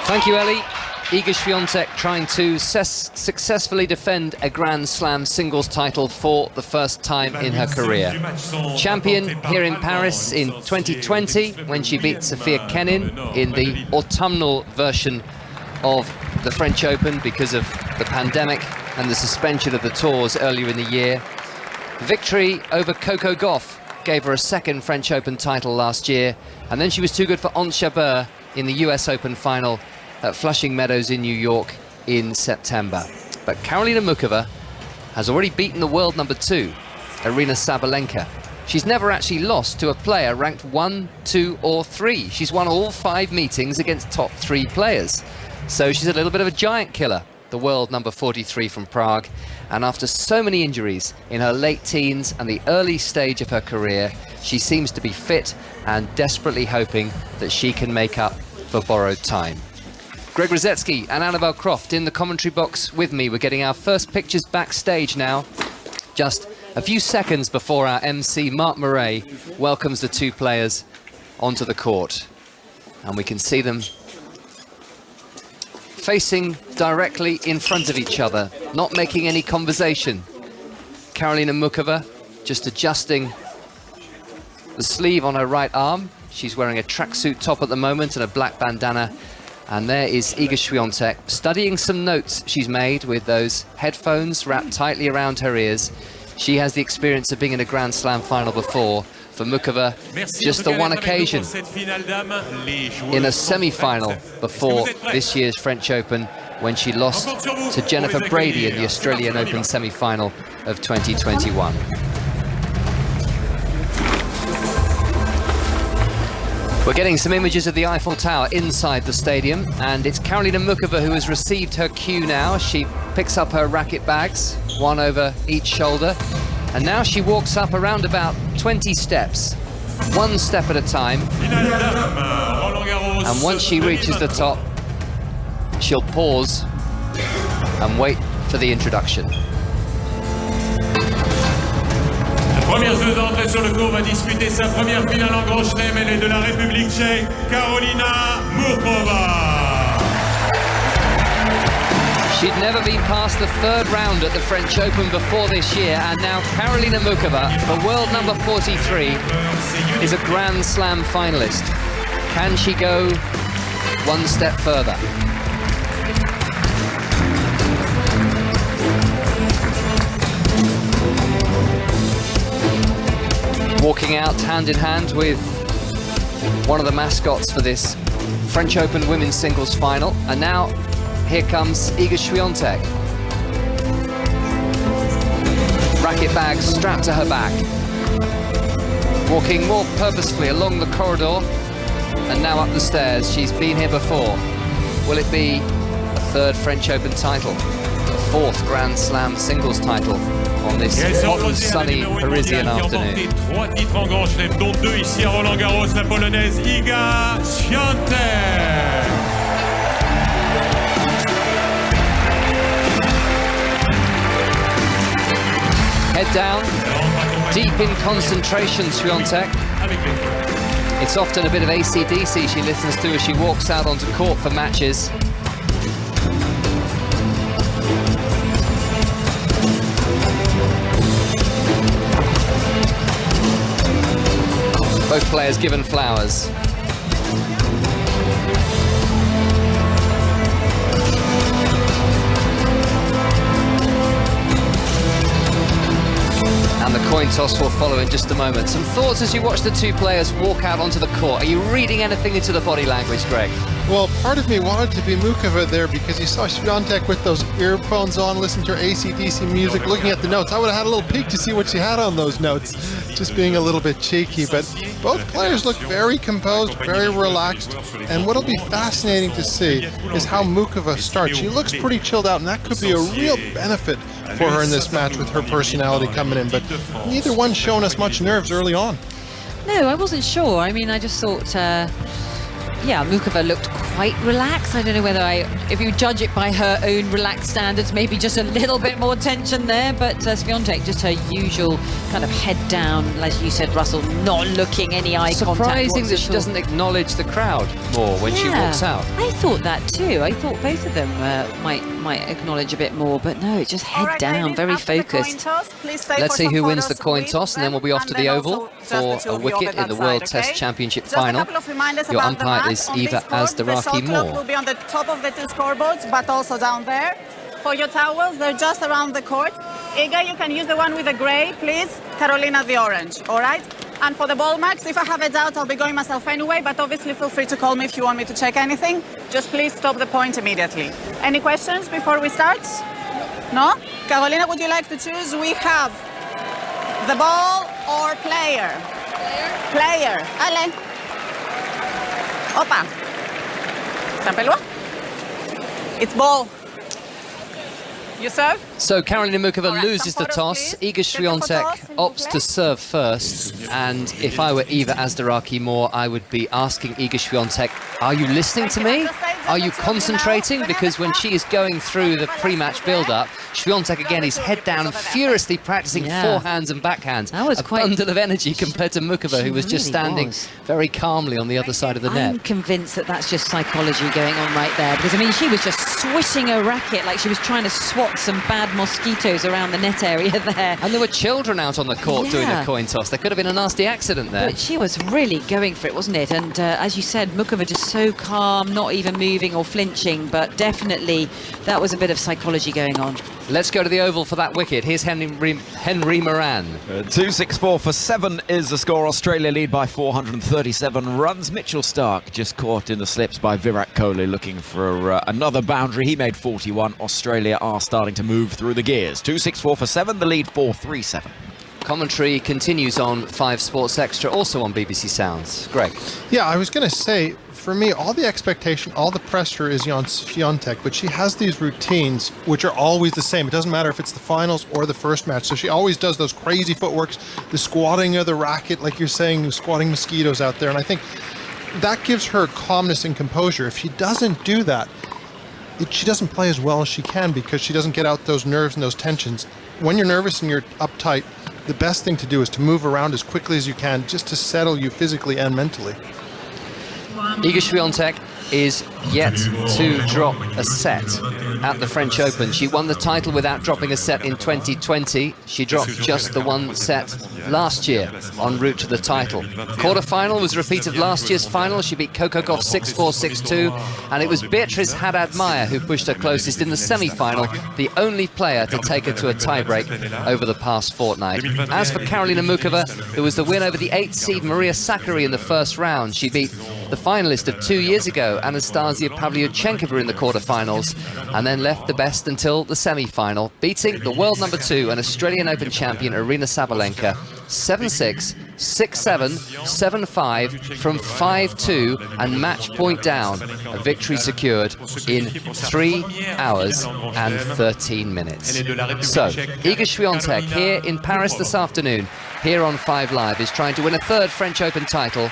Thank you, Ellie. Iga Świątek trying to successfully defend a Grand Slam singles title for the first time in her career. Champion here in Paris in 2020 when she beat Sofia Kenin in the autumnal version of the French Open because of the pandemic and the suspension of the tours earlier in the year. Victory over Coco Gauff gave her a second French Open title last year, and then she was too good for Ons Jabeur in the US Open final at Flushing Meadows in New York in September. But Karolína Muchová has already beaten the world number 2, Aryna Sabalenka. She's never actually lost to a player ranked 1, 2 or 3. She's won all 5 meetings against top 3 players. So she's a little bit of a giant killer, the world number 43 from Prague. And after so many injuries in her late teens and the early stage of her career, she seems to be fit and desperately hoping that she can make up for borrowed time. Greg Rosetsky and Annabel Croft in the commentary box with me. We're getting our first pictures backstage now, just a few seconds before our MC, Marc Murray, welcomes the 2 players onto the court. And we can see them facing directly in front of each other, not making any conversation. Karolína Muchová just adjusting the sleeve on her right arm. She's wearing a tracksuit top at the moment and a black bandana. And there is Iga Świątek studying some notes she's made with those headphones wrapped tightly around her ears. She has the experience of being in a Grand Slam final before. For Muchová, just the one occasion in a semi-final before this year's French Open when she lost to Jennifer Brady in the Australian Open semi-final of 2021. We're getting some images of the Eiffel Tower inside the stadium, and it's Karolína Muchová who has received her cue now. She picks up her racket bags, one over each shoulder, and now she walks up around about 20 steps, one step at a time. And once she reaches the top, she'll pause and wait for the introduction. Première joueuse à entrer sur le court va disputer sa première finale en Grand Chelem. Elle est de la République tchèque, Karolína Muchová. She'd never been past the 3rd round at the French Open before this year, and now Karolína Muchová, the world number 43, is a Grand Slam finalist. Can she go one step further? Walking out hand in hand with one of the mascots for this French Open women's singles final. And now here comes Iga Świątek. Racket bag strapped to her back. Walking more purposefully along the corridor and now up the stairs. She's been here before. Will it be a 3rd French Open title? A 4th Grand Slam singles title on this hot and sunny Parisian afternoon. 3 titres en Grand Chelem, dont 2 ici à Roland-Garros, la polonaise Iga Świątek. Head down, deep in concentration, Świątek. It's often a bit of AC/DC she listens to as she walks out onto court for matches. Both players given flowers. And the coin toss will follow in just a moment. Some thoughts as you watch the 2 players walk out onto the court. Are you reading anything into the body language, Greg? Well, part of me wanted to be Muchová there because you saw Świątek with those earphones on, listening to her AC/DC music, looking at the notes. I would have had a little peek to see what she had on those notes, just being a little bit cheeky. But both players look very composed, very relaxed. And what'll be fascinating to see is how Muchová starts. She looks pretty chilled out, and that could be a real benefit for her in this match with her personality coming in. But neither one's shown us much nerves early on. No, I wasn't sure. I mean, I just thought, yeah, Muchová looked quite relaxed. I don't know whether if you judge it by her own relaxed standards, maybe just a little bit more tension there. But Świątek, just her usual kind of head down, as you said, Russell, not looking any eye contact. Surprising that she doesn't acknowledge the crowd more when she walks out. I thought that too. I thought both of them might acknowledge a bit more, but no, just head down, very focused. Let's see who wins the coin toss, and then we'll be off to the Oval for a wicket in the World Test Championship final. Your umpire is Eva Azdaraki Moore. Will be on the top of the two scoreboards, but also down there. For your towels, they're just around the court. Iga, you can use the one with the grey, please. Karolína, the orange, all right? And for the ball marks, if I have a doubt, I'll be going myself anyway, but obviously feel free to call me if you want me to check anything. Just please stop the point immediately. Any questions before we start? No? Karolína, would you like to choose? We have the ball or player? Player. Allez. Opa. Rappelle-moi. It's ball. You serve? So Karolína Muchová All right, loses the some toss. photos, please. Iga Get the Świątek photos. opts to serve first. And if I were Eva Azdaraki Moore, I would be asking Iga Świątek, are you listening to me? Are you concentrating? Because when she is going through the pre-match build-up, Świątek again is head down, furiously practicing forehands and backhands. That was a quite- bundle of energy compared to Muchová, who was just really standing was. very calmly on the other side of the net. I'm convinced that that's just psychology going on right there, because I mean she was just swishing her racket like she was trying to swat some bad mosquitoes around the net area there. And there were children out on the court doing a coin toss. There could have been a nasty accident there. But she was really going for it, wasn't it? And as you said, Muchová just so calm, not even moving or flinching, but definitely that was a bit of psychology going on. Let's go to the Oval for that wicket. Here's Henry Moran. 264 for 7 is the score. Australia lead by 437 runs. Mitchell Starc just caught in the slips by Virat Kohli, looking for another boundary. He made 41. Australia are starting to move through the gears. 264 for 7, the lead 437. Commentary continues on 5 Sports Extra, also on BBC Sounds. Greg. Yeah, I was going to say, for me, all the expectation, all the pressure is on Świątek, but she has these routines which are always the same. It doesn't matter if it's the finals or the first match. So she always does those crazy footworks, the squatting of the racket, like you're saying, squatting mosquitoes out there. And I think that gives her calmness and composure. If she doesn't do that, she doesn't play as well as she can, because she doesn't get out those nerves and those tensions. When you're nervous and you're uptight, the best thing to do is to move around as quickly as you can, just to settle you physically and mentally. Iga Świątek is yet to drop a set at the French Open. She won the title without dropping a set in 2020. She dropped just the one set last year en route to the title. Quarter-final was a repeat of last year's final. She beat Coco Gauff 6-4, 6-2, and it was Beatrice Haddad-Maia who pushed her closest in the semi-final, the only player to take her to a tiebreak over the past fortnight. As for Karolína Muchová, there was the win over the 8th seed Maria Sakkari in the first round. She beat the finalist of 2 years ago, Anastasia Pavlyuchenkova, in the quarterfinals, and then left the best until the semi-final, beating the world number 2 and Australian Open champion Aryna Sabalenka 7-6, 6-7, 7-5 from 5-2 and match point down. A victory secured in 3 hours and 13 minutes. So, Iga Świątek here in Paris this afternoon, here on 5 Live, is trying to win a 3rd French Open title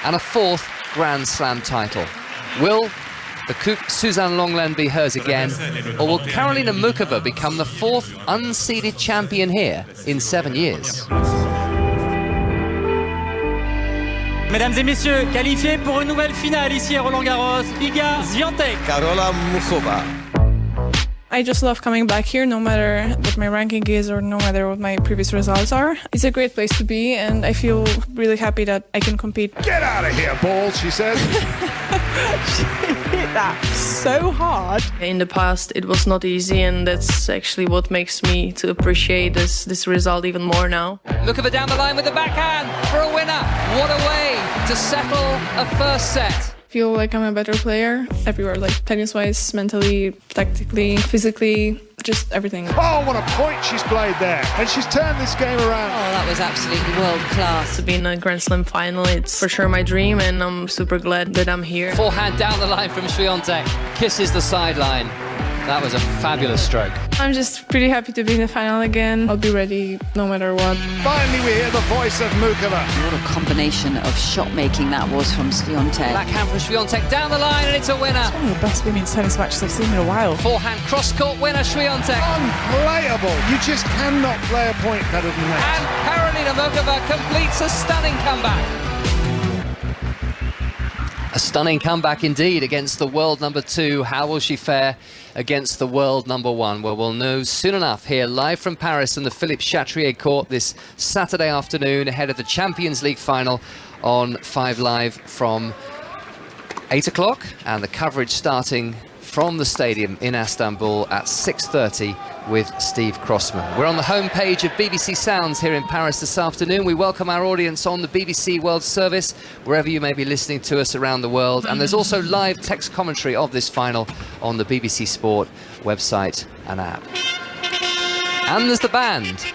and a 4th Grand Slam title. Will the Suzanne Lenglen be hers again, or will Karolína Muchová become the 4th unseeded champion here in 7 years? Mesdames et messieurs, qualifiés pour une nouvelle finale ici à Roland-Garros, Iga Świątek. Karola Muchová. I just love coming back here, no matter what my ranking is or no matter what my previous results are. It's a great place to be, and I feel really happy that I can compete. Get out of here, ball, she says. She hit that so hard. In the past, it was not easy, and that's actually what makes me to appreciate this result even more now. Muchová down the line with the backhand for a winner. What a way to settle a first set. I feel like I'm a better player everywhere, like tennis-wise, mentally, tactically, physically, just everything. Oh, what a point she's played there. And she's turned this game around. Oh, that was absolutely world-class. To be in a Grand Slam final, it's for sure my dream, and I'm super glad that I'm here. Forehand down the line from Świątek, kisses the sideline. That was a fabulous stroke. I'm just pretty happy to be in the final again. I'll be ready no matter what. Finally, we hear the voice of Muchová. What a combination of shot making that was from Świątek. Backhand from Świątek down the line, and it's a winner. One of the best women's tennis matches I've seen in a while. Forehand cross-court winner, Świątek. Unplayable. You just cannot play a point better than that. And Karolína Muchová completes a stunning comeback. A stunning comeback indeed against the world number 2. How will she fare against the world number 1? Well, we'll know soon enough here live from Paris on the Philippe Chatrier court this Saturday afternoon ahead of the Champions League final on 5 Live from 8 o'clock, and the coverage starting from the stadium in Istanbul at 6:30 with Steve Crossman. We're on the homepage of BBC Sounds here in Paris this afternoon. We welcome our audience on the BBC World Service, wherever you may be listening to us around the world. And there's also live text commentary of this final on the BBC Sport website and app. And there's the band.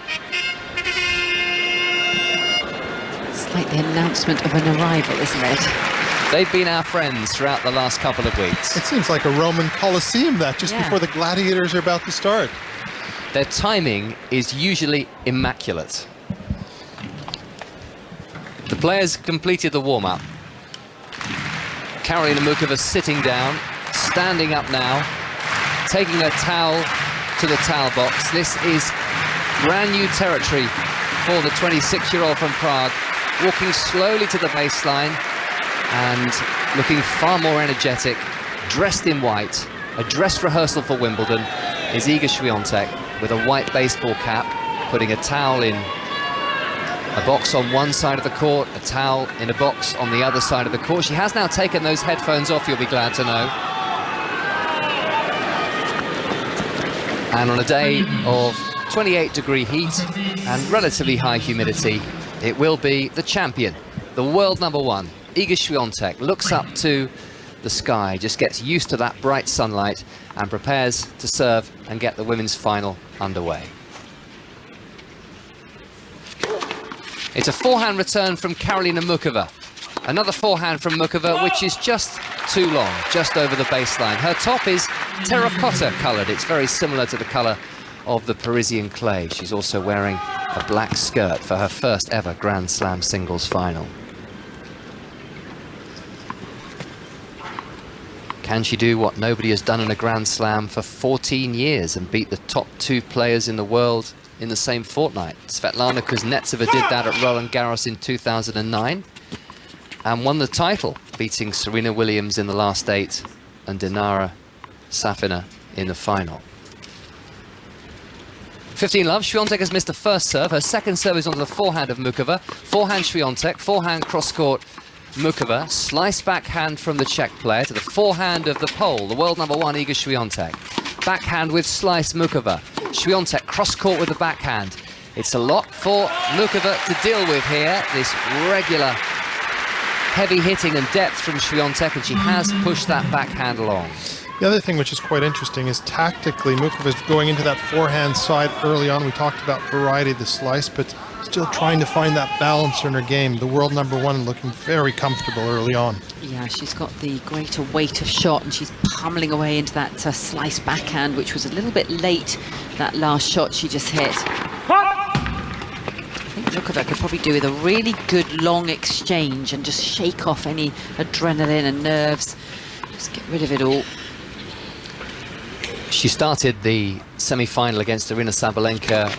It's like the announcement of an arrival, isn't it? They've been our friends throughout the last couple of weeks. It seems like a Roman Colosseum, that, just before the gladiators are about to start. Their timing is usually immaculate. The players completed the warm-up. Karolína Muchová sitting down, standing up now, taking her towel to the towel box. This is brand new territory for the 26-year-old from Prague, walking slowly to the baseline and looking far more energetic, dressed in white. A dress rehearsal for Wimbledon is Iga Świątek with a white baseball cap, putting a towel in a box on one side of the court, a towel in a box on the other side of the court. She has now taken those headphones off, you'll be glad to know. And on a day of 28-degree heat and relatively high humidity, it will be the champion, the world number 1, Iga Świątek, looks up to the sky, just gets used to that bright sunlight and prepares to serve and get the women's final underway. It's a forehand return from Karolína Muchová. Another forehand from Muchová, which is just too long, just over the baseline. Her top is terracotta coloured. It's very similar to the colour of the Parisian clay. She's also wearing a black skirt for her first ever Grand Slam singles final. Can she do what nobody has done in a Grand Slam for 14 years and beat the top 2 players in the world in the same fortnight? Svetlana Kuznetsova did that at Roland Garros in 2009 and won the title, beating Serena Williams in the last 8 and Dinara Safina in the final. 15 love, Świątek has missed the first serve. Her second serve is onto the forehand of Muchová. Forehand Świątek, forehand cross-court Muchová, slice backhand from the Czech player to the forehand of the Pole, the world number 1 Iga Świątek. Backhand with slice Muchová. Świątek cross-court with the backhand. It's a lot for Muchová to deal with here, this regular heavy hitting and depth from Świątek, and she has pushed that backhand along. The other thing which is quite interesting is tactically Muchová is going into that forehand side early on. We talked about variety of the slice, but still trying to find that balance in her game. The world number 1 looking very comfortable early on. Yeah, she's got the greater weight of shot and she's pummeling away into that slice backhand, which was a little bit late, that last shot she just hit. I think Muchová could probably do with a really good long exchange and just shake off any adrenaline and nerves. Just get rid of it all. She started the semi-final against Aryna Sabalenka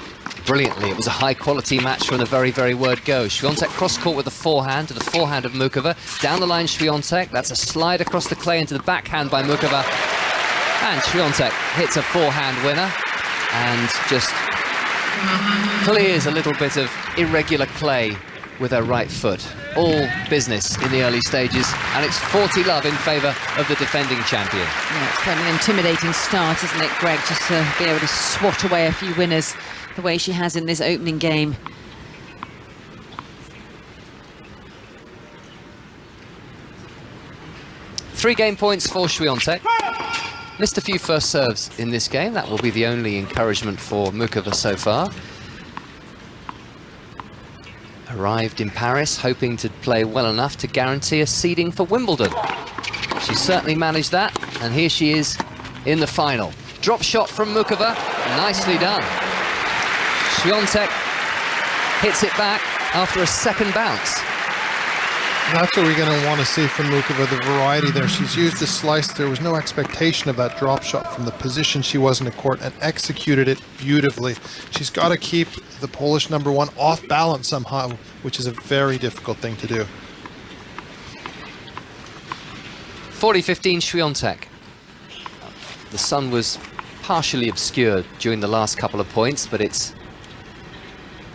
brilliantly. It was a high-quality match from the very, very word go. Świątek cross-court with the forehand to the forehand of Muchová. Down the line, Świątek. That's a slide across the clay into the backhand by Muchová. And Świątek hits a forehand winner and just clears a little bit of irregular clay with her right foot. All business in the early stages, and it's 40 love in favour of the defending champion. Yeah, it's quite an intimidating start, isn't it, Greg, just to be able to swat away a few winners the way she has in this opening game. Three game points for Świątek. Missed a few first serves in this game. That will be the only encouragement for Muchová so far. Arrived in Paris, hoping to play well enough to guarantee a seeding for Wimbledon. She certainly managed that, and here she is in the final. Drop shot from Muchová, Nicely done. Świątek hits it back after a second bounce. That's what we're going to want to see from Muchová, the variety there. She's used the slice. There was no expectation of that drop shot from the position she was in the court and executed it beautifully. She's got to keep the Polish number one off balance somehow, which is a very difficult thing to do. 40-15 Świątek. The sun was partially obscured during the last couple of points, but it's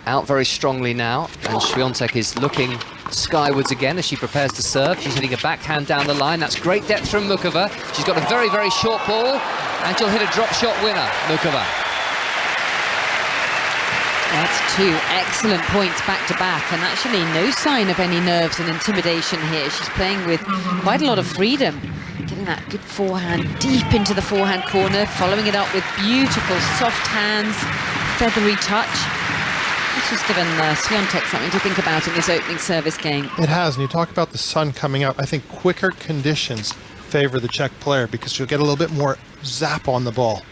out very strongly now, and Świątek is looking skywards again as she prepares to serve. She's hitting a backhand down the line. That's great depth from Muchová. She's got a very, very short ball, and she'll hit a drop shot winner, Muchová. That's two excellent points back to back, and actually no sign of any nerves and intimidation here. She's playing with quite a lot of freedom, getting that good forehand deep into the forehand corner, following it up with beautiful soft hands, feathery touch. It's just given Świątek something to think about in this opening service game. It has, and you talk about the sun coming up. I think quicker conditions favor the Czech player because she'll get a little bit more zap on the ball.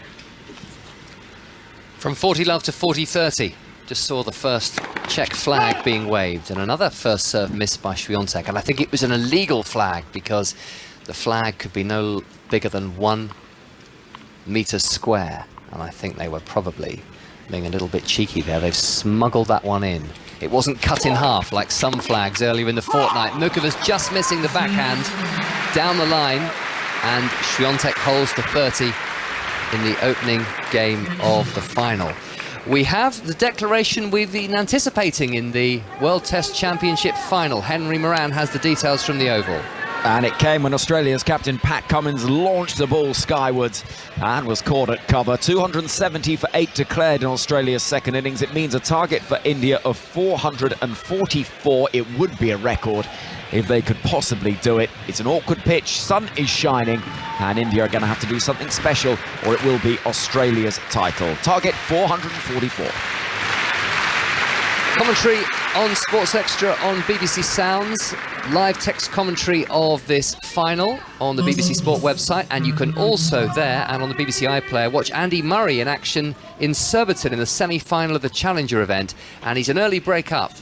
From 40-love to 40-30. Just saw the first Czech flag being waved, and another first serve missed by Świątek. And I think it was an illegal flag because the flag could be no bigger than 1 meter square. And I think they were probably being a little bit cheeky there. They've smuggled that one in. It wasn't cut in half like some flags earlier in the fortnight. Muchová's just missing the backhand down the line, and Świątek holds to 30 in the opening game of the final. We have the declaration we've been anticipating in the World Test Championship final. Henry Moran has the details from the Oval. And it came when Australia's captain Pat Cummins launched the ball skywards and was caught at cover. 270 for 8 declared in Australia's second innings. It means a target for India of 444. It would be a record if they could possibly do it. It's an awkward pitch, sun is shining, and India are going to have to do something special or it will be Australia's title. Target 444. Commentary on Sports Extra on BBC Sounds. Live text commentary of this final on the BBC Sport website, and you can also there and on the BBC iPlayer watch Andy Murray in action in Surbiton in the semi-final of the Challenger event, and he's an early break-up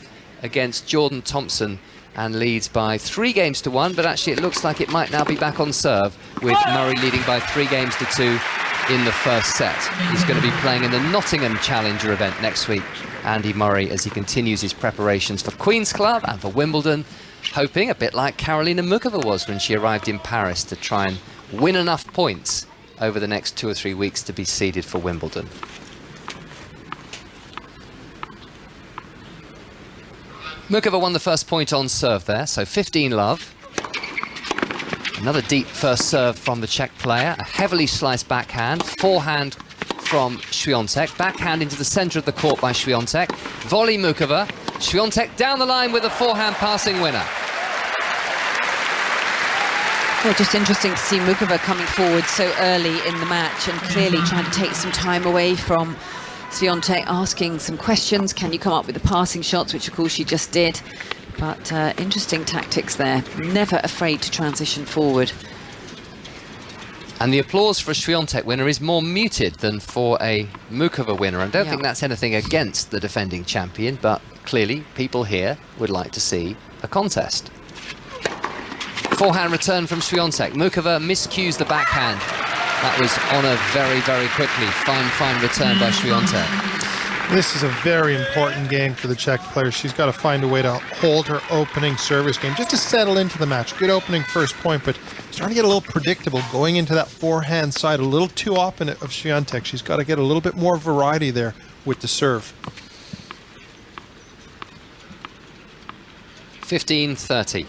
against Jordan Thompson and leads by 3-1, but actually it looks like it might now be back on serve with Murray leading by 3-2 in the first set. He's going to be playing in the Nottingham Challenger event next week, Andy Murray, as he continues his preparations for Queen's Club and for Wimbledon, hoping, a bit like Karolína Muchová was when she arrived in Paris, to try and win enough points over the next 2 or 3 weeks to be seeded for Wimbledon. Muchová won the first point on serve there, so 15-love. Another deep first serve from the Czech player, a heavily sliced backhand, forehand from Świątek, backhand into the centre of the court by Świątek, volley Muchová, Świątek down the line with a forehand passing winner. Well, just interesting to see Muchová coming forward so early in the match and clearly trying to take some time away from Świątek, asking some questions. Can you come up with the passing shots, which of course she just did. But interesting tactics there, never afraid to transition forward. And the applause for a Świątek winner is more muted than for a Muchová winner. I don't think that's anything against the defending champion, but clearly people here would like to see a contest. Forehand return from Świątek. Muchová miscues the backhand. That was on her very, very quickly. Fine return by Świątek. This is a very important game for the Czech player. She's got to find a way to hold her opening service game just to settle into the match. Good opening first point, but starting to get a little predictable going into that forehand side, a little too often of Świątek. She's got to get a little bit more variety there with the serve. 15-30.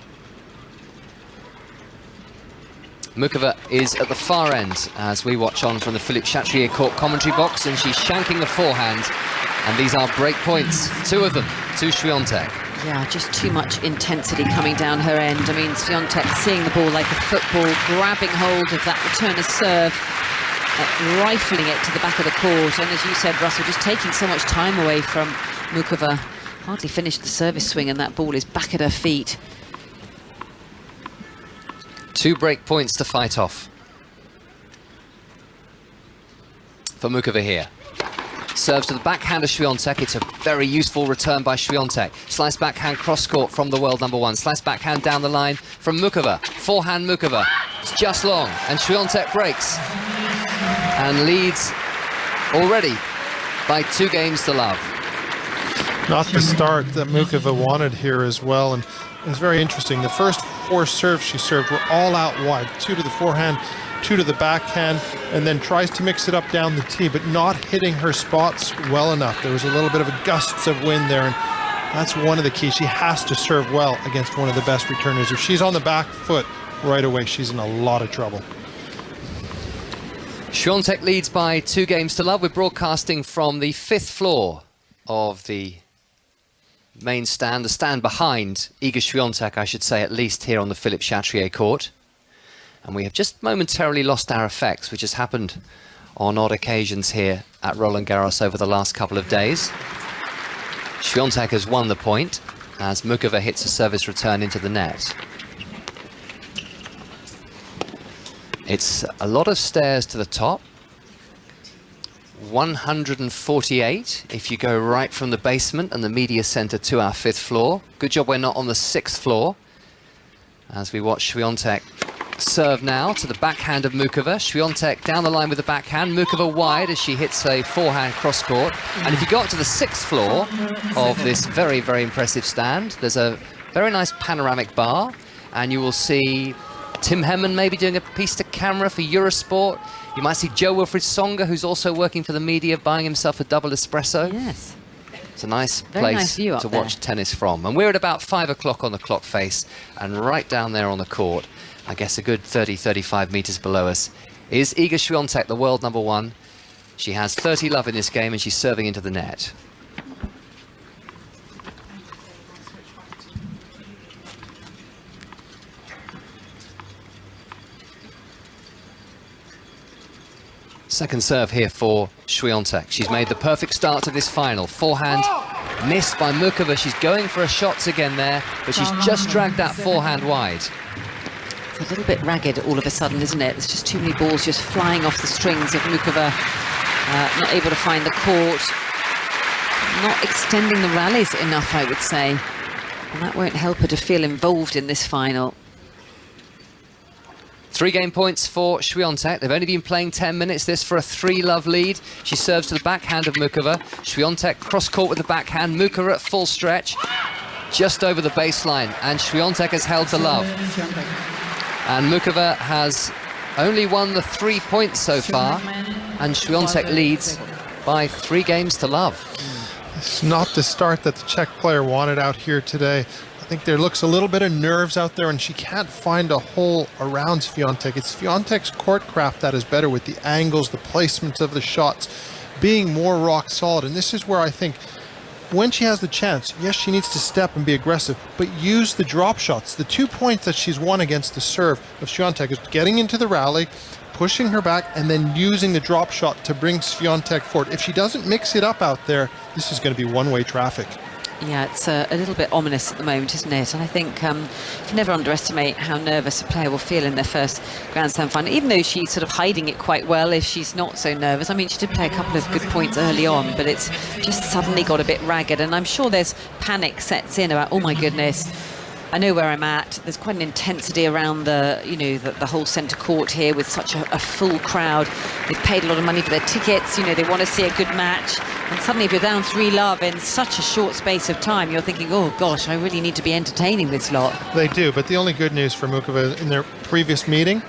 Muchová is at the far end as we watch on from the Philippe Chatrier court commentary box, and she's shanking the forehand, and these are break points, 2 of them to Świątek. Yeah, just too much intensity coming down her end. I mean, Świątek seeing the ball like a football, grabbing hold of that returner serve, rifling it to the back of the court, and as you said, Russell, just taking so much time away from Muchová. Hardly finished the service swing and that ball is back at her feet. 2 break points to fight off for Muchová here. serves to the backhand of Świątek. It's a very useful return by Świątek. Slice backhand cross-court from the world number one. Slice backhand down the line from Muchová. Forehand Muchová. It's just long, and Świątek breaks and leads already by 2 games to love. Not the start that Muchová wanted here as well, and it's very interesting. The first 4 serves she served were all out wide. 2 to the forehand, 2 to the backhand, and then tries to mix it up down the tee, but not hitting her spots well enough. There was a little bit of a gusts of wind there, and that's one of the keys. She has to serve well against one of the best returners. If she's on the back foot right away, she's in a lot of trouble. Świątek leads by 2 games to love. We're broadcasting from the 5th floor of the main stand, the stand behind Iga Świątek, I should say, at least here on the Philippe Chatrier court. And we have just momentarily lost our effects, which has happened on odd occasions here at Roland Garros over the last couple of days. Świątek has won the point as Muchová hits a service return into the net. It's a lot of stairs to the top. 148 if you go right from the basement and the media center to our 5th floor. Good job we're not on the 6th floor. As we watch Świątek serve now to the backhand of Muchová. Świątek down the line with the backhand. Muchová wide as she hits a forehand cross-court. And if you go up to the 6th floor of this very, very impressive stand, there's a very nice panoramic bar, and you will see Tim Henman maybe doing a piece to camera for Eurosport. You might see Joe Wilfried Songa, who's also working for the media, buying himself a double espresso. Yes. It's a nice Very place nice view up to watch tennis from. And we're at about 5 o'clock on the clock face, and right down there on the court, I guess a good 30, 35 meters below us, is Iga Świątek, the world number one. She has 30 love in this game, and she's serving into the net. Second serve here for Świątek. She's made the perfect start to this final. Forehand missed by Muchová. She's going for a shot again there, but she's just dragged that forehand wide. It's a little bit ragged all of a sudden, isn't it? There's just too many balls just flying off the strings of Muchová. Not able to find the court. Not extending the rallies enough, I would say. And that won't help her to feel involved in this final. 3 game points for Świątek. They've only been playing 10 minutes. This for a 3-love lead. She serves to the backhand of Muchová. Świątek cross-court with the backhand. Muchová at full stretch, just over the baseline. And Świątek has held to love. And Muchová has only won the 3 points so far. And Świątek leads by 3 games to love. It's not the start that the Czech player wanted out here today. I think there looks a little bit of nerves out there, and she can't find a hole around Świątek. It's Świątek's court craft that is better, with the angles, the placements of the shots, being more rock solid. And this is where I think when she has the chance, yes, she needs to step and be aggressive, but use the drop shots. The 2 points that she's won against the serve of Świątek is getting into the rally, pushing her back, and then using the drop shot to bring Świątek forward. If she doesn't mix it up out there, this is going to be one-way traffic. Yeah, it's a little bit ominous at the moment, isn't it? And I think you can never underestimate how nervous a player will feel in their first Grand Slam final, even though she's sort of hiding it quite well if she's not so nervous. I mean, she did play a couple of good points early on, but it's just suddenly got a bit ragged, and I'm sure there's panic sets in about, oh my goodness, I know where I'm at. There's quite an intensity around the, you know, the whole centre court here with such a full crowd. They've paid a lot of money for their tickets. You know, they want to see a good match. And suddenly, if you're down 3-love in such a short space of time, you're thinking, oh gosh, I really need to be entertaining this lot. They do, but the only good news for Muchová in their previous meeting,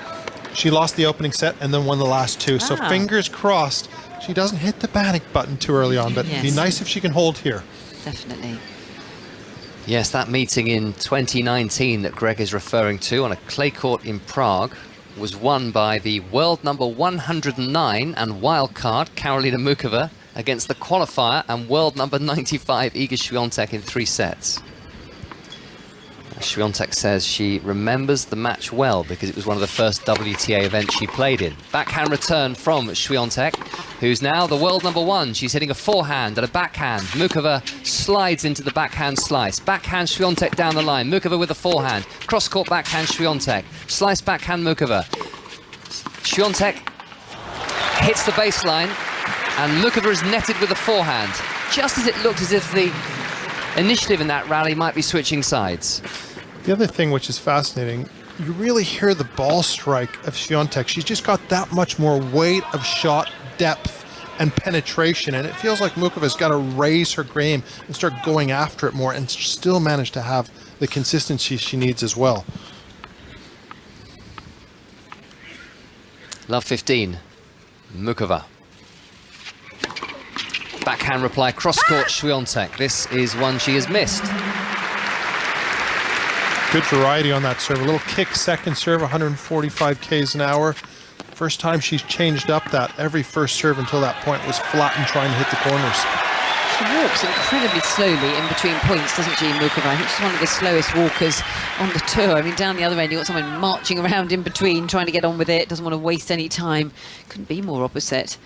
she lost the opening set and then won the last 2. So fingers crossed she doesn't hit the panic button too early on, but it'd be nice if she can hold here. Definitely. Yes, that meeting in 2019 that Greg is referring to on a clay court in Prague was won by the world number 109 and wildcard Karolína Muchová against the qualifier and world number 95 Iga Świątek in 3 sets. Świątek says she remembers the match well because it was one of the first WTA events she played in. Backhand return from Świątek, who's now the world number 1. She's hitting a forehand and a backhand. Muchová slides into the backhand slice. Backhand Świątek down the line. Muchová with a forehand. Cross-court backhand Świątek. Slice backhand Muchová. Świątek hits the baseline And Muchová is netted with a forehand, just as it looked as if the initiative in that rally might be switching sides. The other thing which is fascinating, you really hear the ball strike of Świątek. She's just got that much more weight of shot, depth, and penetration, and it feels like Muchová's got to raise her game and start going after it more and still manage to have the consistency she needs as well. Love 15, Muchová. Backhand reply, cross-court Świątek. This is one she has missed. Good variety on that serve. A little kick second serve, 145 k's an hour. First time she's changed up that. Every first serve until that point was flat and trying to hit the corners. She walks incredibly slowly in between points, doesn't she, Muchová? I think she's one of the slowest walkers on the tour. I mean, down the other end, you've got someone marching around in between, trying to get on with it, doesn't want to waste any time. Couldn't be more opposite.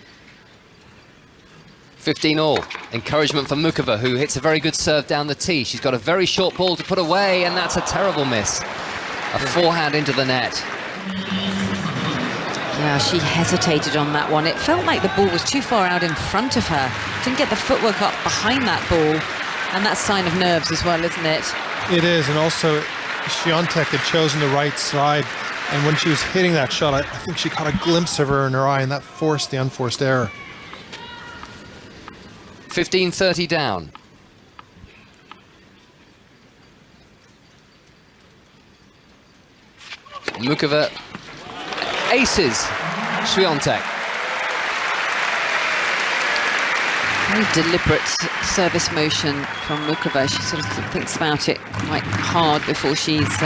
15 all. Encouragement for Muchová, who hits a very good serve down the tee. She's got a very short ball to put away, and that's a terrible miss. A forehand into the net. Yeah, she hesitated on that one. It felt like the ball was too far out in front of her. Didn't get the footwork up behind that ball. And that's a sign of nerves as well, isn't it? It is, and also Świątek had chosen the right side. And when she was hitting that shot, I think she caught a glimpse of her in her eye, and that forced the unforced error. 15-30 down. Muchová aces Świątek. Very deliberate service motion from Muchová. She sort of thinks about it quite hard before she's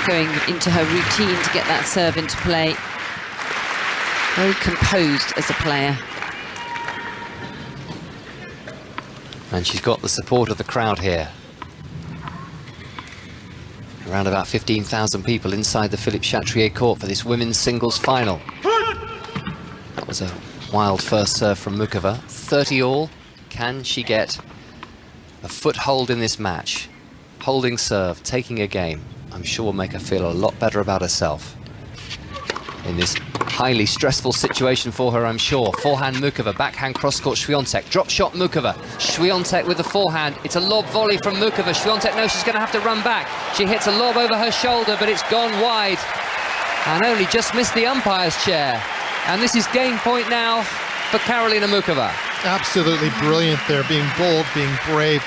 going into her routine to get that serve into play. Very composed as a player. And she's got the support of the crowd here. Around about 15,000 people inside the Philippe Chatrier court for this women's singles final. That was a wild first serve from Muchová. 30 all. Can she get a foothold in this match? Holding serve, taking a game. I'm sure will make her feel a lot better about herself. In this highly stressful situation for her, I'm sure. Forehand Muchová, backhand cross-court Świątek. Drop shot Muchová. Świątek with the forehand. It's a lob volley from Muchová. Świątek knows she's going to have to run back. She hits a lob over her shoulder, but it's gone wide. And only just missed the umpire's chair. And this is game point now for Karolína Muchová. Absolutely brilliant there, being bold, being brave,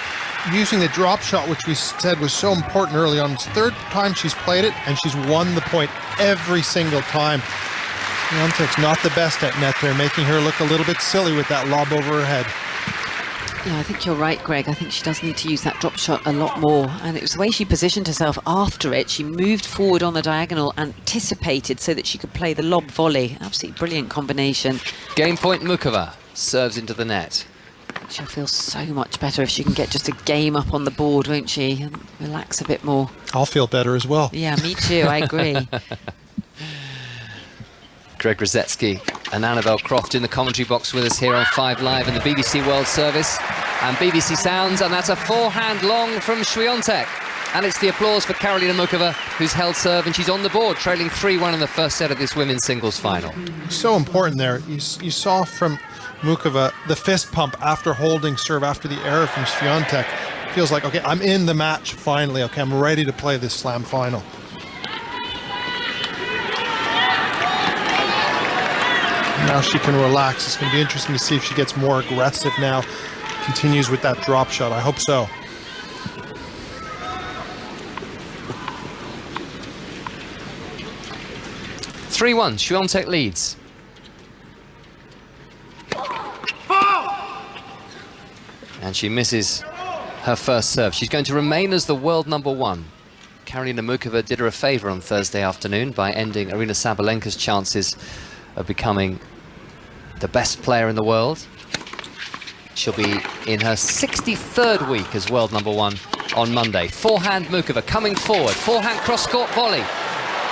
using the drop shot, which we said was so important early on. It's the third time she's played it, and she's won the point every single time. Świątek's not the best at net there, making her look a little bit silly with that lob over her head. Yeah, I think you're right, Greg. I think she does need to use that drop shot a lot more. And it was the way she positioned herself after it. She moved forward on the diagonal, anticipated so that she could play the lob volley. Absolutely brilliant combination. Game point Muchová serves into the net. She'll feel so much better if she can get just a game up on the board, won't she? And relax a bit more. I'll feel better as well. Yeah, me too. I agree. Greg Rosetsky and Annabelle Croft in the commentary box with us here on 5 Live and the BBC World Service and BBC Sounds, and that's a forehand long from Świątek. And it's the applause for Karolína Muchová, who's held serve, and she's on the board, trailing 3-1 in the first set of this women's singles final. So important there. You saw from Muchová the fist pump after holding serve, after the error from Świątek. Feels like, okay, I'm in the match finally. Okay, I'm ready to play this slam final. Now she can relax. It's going to be interesting to see if she gets more aggressive now, continues with that drop shot. I hope so. Świątek leads. And she misses her first serve. She's going to remain as the world #1. Karolína Muchová did her a favour on Thursday afternoon by ending Aryna Sabalenka's chances of becoming the best player in the world. She'll be in her 63rd week as world #1 on Monday. Forehand Muchová coming forward. Forehand cross-court volley.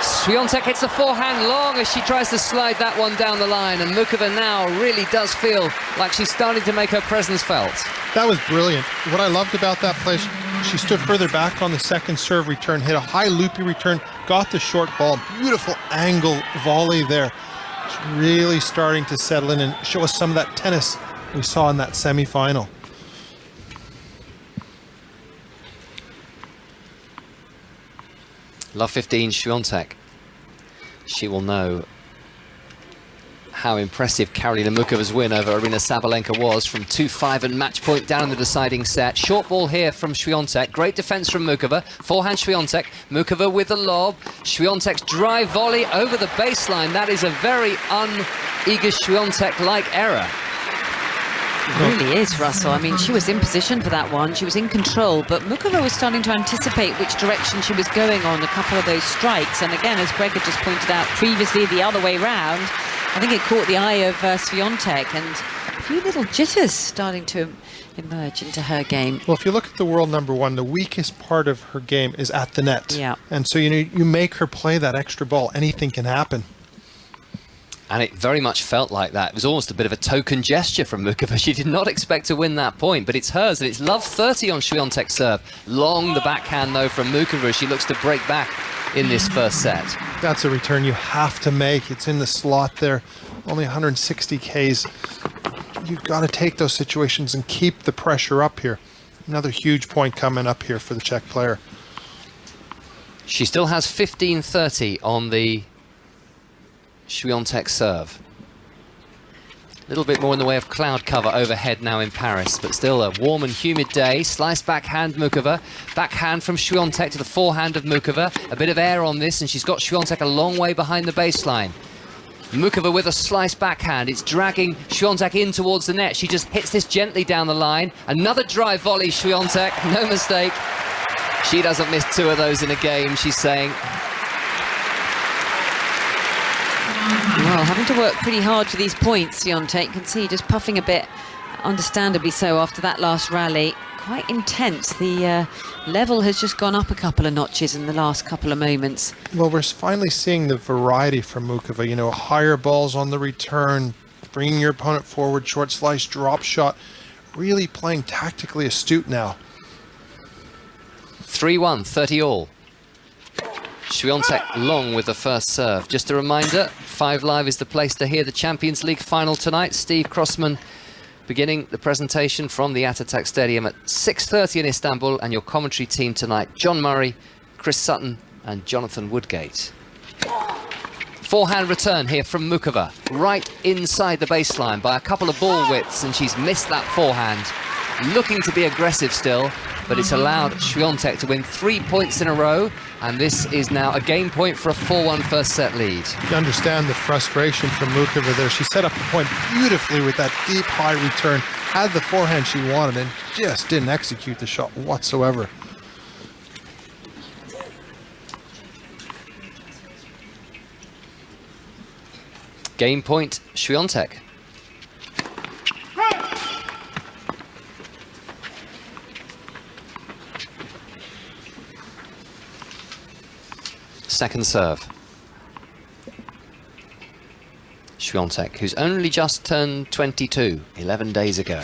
Świątek hits the forehand long as she tries to slide that one down the line, and Muchová now really does feel like she's starting to make her presence felt. That was brilliant. What I loved about that play, she stood further back on the second serve return, hit a high loopy return, got the short ball, beautiful angle volley there. She's really starting to settle in and show us some of that tennis we saw in that semi-final. Love 15, Świątek. She will know how impressive Karolína Muchova's win over Aryna Sabalenka was, from 2-5 and match point down in the deciding set. Short ball here from Świątek. Great defense from Muchova. Forehand Świątek. Muchova with the lob. Świątek's drive volley over the baseline. That is a very un-Iga Świątek-like error. It really is, Russell. I mean, she was in position for that one. She was in control, but Muchova was starting to anticipate which direction she was going on a couple of those strikes. And again, as Greg had just pointed out previously, the other way round, I think it caught the eye of Świątek, and a few little jitters starting to emerge into her game. Well, if you look at the world number one, the weakest part of her game is at the net. Yeah. And so, you make her play that extra ball, anything can happen. And it very much felt like that. It was almost a bit of a token gesture from Muchova. She did not expect to win that point, but it's hers, and it's love 30 on Świątek's serve. Long the backhand, though, from Muchova as she looks to break back in this first set. That's a return you have to make. It's in the slot there, only 160 Ks. You've got to take those situations and keep the pressure up here. Another huge point coming up here for the Czech player. She still has 15-30 on the Świątek serve. A little bit more in the way of cloud cover overhead now in Paris, but still a warm and humid day. Slice backhand Muchova. Backhand from Świątek to the forehand of Muchova. A bit of air on this, and she's got Świątek a long way behind the baseline. Muchova with a slice backhand. It's dragging Świątek in towards the net. She just hits this gently down the line. Another drive volley, Świątek. No mistake. She doesn't miss two of those in a game, she's saying. Well, having to work pretty hard for these points, Świątek. You can see just puffing a bit, understandably so, after that last rally. Quite intense. The level has just gone up a couple of notches in the last couple of moments. Well, we're finally seeing the variety from Muchova. Higher balls on the return, bringing your opponent forward, short slice, drop shot. Really playing tactically astute now. 3-1, 30 all. Świątek long with the first serve. Just a reminder, 5 Live is the place to hear the Champions League final tonight. Steve Crossman beginning the presentation from the Atatürk Stadium at 6:30 in Istanbul, and your commentary team tonight, John Murray, Chris Sutton and Jonathan Woodgate. Forehand return here from Muchova, right inside the baseline by a couple of ball widths, and she's missed that forehand. Looking to be aggressive still, but it's allowed Świątek to win 3 points in a row, and this is now a game point for a 4-1 first set lead. You understand the frustration from Muchova there. She set up the point beautifully with that deep high return, had the forehand she wanted, and just didn't execute the shot whatsoever. Game point, Świątek. Second serve. Świątek, who's only just turned 22, 11 days ago.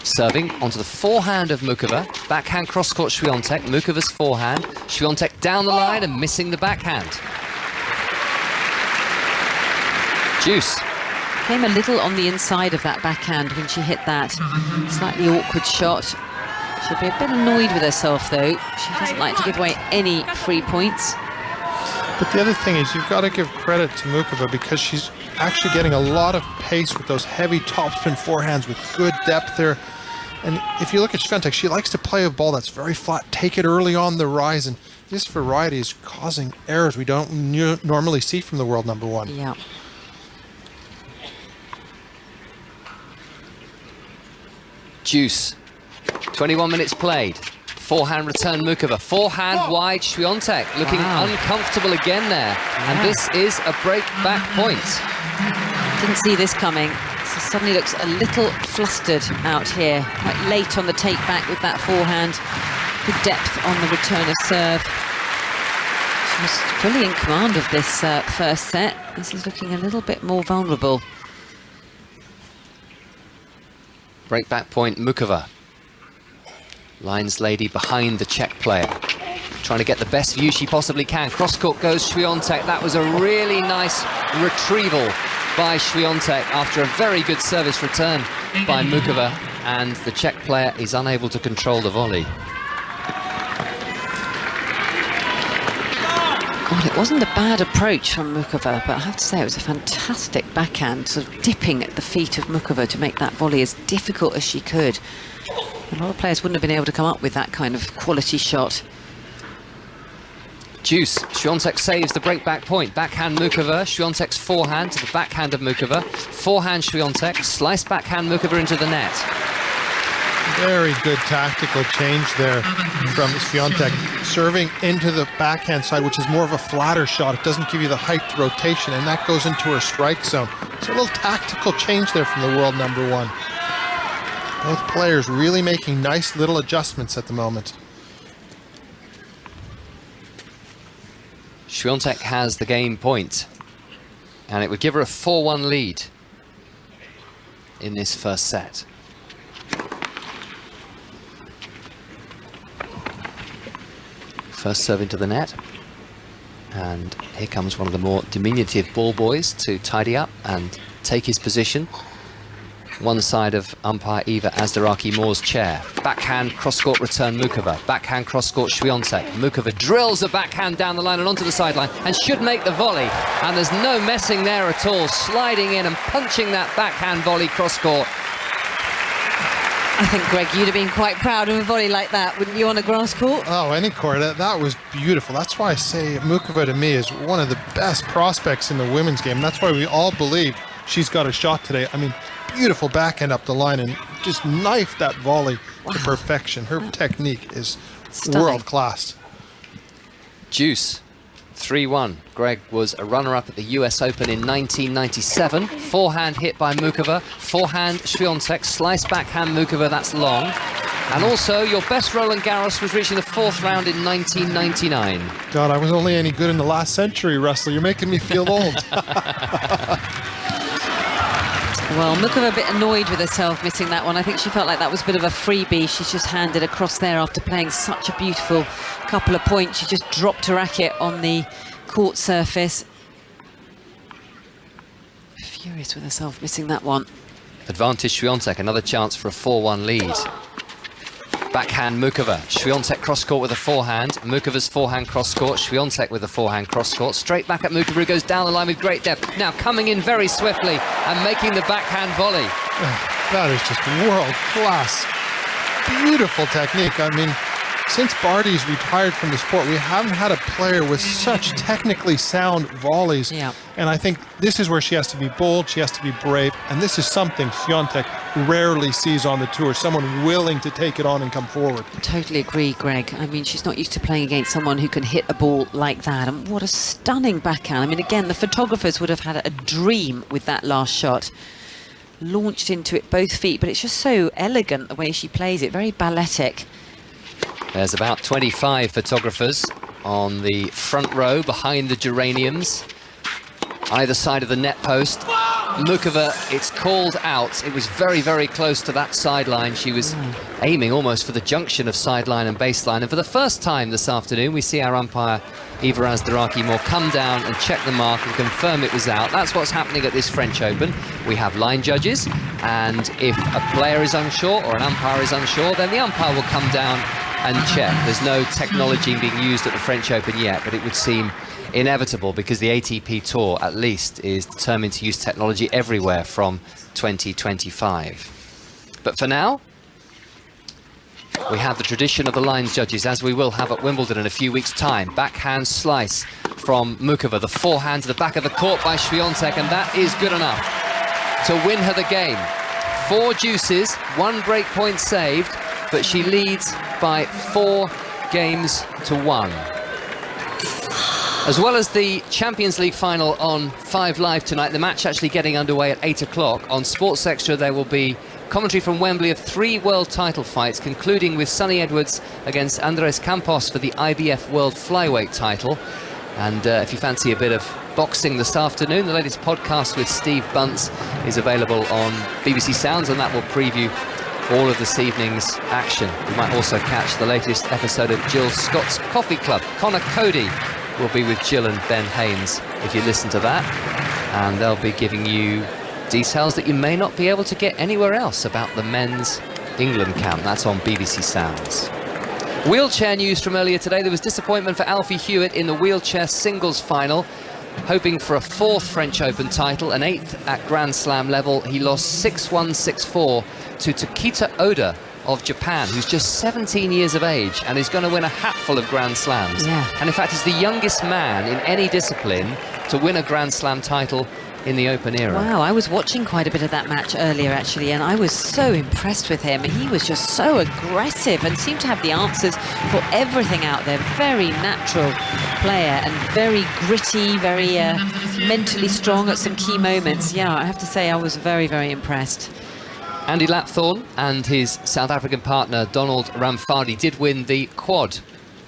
Serving onto the forehand of Muchova. Backhand cross-court Świątek. Muchova's forehand. Świątek down the line and missing the backhand. Juice. Came a little on the inside of that backhand when she hit that. Slightly awkward shot. She'll be a bit annoyed with herself, though. She doesn't like to give away any free points. But the other thing is, you've got to give credit to Muchova because she's actually getting a lot of pace with those heavy topspin forehands with good depth there. And if you look at Świątek, she likes to play a ball that's very flat, take it early on the rise, and this variety is causing errors we don't normally see from the world number one. Yeah. Juice. 21 minutes played. Forehand return Muchova. Forehand wide Świątek. Looking uncomfortable again there. And this is a break back point. Didn't see this coming. So suddenly looks a little flustered out here. Quite late on the take back with that forehand. Good depth on the return of serve. She was fully in command of this first set. This is looking a little bit more vulnerable. Break back point Muchova. Lines lady behind the Czech player. Trying to get the best view she possibly can. Cross court goes Świątek. That was a really nice retrieval by Świątek after a very good service return by Muchová, and the Czech player is unable to control the volley. Well, it wasn't a bad approach from Muchová, but I have to say it was a fantastic backhand, sort of dipping at the feet of Muchová to make that volley as difficult as she could. A lot of players wouldn't have been able to come up with that kind of quality shot. Deuce, Świątek saves the break-back point. Backhand Muchová, Świątek's forehand to the backhand of Muchová. Forehand Świątek, slice backhand Muchová into the net. Very good tactical change there from Świątek. Serving into the backhand side, which is more of a flatter shot. It doesn't give you the height rotation, and that goes into her strike zone. So a little tactical change there from the world number one. Both players really making nice little adjustments at the moment. Świątek has the game point, and it would give her a 4-1 lead in this first set. First serve into the net, and here comes one of the more diminutive ball boys to tidy up and take his position. One side of umpire Eva Azdaraki-Moore's chair. Backhand cross-court return Muchová. Backhand cross-court Świątek. Muchová drills a backhand down the line and onto the sideline and should make the volley. And there's no messing there at all. Sliding in and punching that backhand volley cross-court. I think, Greg, you'd have been quite proud of a volley like that, wouldn't you, on a grass court? Oh, any court. That was beautiful. That's why I say Muchová to me is one of the best prospects in the women's game. That's why we all believe she's got a shot today. I mean, beautiful backhand up the line and just knifed that volley to perfection. Her technique is world class. Deuce, 3-1. Greg was a runner-up at the US Open in 1997. Forehand hit by Muchová. Forehand Świątek. Slice backhand Muchová, that's long. And also, your best Roland Garros was reaching the 4th round in 1999. God, I was only any good in the last century, Russell. You're making me feel old. Well, Muchová a bit annoyed with herself missing that one. I think she felt like that was a bit of a freebie. She's just handed across there after playing such a beautiful couple of points. She just dropped her racket on the court surface. Furious with herself missing that one. Advantage Świątek, another chance for a 4-1 lead. Backhand Muchová. Świątek cross-court with a forehand. Muchová's forehand cross-court. Świątek with a forehand cross-court. Straight back at Muchová, who goes down the line with great depth. Now coming in very swiftly and making the backhand volley. That is just world-class. Beautiful technique. I mean, since Barty's retired from the sport, we haven't had a player with such technically sound volleys. Yeah. And I think this is where she has to be bold, she has to be brave, and this is something Świątek rarely sees on the tour, someone willing to take it on and come forward. Totally agree, Greg. I mean, she's not used to playing against someone who can hit a ball like that. And what a stunning backhand. I mean, again, the photographers would have had a dream with that last shot. Launched into it both feet, but it's just so elegant the way she plays it, very balletic. There's about 25 photographers on the front row behind the geraniums, either side of the net post. Muchová, it's called out. It was very, very close to that sideline. She was aiming almost for the junction of sideline and baseline. And for the first time this afternoon, we see our umpire, Eva Azdaraki-Moore, come down and check the mark and confirm it was out. That's what's happening at this French Open. We have line judges, and if a player is unsure or an umpire is unsure, then the umpire will come down and check. There's no technology being used at the French Open yet, but it would seem inevitable because the ATP Tour, at least, is determined to use technology everywhere from 2025. But for now, we have the tradition of the lines judges, as we will have at Wimbledon in a few weeks' time. Backhand slice from Muchová, the forehand to the back of the court by Świątek, and that is good enough to win her the game. 4 deuces, 1 break point saved, but she leads by 4 games to 1. As well as the Champions League final on 5 Live tonight, the match actually getting underway at 8 o'clock. On Sports Extra, there will be commentary from Wembley of 3 world title fights, concluding with Sonny Edwards against Andres Campos for the IBF World Flyweight title. And if you fancy a bit of boxing this afternoon, the latest podcast with Steve Bunce is available on BBC Sounds, and that will preview all of this evening's action. You might also catch the latest episode of Jill Scott's Coffee Club. Connor Cody will be with Jill and Ben Haynes if you listen to that, and they'll be giving you Details that you may not be able to get anywhere else about the men's England camp. That's on BBC Sounds. Wheelchair news from earlier today. There was disappointment for Alfie Hewitt in the wheelchair singles final. Hoping for a 4th French Open title, an 8th at Grand Slam level. He lost 6-1, 6-4 to Takita Oda of Japan, who's just 17 years of age and is going to win a hatful of Grand Slams. Yeah. And in fact, he's the youngest man in any discipline to win a Grand Slam title in the Open era. Wow, I was watching quite a bit of that match earlier, actually, and I was so impressed with him. He was just so aggressive and seemed to have the answers for everything out there. Very natural player and very gritty, very mentally strong at some key moments. Yeah, I have to say I was very, very impressed. Andy Lapthorne and his South African partner Donald Ramfadi did win the quad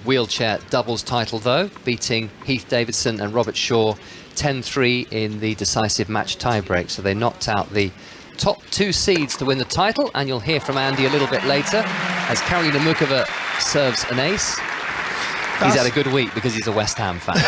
wheelchair doubles title, though, beating Heath Davidson and Robert Shaw 10-3 in the decisive match tiebreak. So they knocked out the top 2 seeds to win the title, and you'll hear from Andy a little bit later as Karolína Muchová serves an ace. He's had a good week because he's a West Ham fan.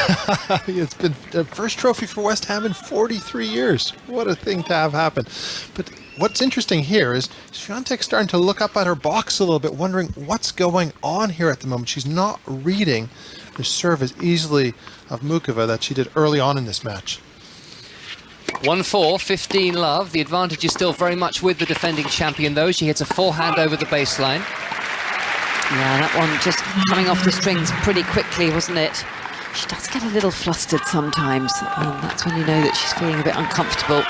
It's been the first trophy for West Ham in 43 years. What a thing to have happen. But what's interesting here is Świątek starting to look up at her box a little bit, wondering what's going on here at the moment. She's not reading the serve as easily of Muchová that she did early on in this match. 1-4, 15 love. The advantage is still very much with the defending champion, though. She hits a forehand over the baseline. Yeah, that one just coming off the strings pretty quickly, wasn't it? She does get a little flustered sometimes, and that's when you know that she's feeling a bit uncomfortable.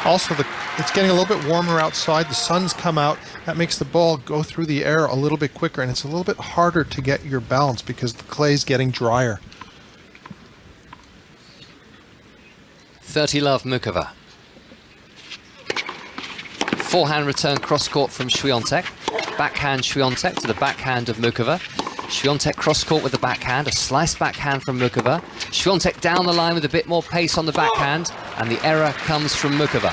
Also, it's getting a little bit warmer outside. The sun's come out. That makes the ball go through the air a little bit quicker, and it's a little bit harder to get your balance because the clay's getting drier. 30 love, Muchová. Forehand return cross-court from Świątek. Backhand Świątek to the backhand of Muchová. Świątek cross-court with the backhand, a slice backhand from Muchová. Świątek down the line with a bit more pace on the backhand, and the error comes from Muchová.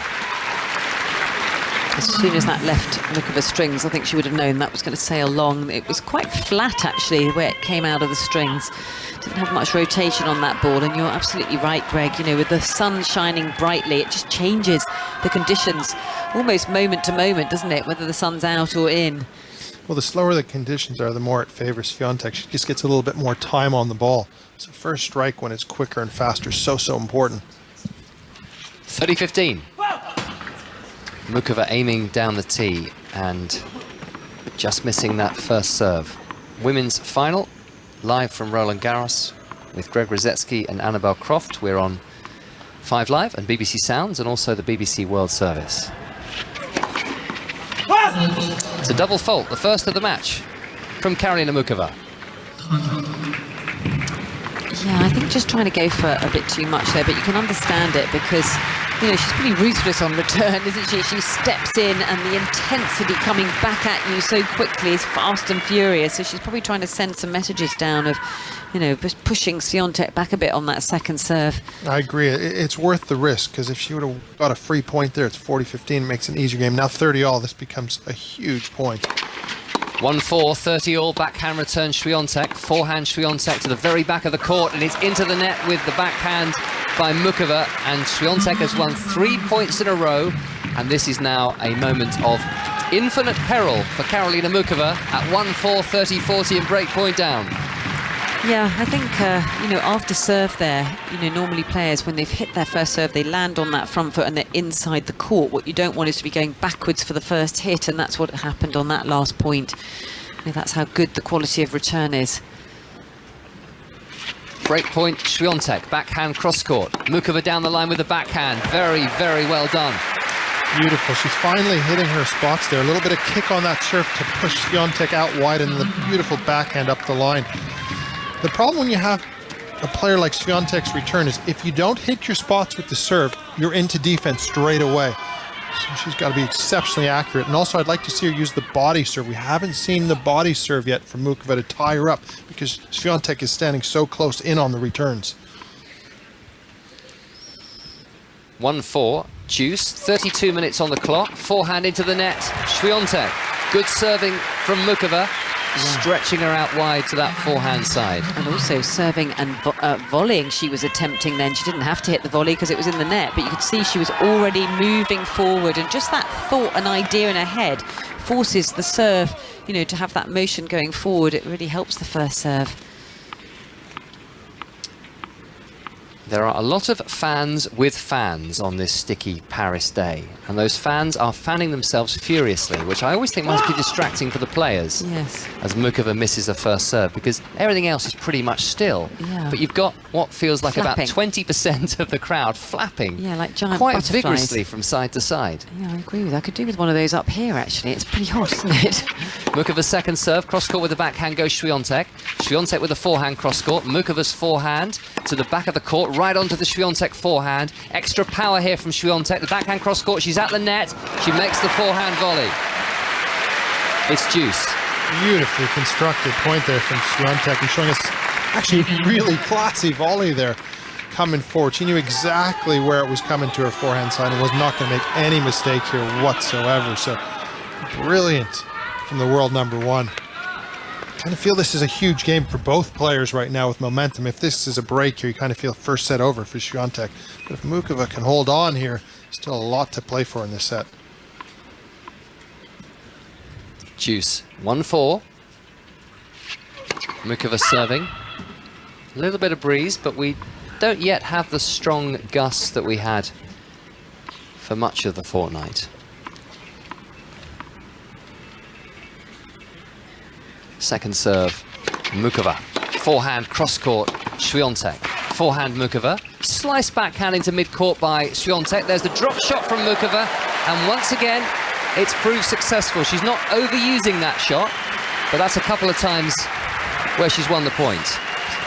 As soon as that left Muchová strings, I think she would have known that was going to sail long. It was quite flat, actually, the way it came out of the strings. Didn't have much rotation on that ball, and you're absolutely right, Greg. You know, with the sun shining brightly, it just changes the conditions almost moment to moment, doesn't it, whether the sun's out or in. Well, the slower the conditions are, the more it favors Świątek. She just gets a little bit more time on the ball. So first strike when it's quicker and faster is so important. 30-15. Muchová aiming down the tee and just missing that first serve. Women's final, live from Roland Garros with Greg Rosetsky and Annabelle Croft. We're on 5 Live and BBC Sounds and also the BBC World Service. It's a double fault, the first of the match from Karolína Muchová. Yeah, I think just trying to go for a bit too much there, but you can understand it because, you know, she's pretty ruthless on return, isn't she? She steps in and the intensity coming back at you so quickly is fast and furious. So she's probably trying to send some messages down of, you know, just pushing Świątek back a bit on that second serve. I agree. It's worth the risk because if she would have got a free point there, it's 40-15, it makes it an easier game. Now 30-all, this becomes a huge point. 1-4, 30-all, backhand return Świątek, forehand Świątek to the very back of the court, and it's into the net with the backhand by Muchová, and Świątek has won 3 points in a row, and this is now a moment of infinite peril for Karolína Muchová at 1-4, 30-40 and break point down. Yeah, I think, you know, after serve there, you know, normally players, when they've hit their first serve, they land on that front foot and they're inside the court. What you don't want is to be going backwards for the first hit, and that's what happened on that last point. You know, that's how good the quality of return is. Break point, Świątek, backhand cross-court. Muchová down the line with the backhand. Very, very well done. Beautiful. She's finally hitting her spots there. A little bit of kick on that serve to push Świątek out wide, and the beautiful backhand up the line. The problem when you have a player like Świątek's return is if you don't hit your spots with the serve, you're into defense straight away. So she's got to be exceptionally accurate. And also, I'd like to see her use the body serve. We haven't seen the body serve yet from Muchová to tie her up because Świątek is standing so close in on the returns. 1-4, juice, 32 minutes on the clock. Forehand into the net, Świątek. Good serving from Muchová. stretching her out wide to that forehand side. And also serving and volleying she was attempting then. She didn't have to hit the volley because it was in the net, but you could see she was already moving forward, and just that thought and idea in her head forces the serve, you know, to have that motion going forward. It really helps the first serve. There are a lot of fans with fans on this sticky Paris day, and those fans are fanning themselves furiously, which I always think must be distracting for the players. Yes. As Muchová misses her first serve, because everything else is pretty much still. Yeah. But you've got what feels like Flapping. about 20% of the crowd flapping. Yeah, like giant quite butterflies. vigorously from side to side. Yeah, I agree with that. I could do with one of those up here, actually. It's pretty hot, isn't it? Muchová's second serve, cross-court with the backhand goes Świątek. Świątek with a forehand cross-court. Muchová's forehand to the back of the court, right onto the Świątek forehand. Extra power here from Świątek. The backhand cross-court, she's at the net. She makes the forehand volley. It's deuce. Beautifully constructed point there from Świątek, and showing us actually a really classy volley there coming forward. She knew exactly where it was coming to her forehand side and was not going to make any mistake here whatsoever. So brilliant from the world number one. Kind of feel this is a huge game for both players right now with momentum. If this is a break here, you kind of feel first set over for Świątek. But if Muchová can hold on here, still a lot to play for in this set. Deuce. 1-4. Muchová serving. A little bit of breeze, but we don't yet have the strong gusts that we had for much of the fortnight. Second serve, Muchová. Forehand cross-court, Świątek. Forehand Muchová. Slice backhand into mid-court by Świątek. There's the drop shot from Muchová, and once again, it's proved successful. She's not overusing that shot, but that's a couple of times where she's won the point.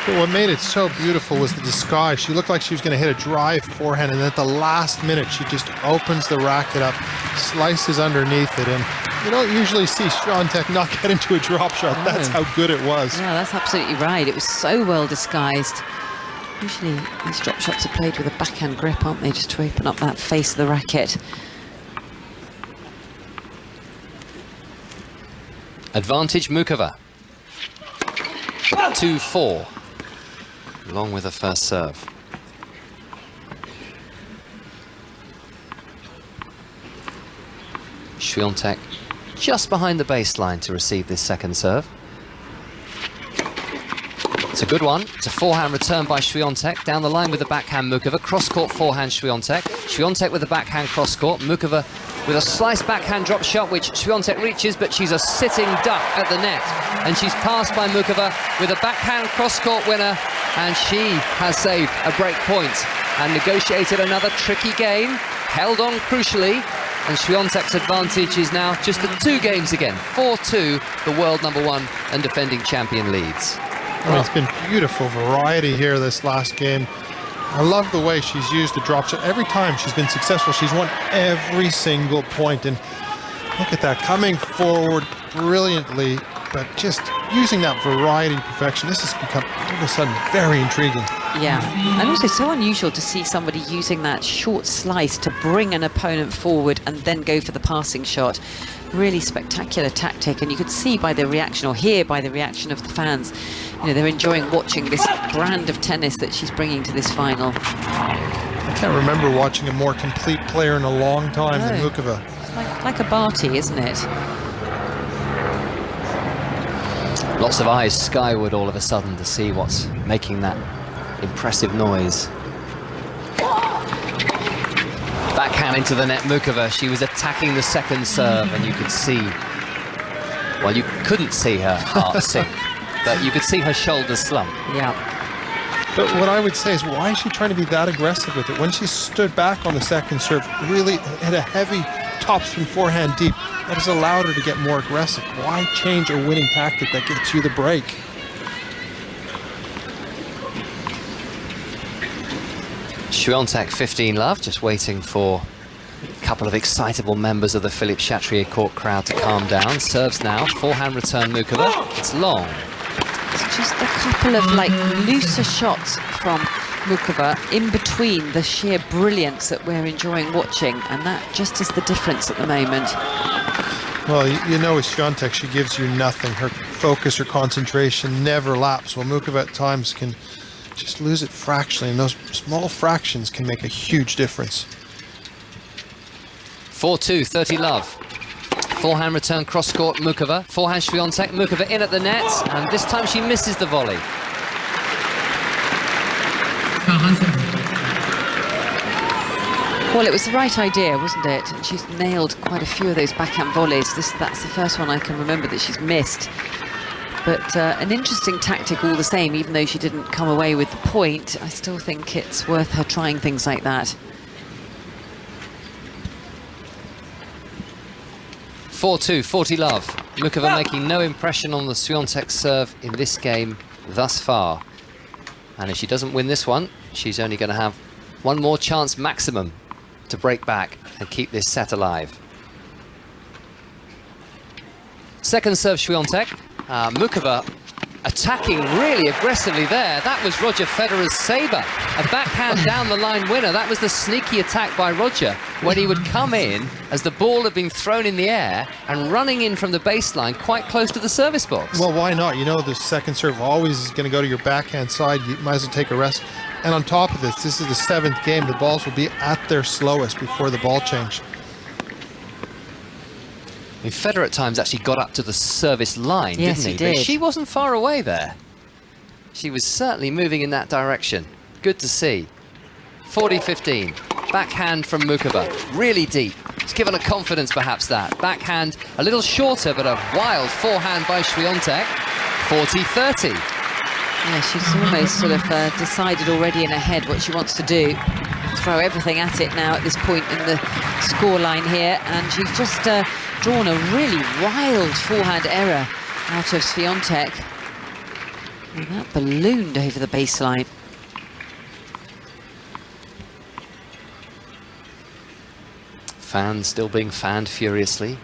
But what made it so beautiful was the disguise. She looked like she was going to hit a drive forehand, and at the last minute, she just opens the racket up, slices underneath it, and you don't usually see Świątek not get into a drop shot. No. That's how good it was. Yeah, that's absolutely right. It was so well disguised. Usually these drop shots are played with a backhand grip, aren't they, just to open up that face of the racket. Advantage Muchová. 2-4. Along with the first serve. Świątek just behind the baseline to receive this second serve. It's a good one. It's a forehand return by Świątek. Down the line with the backhand Muchová. Cross-court forehand Świątek. Świątek with the backhand cross-court. Muchová with a slice backhand drop shot, which Świątek reaches, but she's a sitting duck at the net. And she's passed by Muchová with a backhand cross-court winner, and she has saved a break point and negotiated another tricky game, held on crucially, and Świątek's advantage is now just the 2 games again. 4-2, the world number 1 and defending champion leads. I mean, it's been beautiful variety here this last game. I love the way she's used the drop shot. Every time she's been successful, she's won every single point. And look at that, coming forward brilliantly, but just using that variety and perfection. This has become, all of a sudden, very intriguing. Yeah, and also so unusual to see somebody using that short slice to bring an opponent forward and then go for the passing shot. Really spectacular tactic, and you could see by the reaction, or hear by the reaction of the fans, you know, they're enjoying watching this brand of tennis that she's bringing to this final. I can't remember watching a more complete player in a long time than Muchová. It's like a Barty, isn't it? Lots of eyes skyward all of a sudden to see what's making that impressive noise. Backhand into the net, Muchová. She was attacking the second serve, and you could see, well, you couldn't see her heart sink, but you could see her shoulders slump. Yeah. But what I would say is, why is she trying to be that aggressive with it? When she stood back on the second serve, really hit a heavy topspin forehand deep, that has allowed her to get more aggressive. Why change a winning tactic that gets you the break? Świątek 15 love, just waiting for a couple of excitable members of the Philippe Chatrier court crowd to calm down. Serves now, forehand return Muchová. It's long. It's just a couple of like looser shots from Muchová in between the sheer brilliance that we're enjoying watching, and that just is the difference at the moment. Well, you know with Świątek, she gives you nothing. Her focus or concentration never laps. Well, Muchová at times can just lose it fractionally, and those small fractions can make a huge difference. 4-2, 30 love. Forehand return cross court, Muchová. Forehand Świątek, Muchová in at the net, and this time she misses the volley. Well, it was the right idea, wasn't it? And she's nailed quite a few of those backhand volleys. That's the first one I can remember that she's missed. But an interesting tactic all the same, even though she didn't come away with the point. I still think it's worth her trying things like that. 4-2, 40 love. Muchová making no impression on the Świątek serve in this game thus far. And if she doesn't win this one, she's only going to have one more chance maximum to break back and keep this set alive. Second serve Świątek. Muchová attacking really aggressively there. That was Roger Federer's sabre. A backhand down the line winner. That was the sneaky attack by Roger when he would come in as the ball had been thrown in the air and running in from the baseline quite close to the service box. Well, why not? You know, the second serve always is going to go to your backhand side. You might as well take a rest. And on top of this is the 7th game. The balls will be at their slowest before the ball change. I mean, Federer at times actually got up to the service line, yes, didn't he? Did. But she wasn't far away there. She was certainly moving in that direction. Good to see. 40-15. Backhand from Muchová. Really deep. It's given her confidence, perhaps, that. Backhand a little shorter, but a wild forehand by Świątek. 40-30. Yeah, she's almost sort of decided already in her head what she wants to do. Throw everything at it now at this point in the scoreline here, and she's just drawn a really wild forehand error out of Świątek. And that ballooned over the baseline. Fans still being fanned furiously.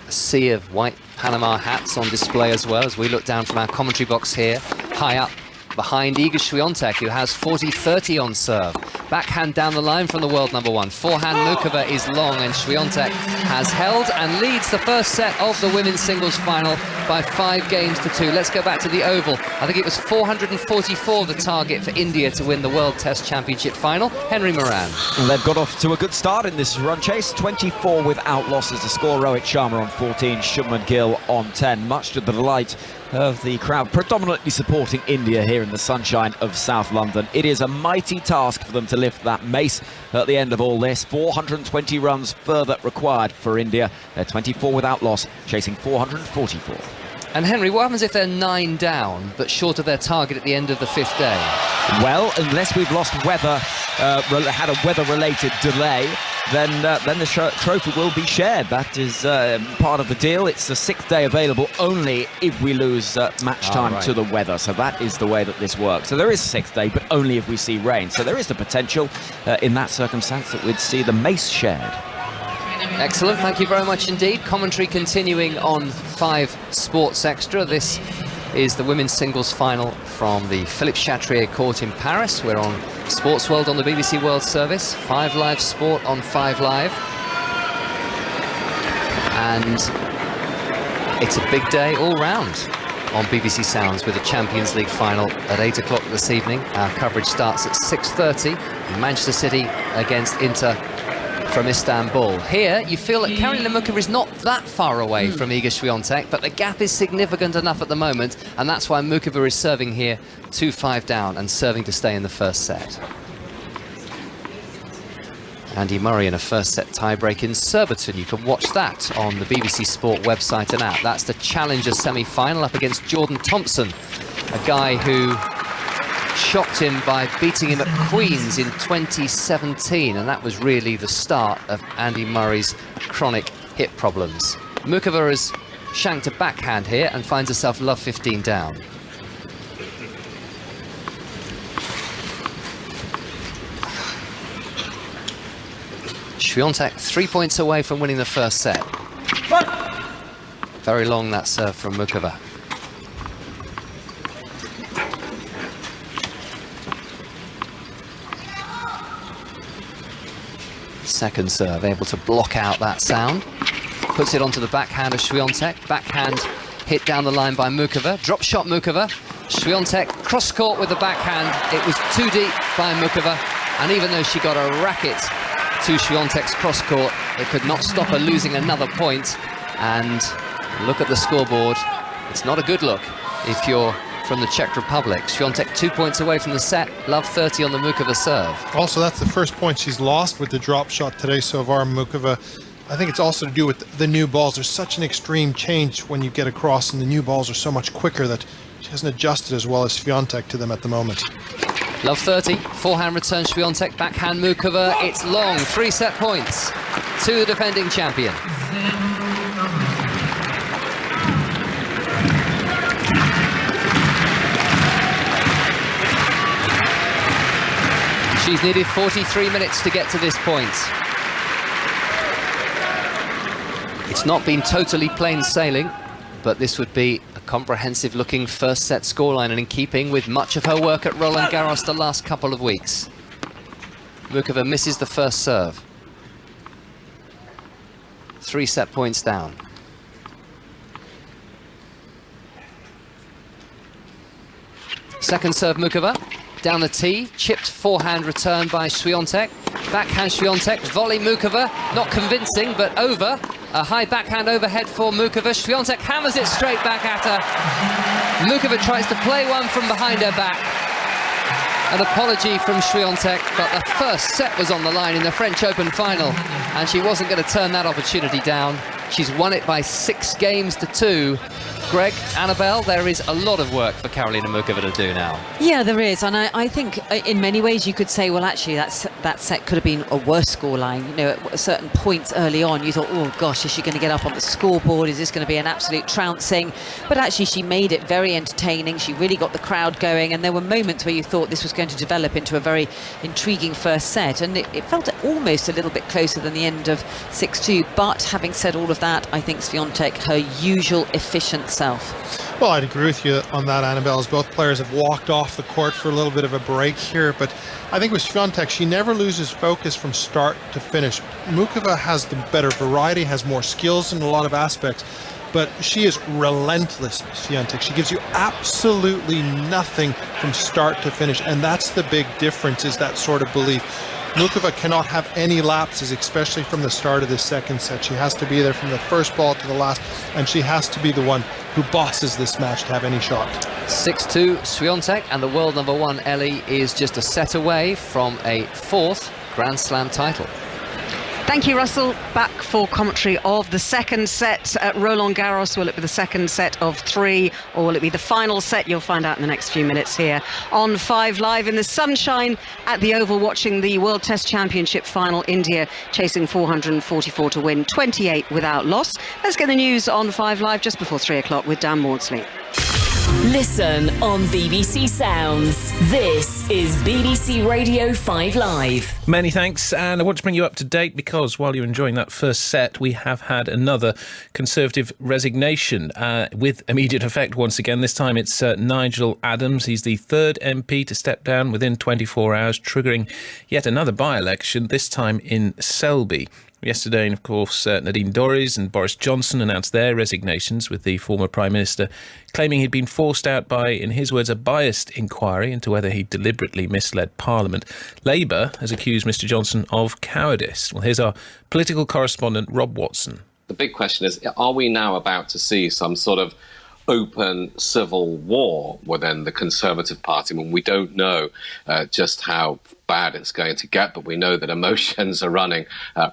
A sea of white Panama hats on display as well as we look down from our commentary box here, high up behind Iga Świątek, who has 40-30 on serve. Backhand down the line from the world number one. Forehand Muchová is long, and Świątek has held and leads the first set of the women's singles final by 5-2. Let's go back to the Oval. I think it was 444 the target for India to win the World Test Championship final. Henry Moran. And they've got off to a good start in this run chase. 24 without losses. The score, Rohit Sharma on 14, Shubman Gill on 10. Much to the delight of the crowd, predominantly supporting India here in the sunshine of South London. It is a mighty task for them to lift that mace at the end of all this. 420 runs further required for India. They're 24 without loss, chasing 444. And Henry, what happens if they're 9 down, but short of their target at the end of the 5th day? Well, unless we've lost weather, had a weather-related delay, then the trophy will be shared. That is part of the deal. It's the 6th day available only if we lose match time to the weather. So that is the way that this works. So there is a 6th day, but only if we see rain. So there is the potential in that circumstance that we'd see the mace shared. Excellent, thank you very much indeed. Commentary continuing on 5 Sports Extra. This is the women's singles final from the Philippe Chatrier court in Paris. We're on Sports World on the BBC World Service, 5 Live Sport on 5 Live. And it's a big day all round on BBC Sounds with the Champions League final at 8 o'clock this evening. Our coverage starts at 6:30. Manchester City against Inter from Istanbul. Here, you feel that Karolína Muchová is not that far away from Iga Świątek, but the gap is significant enough at the moment, and that's why Muchová is serving here 2-5 down and serving to stay in the first set. Andy Murray in a first set tiebreak in Surbiton. You can watch that on the BBC Sport website and app. That's the Challenger semi-final up against Jordan Thompson, a guy who shocked him by beating him at Queen's in 2017, and that was really the start of Andy Murray's chronic hip problems. Muchová has shanked a backhand here and finds herself love 15 down. Świątek 3 points away from winning the first set. Very long that serve from Muchová. Second serve, able to block out that sound. Puts it onto the backhand of Świątek. Backhand hit down the line by Muchová. Drop shot Muchová. Świątek cross-court with the backhand. It was too deep by Muchová, and even though she got a racket to Świątek's cross-court, it could not stop her losing another point. And look at the scoreboard. It's not a good look if you're from the Czech Republic. Świątek 2 points away from the set. Love 30 on the Muchová serve. Also, that's the first point she's lost with the drop shot today so far, Muchová. I think it's also to do with the new balls. There's such an extreme change when you get across, and the new balls are so much quicker that she hasn't adjusted as well as Świątek to them at the moment. Love 30, forehand return Świątek, backhand Muchová. It's long, 3 set points to the defending champion. She's needed 43 minutes to get to this point. It's not been totally plain sailing, but this would be a comprehensive-looking first set scoreline, and in keeping with much of her work at Roland Garros the last couple of weeks. Muchová misses the first serve. 3 set points down. Second serve Muchová. Down the tee, chipped forehand return by Świątek. Backhand Świątek, volley Muchová, not convincing, but over. A high backhand overhead for Muchová. Świątek hammers it straight back at her. Muchová tries to play one from behind her back. An apology from Świątek, but the first set was on the line in the French Open final, and she wasn't going to turn that opportunity down. She's won it by 6 games to 2. Greg, Annabelle, there is a lot of work for Karolína Muchová to do now. Yeah, there is, and I think in many ways you could say, well, actually, that set could have been a worse scoreline. You know, at certain points early on, you thought, oh gosh, is she going to get up on the scoreboard? Is this going to be an absolute trouncing? But actually, she made it very entertaining. She really got the crowd going, and there were moments where you thought this was going to develop into a very intriguing first set, and it felt almost a little bit closer than the end of 6-2. But having said all of that, I think Świątek, her usual efficient self. Well, I'd agree with you on that, Annabelle, as both players have walked off the court for a little bit of a break here. But I think with Świątek, she never loses focus from start to finish. Muchová has the better variety, has more skills in a lot of aspects, but she is relentless, Świątek. She gives you absolutely nothing from start to finish, and that's the big difference, is that sort of belief. Muchová cannot have any lapses, especially from the start of the second set. She has to be there from the first ball to the last, and she has to be the one who bosses this match to have any shot. 6-2 Świątek, and the world number 1 Ellie is just a set away from a 4th Grand Slam title. Thank you, Russell. Back for commentary of the second set at Roland Garros. Will it be the second set of 3, or will it be the final set? You'll find out in the next few minutes here on 5 Live in the sunshine at the Oval, watching the World Test Championship final. India chasing 444 to win, 28 without loss. Let's get the news on 5 Live just before 3 o'clock with Dan Maudsley. Listen on BBC Sounds. This is BBC Radio 5 Live. Many thanks, and I want to bring you up to date because while you're enjoying that first set, we have had another Conservative resignation with immediate effect once again. This time it's Nigel Adams. He's the 3rd MP to step down within 24 hours, triggering yet another by-election, this time in Selby. Yesterday, and of course, Nadine Dorries and Boris Johnson announced their resignations, with the former Prime Minister claiming he'd been forced out by, in his words, a biased inquiry into whether he deliberately misled Parliament. Labour has accused Mr Johnson of cowardice. Well, here's our political correspondent, Rob Watson. The big question is, are we now about to see some sort of open civil war within the Conservative Party? I mean, we don't know just how bad it's going to get, but we know that emotions are running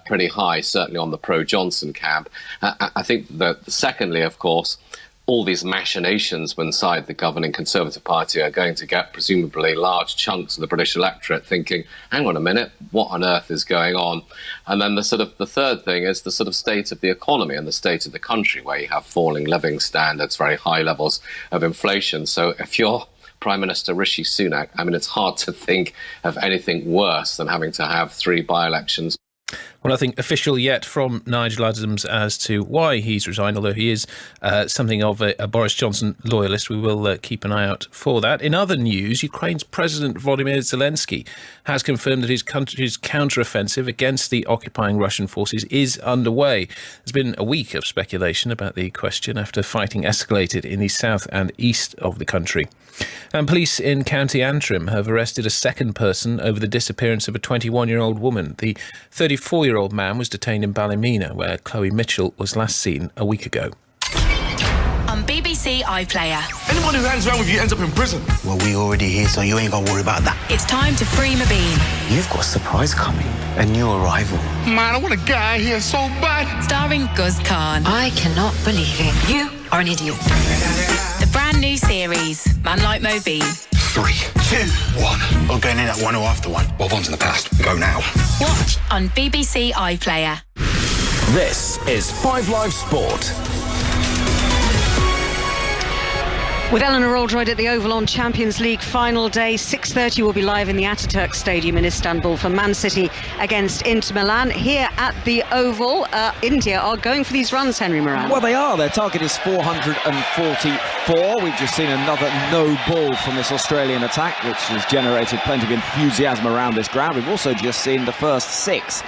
pretty high, certainly on the pro-Johnson camp. I think that secondly, of course, all these machinations inside the governing Conservative Party are going to get presumably large chunks of the British electorate thinking, hang on a minute, what on earth is going on? And then the third thing is the sort of state of the economy and the state of the country, where you have falling living standards, very high levels of inflation. So if you're Prime Minister Rishi Sunak, I mean, it's hard to think of anything worse than having to have 3 by-elections. Well, nothing official yet from Nigel Adams as to why he's resigned, although he is something of a Boris Johnson loyalist. We will keep an eye out for that. In other news, Ukraine's President Volodymyr Zelensky has confirmed that his country's counter-offensive against the occupying Russian forces is underway. There's been a week of speculation about the question after fighting escalated in the south and east of the country. And police in County Antrim have arrested a second person over the disappearance of a 21-year-old woman. The 34-year-old man was detained in Ballymena, where Chloe Mitchell was last seen a week ago. On BBC iPlayer. Anyone who hangs around with you ends up in prison. Well, we already here, so you ain't gonna worry about that. It's time to free Mabine. You've got a surprise coming. A new arrival. Man, I want to get out of here so bad. Starring Guz Khan. I cannot believe it. You are an idiot. The brand new series, Man Like Mobeen. 3, 2, 1. We're going in at 1 or after 1. Well, one's in the past. Go now. Watch on BBC iPlayer. This is 5 Live Sport. With Eleanor Oldroyd at the Oval on Champions League final day, 6:30 will be live in the Ataturk Stadium in Istanbul for Man City against Inter Milan. Here at the Oval, India are going for these runs, Henry Moran. Well, they are. Their target is 444. We've just seen another no ball from this Australian attack, which has generated plenty of enthusiasm around this ground. We've also just seen the first 6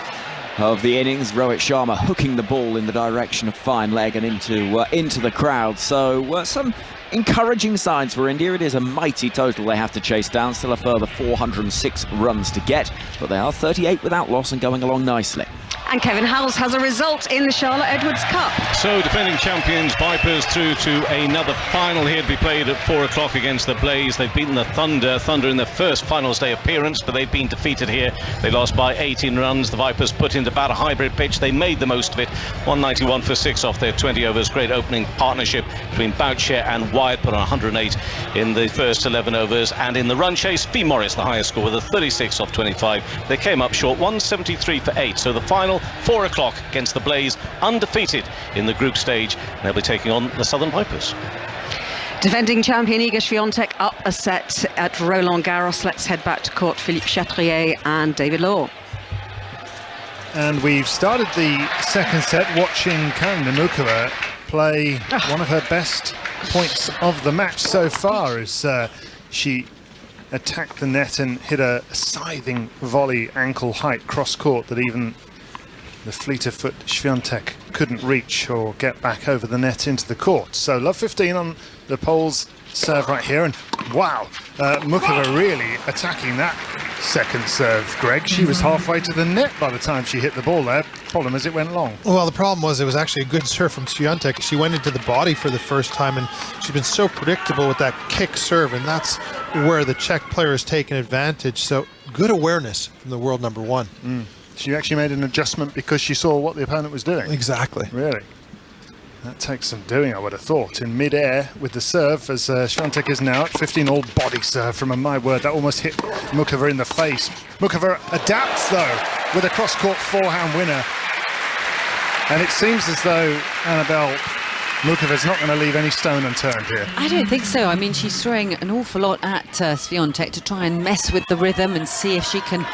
of the innings. Rohit Sharma hooking the ball in the direction of fine leg and into the crowd. So some encouraging signs for India. It is a mighty total they have to chase down. Still a further 406 runs to get, but they are 38 without loss and going along nicely. And Kevin Howells has a result in the Charlotte Edwards Cup. So defending champions Vipers through to another final here to be played at 4 o'clock against the Blaze. They've beaten the Thunder in their first finals day appearance, but they've been defeated here. They lost by 18 runs. The Vipers put into about a hybrid pitch. They made the most of it. 191 for 6 off their 20 overs. Great opening partnership between Boucher and Wyatt, put on 108 in the first 11 overs. And in the run chase, Fee Morris, the highest score, with a 36 off 25. They came up short, 173 for 8. So the final, 4 o'clock against the Blaze, undefeated in the group stage. They'll be taking on the Southern Vipers. Defending champion Iga Świątek up a set at Roland Garros. Let's head back to court. Philippe Chatrier and David Law. And we've started the second set watching Karolína Muchová play one of her best points of the match so far, as she attacked the net and hit a scything volley ankle height cross court that even the fleet of foot Świątek couldn't reach or get back over the net into the court. So love 15 on the Poles serve right here, and wow, Muchová really attacking that second serve, Greg. She was halfway to the net by the time she hit the ball there. Problem is it went long. Well, the problem was it was actually a good serve from Świątek. She went into the body for the first time, and she's been so predictable with that kick serve, and that's where the Czech player has taken advantage. So good awareness from the world number 1. She actually made an adjustment because she saw what the opponent was doing. Exactly. Really. That takes some doing, I would have thought. In mid-air with the serve, as Świątek is now at 15, all body serve from my word. That almost hit Muchová in the face. Muchová adapts, though, with a cross-court forehand winner. And it seems as though Annabelle Muchová's not going to leave any stone unturned here. I don't think so. I mean, she's throwing an awful lot at Świątek to try and mess with the rhythm and see if she can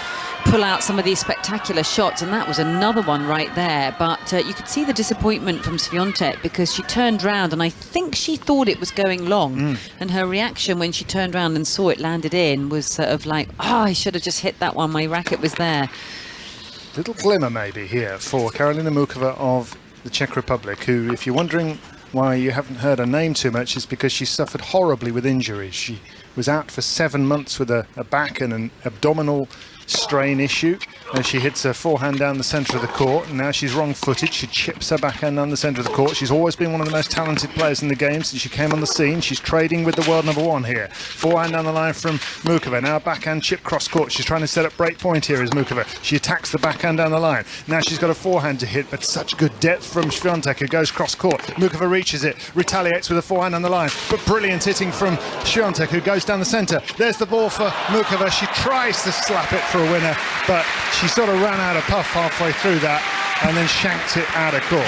pull out some of these spectacular shots, and that was another one right there. But you could see the disappointment from Świątek, because she turned round and I think she thought it was going long, and her reaction when she turned round and saw it landed in was sort of like, oh, I should have just hit that one, my racket was there. Little glimmer maybe here for Karolína Muchová of the Czech Republic, who, if you're wondering why you haven't heard her name too much, is because she suffered horribly with injuries. She was out for 7 months with a back and an abdominal strain issue, and she hits her forehand down the centre of the court, and now she's wrong-footed. She chips her backhand down the centre of the court. She's always been one of the most talented players in the game since she came on the scene. She's trading with the world number 1 here. Forehand down the line from Muchová. Now backhand chip cross court. She's trying to set up break point here as Muchová. She attacks the backhand down the line. Now she's got a forehand to hit, but such good depth from Świątek, who goes cross court. Muchová reaches it, retaliates with a forehand on the line, but brilliant hitting from Świątek, who goes down the centre. There's the ball for Muchová. She tries to slap it for a winner, but she sort of ran out of puff halfway through that. and then shanked it out of court.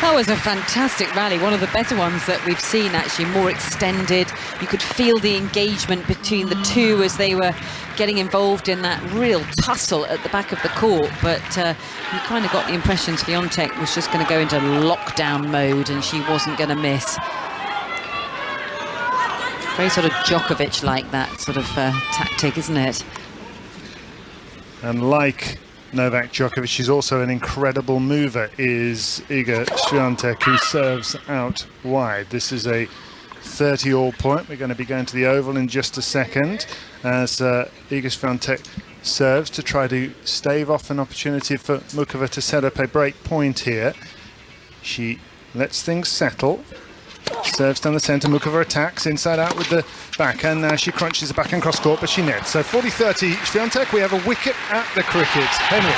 That was a fantastic rally, one of the better ones that we've seen, actually, more extended. You could feel the engagement between the two as they were getting involved in that real tussle at the back of the court, but you kind of got the impression Świątek was just going to go into lockdown mode and she wasn't going to miss. Very sort of Djokovic-like, that sort of tactic, isn't it? And like Novak Djokovic, she's also an incredible mover, is Iga Świątek, who serves out wide. This is a 30-all point. We're going to be going to the Oval in just a second as Iga Świątek serves to try to stave off an opportunity for Muchová to set up a break point here. She lets things settle. Serves down the centre, Muchová attacks inside out with the backhand. Now she crunches the backhand cross court, but she nets. So 40-30, Świątek, we have a wicket at the cricket. Henry.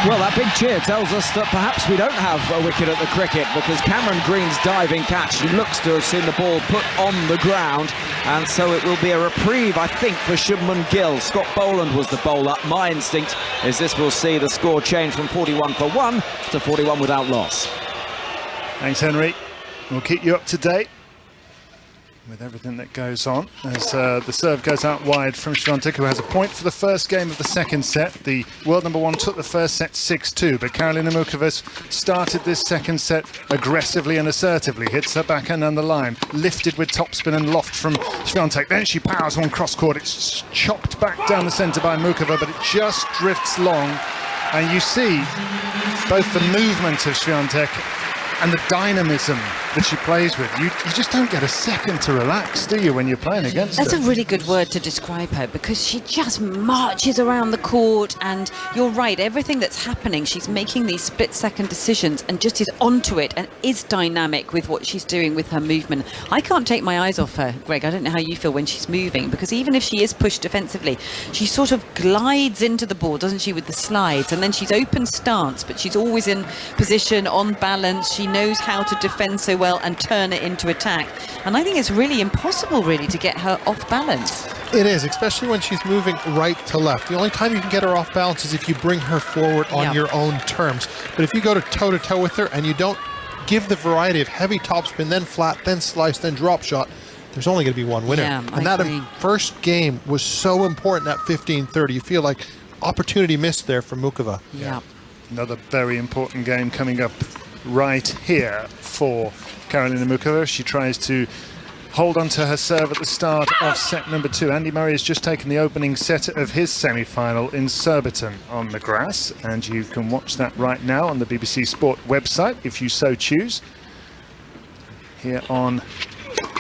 Well, that big cheer tells us that perhaps we don't have a wicket at the cricket, because Cameron Green's diving catch, he looks to have seen the ball put on the ground, and so it will be a reprieve, I think, for Shubman Gill. Scott Boland was the bowler. My instinct is this will see the score change from 41 for 1 to 41 without loss. Thanks, Henry. We'll keep you up to date with everything that goes on as the serve goes out wide from Świątek, who has a point for the first game of the second set. The world number one took the first set 6-2, but Karolína Muchová started this second set aggressively and assertively. Hits her backhand on the line, lifted with topspin and loft from Świątek. Then she powers one cross court. It's chopped back down the centre by Muchová, but it just drifts long. And you see both the movement of Świątek and the dynamism that she plays with. You just don't get a second to relax, do you, when you're playing against her? That's a really good word to describe her, because she just marches around the court, and you're right, everything that's happening, she's making these split-second decisions and just is onto it and is dynamic with what she's doing with her movement. I can't take my eyes off her, Greg. I don't know how you feel when she's moving, because even if she is pushed defensively, she sort of glides into the ball, doesn't she, with the slides, and then she's open stance, but she's always in position, on balance. She knows how to defend so well and turn it into attack, and I think it's really impossible really to get her off balance. It is, especially when she's moving right to left. The only time you can get her off balance is if you bring her forward on your own terms. But if you go to toe-to-toe with her and you don't give the variety of heavy topspin, then flat, then slice, then drop shot, there's only going to be one winner. Yeah, and that first game was so important at 15-30. You feel like opportunity missed there for Muchová. Yeah. Another very important game coming up right here for Karolína Muchová. She tries to hold on to her serve at the start of set number 2. Andy Murray has just taken the opening set of his semi-final in Surbiton on the grass, and you can watch that right now on the BBC Sport website if you so choose. Here on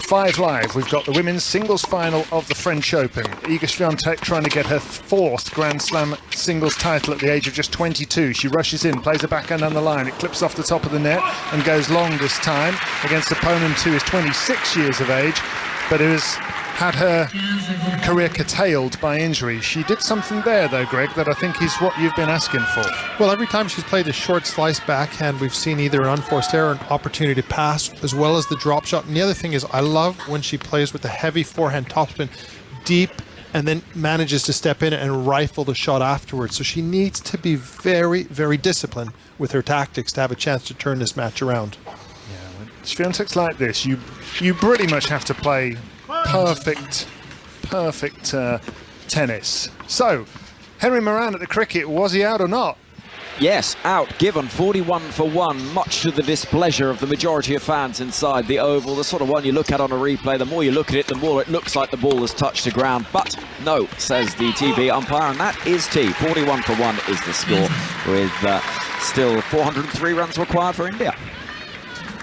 5 Live, we've got the women's singles final of the French Open. Iga Świątek trying to get her 4th Grand Slam singles title at the age of just 22. She rushes in, plays a backhand on the line. It clips off the top of the net and goes long this time against an opponent who is 26 years of age, but who has had her career curtailed by injury. She did something there, though, Greg, that I think is what you've been asking for. Well, every time she's played a short slice backhand, we've seen either an unforced error, an opportunity to pass, as well as the drop shot. And the other thing is, I love when she plays with the heavy forehand topspin deep and then manages to step in and rifle the shot afterwards. So she needs to be very, very disciplined with her tactics to have a chance to turn this match around. Yeah, Świątek's like this. You pretty much have to play perfect tennis. So, Henry Moran at the cricket, was he out or not? Yes, out, given 41 for 1, much to the displeasure of the majority of fans inside the Oval. The sort of one you look at on a replay, the more you look at it, the more it looks like the ball has touched the ground. But no, says the TV umpire, and that is tea. 41 for 1 is the score, with still 403 runs required for India.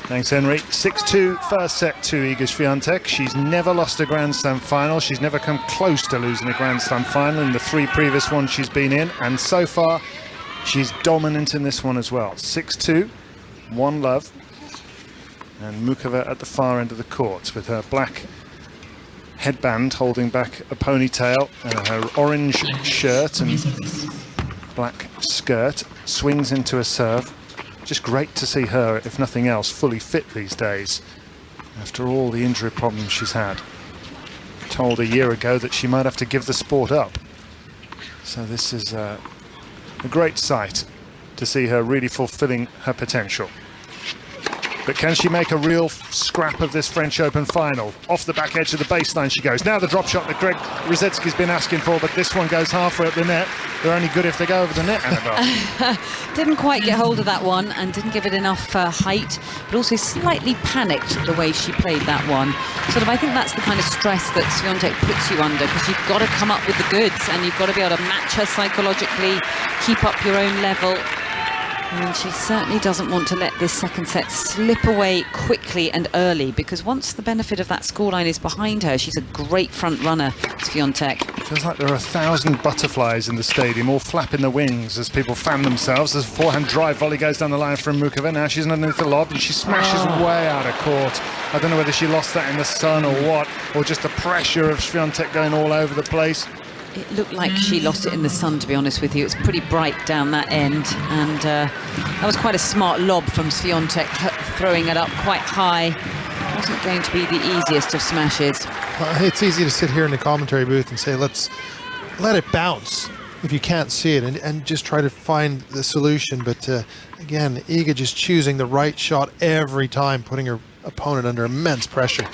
Thanks, Henry. 6-2 first set to Iga Świątek. She's never lost a Grand Slam final. She's never come close to losing a Grand Slam final in the 3 previous ones she's been in. And so far, she's dominant in this one as well. 6-2, 1-love. And Muchová at the far end of the court with her black headband holding back a ponytail and her orange shirt and black skirt. Swings into a serve. Just great to see her, if nothing else, fully fit these days after all the injury problems she's had. Told a year ago that she might have to give the sport up. So this is a great sight to see her really fulfilling her potential. But can she make a real scrap of this French Open final? Off the back edge of the baseline she goes. Now the drop shot that Greg Rosetsky's been asking for, but this one goes halfway up the net. They're only good if they go over the net, Annabelle. Didn't quite get hold of that one and didn't give it enough height, but also slightly panicked the way she played that one. Sort of, I think that's the kind of stress that Świątek puts you under, because you've got to come up with the goods and you've got to be able to match her psychologically, keep up your own level. And she certainly doesn't want to let this second set slip away quickly and early, because once the benefit of that scoreline is behind her, she's a great front runner, Świątek. Feels like there are 1,000 butterflies in the stadium, all flapping the wings as people fan themselves. As a forehand drive volley goes down the line from Muchová. Now she's underneath the lob and she smashes way out of court. I don't know whether she lost that in the sun or what, or just the pressure of Świątek going all over the place. It looked like she lost it in the sun, to be honest with you. It's pretty bright down that end, and that was quite a smart lob from Świątek, throwing it up quite high. Wasn't going to be the easiest of smashes. It's easy to sit here in the commentary booth and say, let's let it bounce if you can't see it, and just try to find the solution. But again, Iga just choosing the right shot every time, putting her opponent under immense pressure.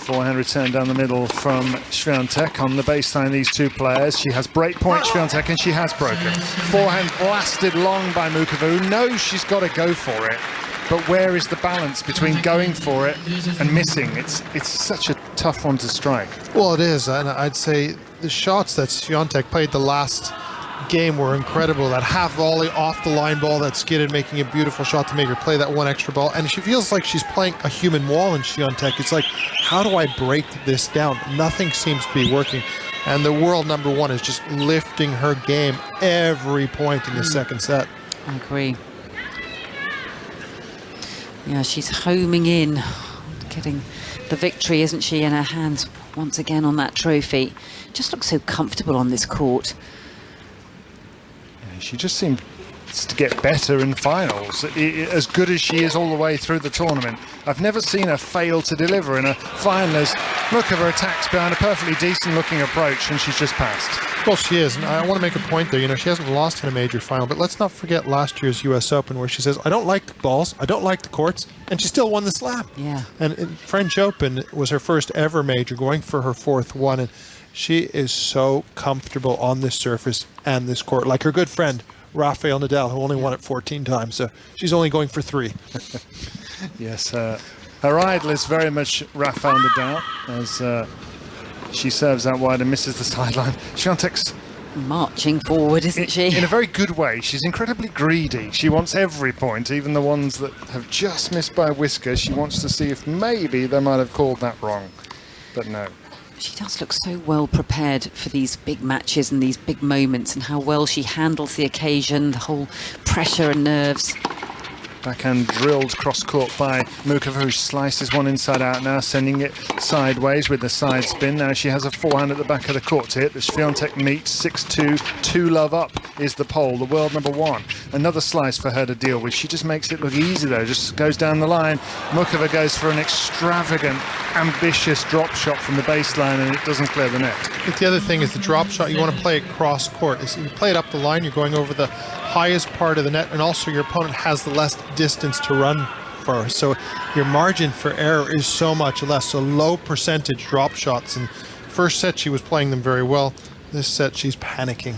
Forehand return down the middle from Świątek on the baseline. These two players. She has break point, Świątek, and she has broken. Forehand blasted long by Muchová, who knows she's got to go for it. But where is the balance between going for it and missing? It's such a tough one to strike. Well, it is, and I'd say the shots that Świątek played the last game were incredible. That half volley off the line ball that skidded, making a beautiful shot to make her play that one extra ball. And she feels like she's playing a human wall in Świątek. It's like, how do I break this down? Nothing seems to be working. And the world number one is just lifting her game every point in the second set. I agree. Yeah, she's homing in, getting the victory, isn't she, in her hands once again on that trophy. Just looks so comfortable on this court. She just seems to get better in finals, as good as she is all the way through the tournament. I've never seen her fail to deliver in a final as Muchová attacks behind a perfectly decent looking approach and she's just passed. Well, she is, and I want to make a point there. You know, she hasn't lost in a major final, but let's not forget last year's US Open where she says, I don't like the balls, I don't like the courts, and she still won the slam. Yeah. And French Open was her first ever major, going for her fourth one, and she is so comfortable on this surface and this court, like her good friend Rafael Nadal, who only won it 14 times, so she's only going for 3. Yes, her idol is very much Rafael Nadal, as she serves out wide and misses the sideline. Świątek's marching forward, isn't she? In a very good way. She's incredibly greedy. She wants every point, even the ones that have just missed by a whisker. She wants to see if maybe they might have called that wrong, but no. She does look so well prepared for these big matches and these big moments, and how well she handles the occasion, the whole pressure and nerves. Backhand drilled cross-court by Muchová, who slices one inside out now, sending it sideways with the side spin. Now she has a forehand at the back of the court to hit. The Świątek meets 6-2, 2-love up is the pole, the world number one. Another slice for her to deal with. She just makes it look easy though, just goes down the line. Muchová goes for an extravagant, ambitious drop shot from the baseline and it doesn't clear the net. But the other thing is the drop shot, you want to play it cross-court. You play it up the line, you're going over the highest part of the net, and also your opponent has the less distance to run for. So your margin for error is so much less. So low percentage drop shots. And first set she was playing them very well. This set she's panicking.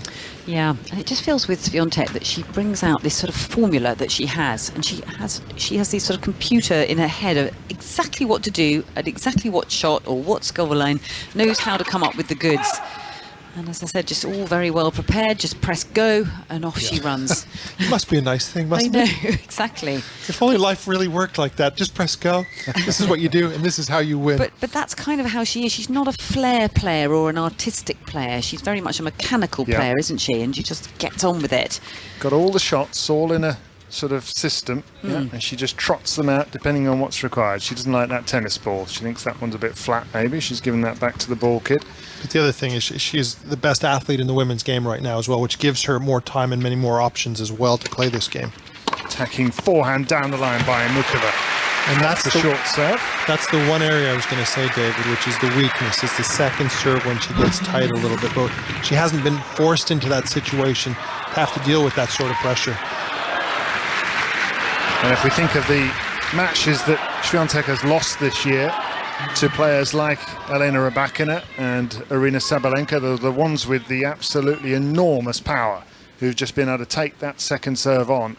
Yeah, and it just feels with Świątek that she brings out this sort of formula that she has, and she has this sort of computer in her head of exactly what to do at exactly what shot or what score line, knows how to come up with the goods. And as I said, just all very well prepared, just press go and off she runs. It must be a nice thing, mustn't it? I know, exactly. If only life really worked like that. Just press go. This is what you do and this is how you win. But that's kind of how she is. She's not a flair player or an artistic player. She's very much a mechanical player, isn't she? And she just gets on with it. Got all the shots all in a sort of system, and she just trots them out depending on what's required. She doesn't like that tennis ball. She thinks that one's a bit flat maybe. She's given that back to the ball kid. But the other thing is she's the best athlete in the women's game right now as well, which gives her more time and many more options as well to play this game. Attacking forehand down the line by Muchová. And that's the short serve. That's the one area I was going to say, David, which is the weakness, is the second serve when she gets tight a little bit. But she hasn't been forced into that situation to have to deal with that sort of pressure. And if we think of the matches that Świątek has lost this year to players like Elena Rybakina and Aryna Sabalenka, they're the ones with the absolutely enormous power who've just been able to take that second serve on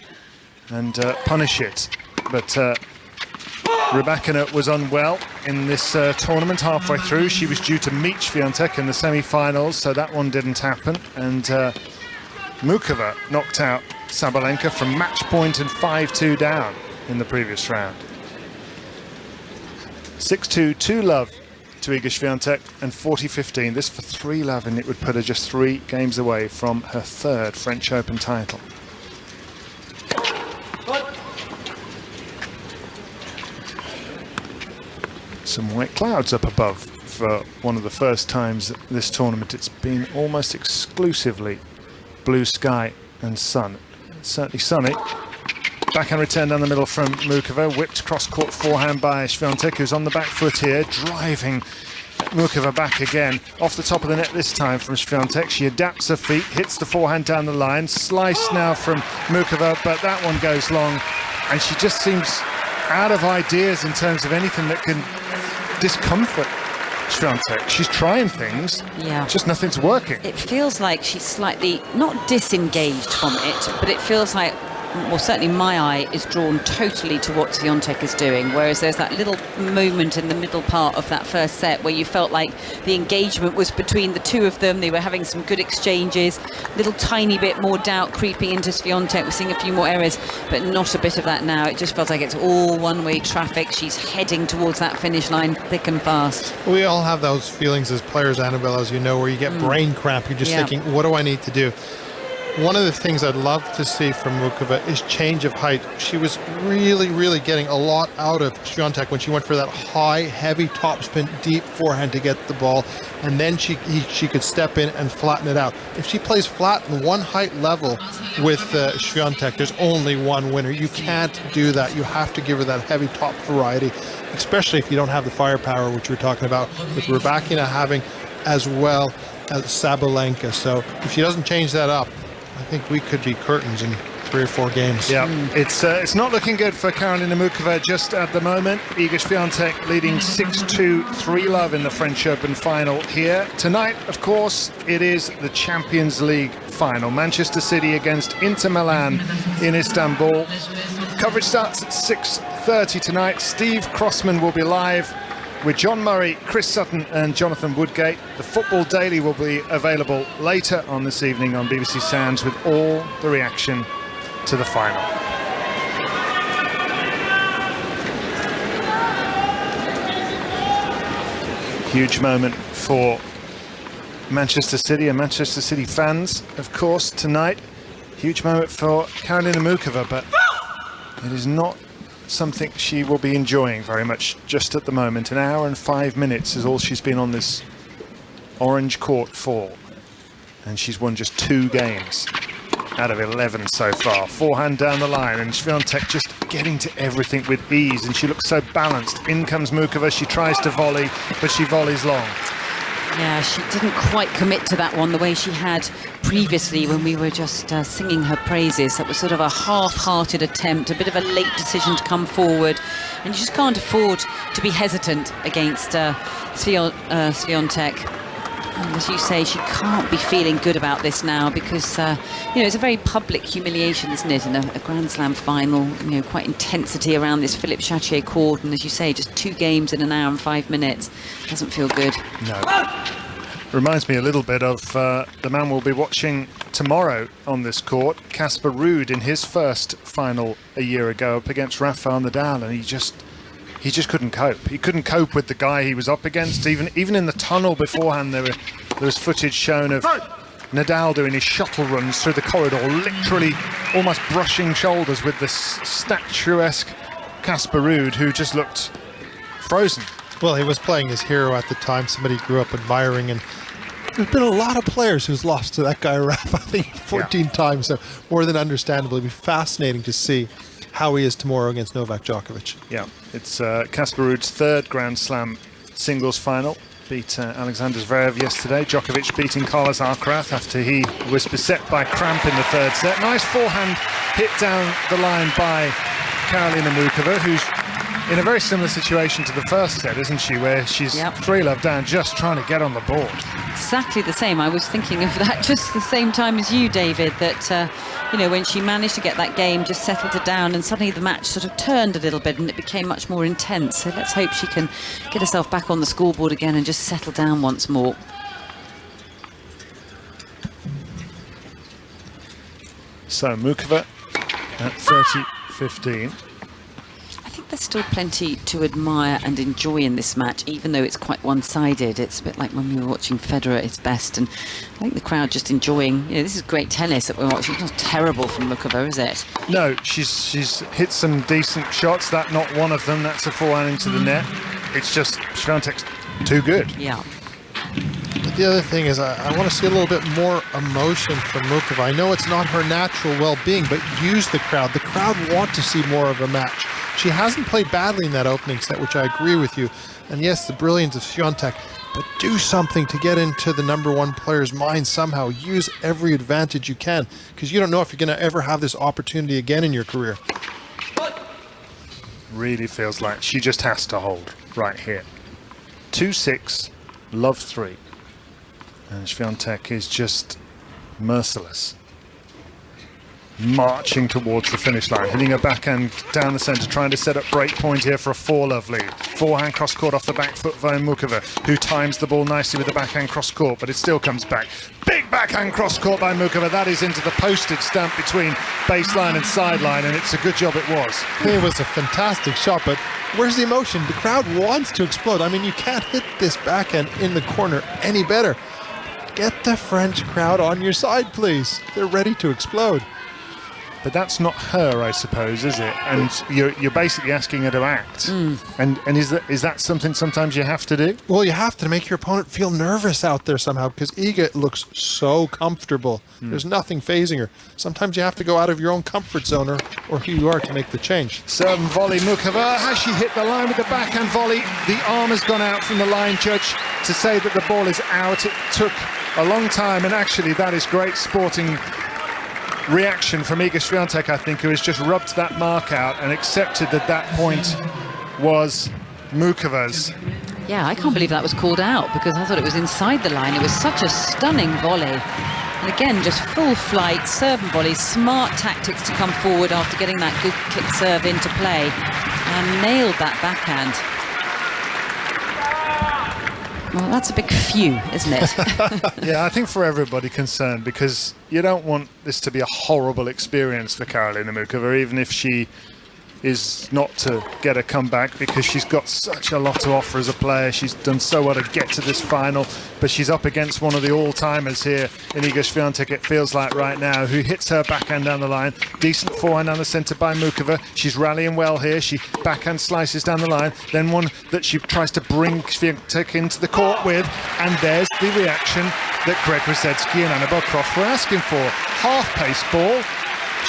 and punish it. But Rybakina was unwell in this tournament halfway through. She was due to meet Świątek in the semi-finals, so that one didn't happen. And Muchová knocked out Sabalenka from match point and 5-2 down in the previous round. 6-2, 2-love to Iga Świątek and 40-15. This for 3-love, and it would put her just 3 games away from her 3rd French Open title. Some white clouds up above for one of the first times this tournament. It's been almost exclusively blue sky and sun. It's certainly sunny. Backhand return down the middle from Muchová, whipped cross-court forehand by Świątek, who's on the back foot here, driving Muchová back again. Off the top of the net this time from Świątek. She adapts her feet, hits the forehand down the line. Slice now from Muchová, but that one goes long. And she just seems out of ideas in terms of anything that can discomfort Świątek. She's trying things, just nothing's working. It feels like she's slightly, not disengaged from it, but it feels like, well, certainly my eye is drawn totally to what Świątek is doing, whereas there's that little moment in the middle part of that first set where you felt like the engagement was between the two of them. They were having some good exchanges, little tiny bit more doubt creeping into Świątek. We're seeing a few more errors, but not a bit of that now. It just feels like it's all one-way traffic. She's heading towards that finish line thick and fast. We all have those feelings as players, Annabelle, as you know, where you get brain cramp. You're just thinking, what do I need to do? One of the things I'd love to see from Muchová is change of height. She was really getting a lot out of Świątek when she went for that high, heavy topspin, deep forehand to get the ball, and then she could step in and flatten it out. If she plays flat in one height level with Świątek, there's only one winner. You can't do that. You have to give her that heavy top variety, especially if you don't have the firepower, which we're talking about, with Rybakina having as well as Sabalenka. So if she doesn't change that up, I think we could be curtains in 3 or 4 games. Yeah, it's not looking good for Karolína Muchová just at the moment. Iga Świątek leading 6-2, 3-love in the French Open final here. Tonight, of course, it is the Champions League final. Manchester City against Inter Milan in Istanbul. Coverage starts at 6:30 tonight. Steve Crossman will be live with John Murray, Chris Sutton and Jonathan Woodgate. The Football Daily will be available later on this evening on BBC Sounds with all the reaction to the final. Huge moment for Manchester City and Manchester City fans, of course, tonight. Huge moment for Karolína Muchová, but it is not something she will be enjoying very much just at the moment. 1 hour and 5 minutes is all she's been on this orange court for, and she's won just 2 games out of 11 so far. Forehand down the line, and Świątek just getting to everything with ease, and she looks so balanced. In comes Muchová, she tries to volley, but she volleys long. Yeah, she didn't quite commit to that one the way she had previously when we were just singing her praises. That was sort of a half-hearted attempt, a bit of a late decision to come forward, and you just can't afford to be hesitant against Świątek. And as you say, she can't be feeling good about this now because, you know, it's a very public humiliation, isn't it, in a Grand Slam final. You know, quite intensity around this Philippe Chatrier court, and as you say, just 2 games in 1 hour and 5 minutes. Doesn't feel good. No. Reminds me a little bit of the man we'll be watching tomorrow on this court, Casper Ruud, in his first final a year ago up against Rafael Nadal, and he just couldn't cope. He couldn't cope with the guy he was up against. Even in the tunnel beforehand, there was footage shown of Nadal doing his shuttle runs through the corridor, literally almost brushing shoulders with this statuesque Casper Ruud, who just looked frozen. Well, he was playing his hero at the time, somebody he grew up admiring, and there's been a lot of players who's lost to that guy, Rafa, I think 14 times, so more than understandable. It'd be fascinating to see how he is tomorrow against Novak Djokovic. Yeah, it's Casper Ruud's 3rd Grand Slam singles final. Beat Alexander Zverev yesterday. Djokovic beating Carlos Alcaraz after he was beset by cramp in the 3rd set. Nice forehand hit down the line by Karolína Muchová, who's in a very similar situation to the first set, isn't she, where she's 3-love down, just trying to get on the board. Exactly the same. I was thinking of that just the same time as you, David, that, when she managed to get that game, just settled it down, and suddenly the match sort of turned a little bit and it became much more intense. So let's hope she can get herself back on the scoreboard again and just settle down once more. So Muchová at 30-15. I think there's still plenty to admire and enjoy in this match, even though it's quite one-sided. It's a bit like when we were watching Federer at his best, and I think the crowd just enjoying, this is great tennis that we're watching. It's not terrible from Muchová, is it? No, she's hit some decent shots. That not one of them. That's a forehand into the net. It's just Świątek's too good. Yeah. But the other thing is I want to see a little bit more emotion from Muchová. I know it's not her natural well-being, but use the crowd. The crowd want to see more of a match. She hasn't played badly in that opening set, which I agree with you. And yes, the brilliance of Świątek, but do something to get into the number one player's mind somehow. Use every advantage you can, because you don't know if you're going to ever have this opportunity again in your career. Really feels like she just has to hold right here. 2-6, love 3. And Świątek is just merciless. Marching towards the finish line, hitting a backhand down the centre, trying to set up break point here for a 4-love lead. Forehand cross court off the back foot by Muchová, who times the ball nicely with the backhand cross court, but it still comes back. Big backhand cross court by Muchová. That is into the postage stamp between baseline and sideline, and it's a good job it was. It was a fantastic shot, but where's the emotion? The crowd wants to explode. I mean, you can't hit this backhand in the corner any better. Get the French crowd on your side, please. They're ready to explode. But that's not her, I suppose, is it? And you're basically asking her to act. And is that something sometimes you have to do? Well, you have to make your opponent feel nervous out there somehow, because Iga looks so comfortable. There's nothing phasing her. Sometimes you have to go out of your own comfort zone or who you are to make the change. Serve and volley, Muchová. Has she hit the line with the backhand volley? The arm has gone out from the line judge to say that the ball is out. It took a long time, and actually that is great sporting reaction from Iga Świątek, I think, who has just rubbed that mark out and accepted that point was Muchová's. Yeah, I can't believe that was called out, because I thought it was inside the line. It was such a stunning volley. And again, just full flight, serve and volley, smart tactics to come forward after getting that good kick serve into play, and nailed that backhand. Well, that's a big phew, isn't it? Yeah, I think for everybody concerned, because you don't want this to be a horrible experience for Karolína Muchová, even if she is not to get a comeback, because she's got such a lot to offer as a player. She's done so well to get to this final, but she's up against one of the all-timers here in Iga Świątek, it feels like right now, who hits her backhand down the line. Decent forehand down the centre by Muchová. She's rallying well here. She backhand slices down the line, then one that she tries to bring Świątek into the court with, and there's the reaction that Greg Rosetsky and Annabel Croft were asking for. Half-pace ball.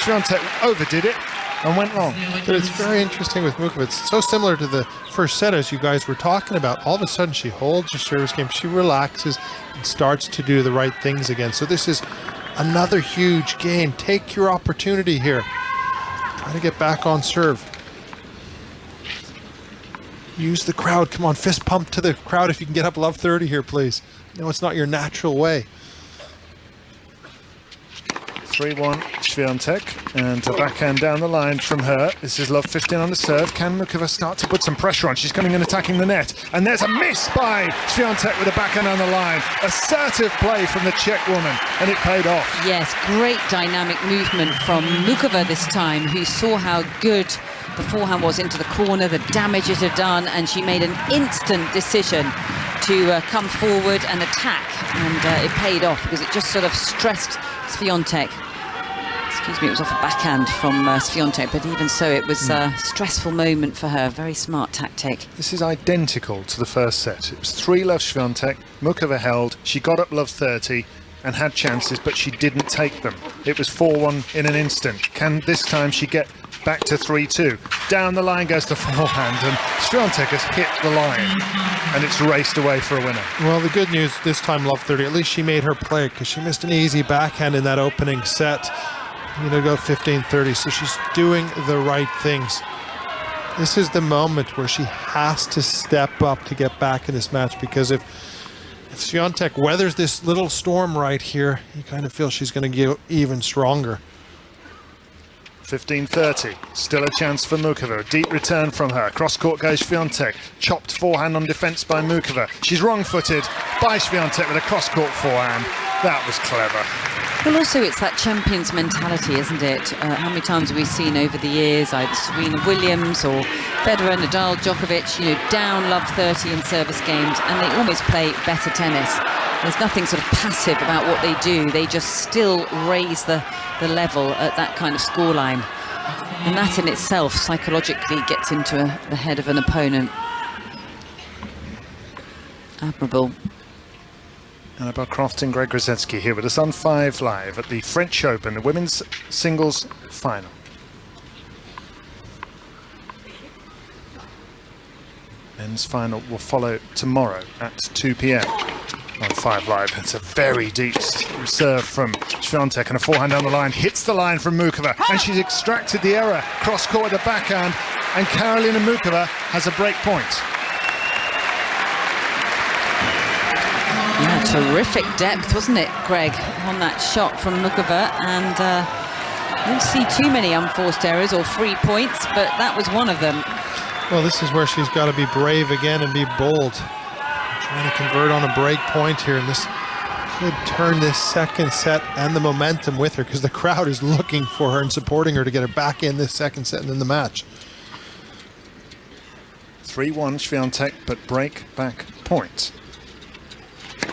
Świątek overdid it and went wrong. But it's very interesting with Muchová. It's so similar to the first set, as you guys were talking about. All of a sudden she holds her service game, she relaxes and starts to do the right things again. So this is another huge game. Take your opportunity here. Try to get back on serve. Use the crowd. Come on, fist pump to the crowd if you can get up love 30 here, please. No, it's not your natural way. 3-1 Świątek, and a backhand down the line from her. This is love 15 on the serve. Can Muchová start to put some pressure on? She's coming and attacking the net, and there's a miss by Świątek with a backhand on the line. Assertive play from the Czech woman, and it paid off. Yes, great dynamic movement from Muchová this time, who saw how good the forehand was into the corner, the damage it had done, and she made an instant decision to come forward and attack, and it paid off because it just sort of stressed Świątek. Excuse me, it was off a backhand from Świątek, but even so, it was a stressful moment for her. Very smart tactic. This is identical to the first set. It was 3-love Świątek, Muchová held, she got up love 30 and had chances, but she didn't take them. It was 4-1 in an instant. Can this time she get back to 3-2? Down the line goes the forehand, and Świątek has hit the line, and it's raced away for a winner. Well, the good news this time, love 30, at least she made her play, because she missed an easy backhand in that opening set. Go 15-30, so she's doing the right things. This is the moment where she has to step up to get back in this match, because if Świątek weathers this little storm right here, you kind of feel she's going to get even stronger. 15:30, still a chance for Muchová. Deep return from her. Cross court goes Świątek. Chopped forehand on defence by Muchová. She's wrong-footed by Świątek with a cross court forehand. That was clever. Well, also it's that champion's mentality, isn't it? How many times have we seen over the years, either Serena Williams or Federer, Nadal, Djokovic, down love 30 in service games, and they always play better tennis. There's nothing sort of passive about what they do. They just still raise the level at that kind of scoreline. And that in itself psychologically gets into the head of an opponent. Admirable. Annabel Croft and Greg Grozetsky here with us on 5 Live at the French Open, the women's singles final. Men's final will follow tomorrow at 2 p.m. on 5 Live. It's a very deep serve from Świątek and a forehand down the line. Hits the line from Muchová, and she's extracted the error. Cross court with a backhand, and Karolína Muchová has a break point. Yeah, terrific depth, wasn't it, Greg, on that shot from Muchová, and you don't see too many unforced errors or free points, but that was one of them. Well, this is where she's got to be brave again and be bold. Trying to convert on a break point here, and this could turn this second set and the momentum with her, because the crowd is looking for her and supporting her to get her back in this second set and in the match. 3-1 Świątek, but break back point.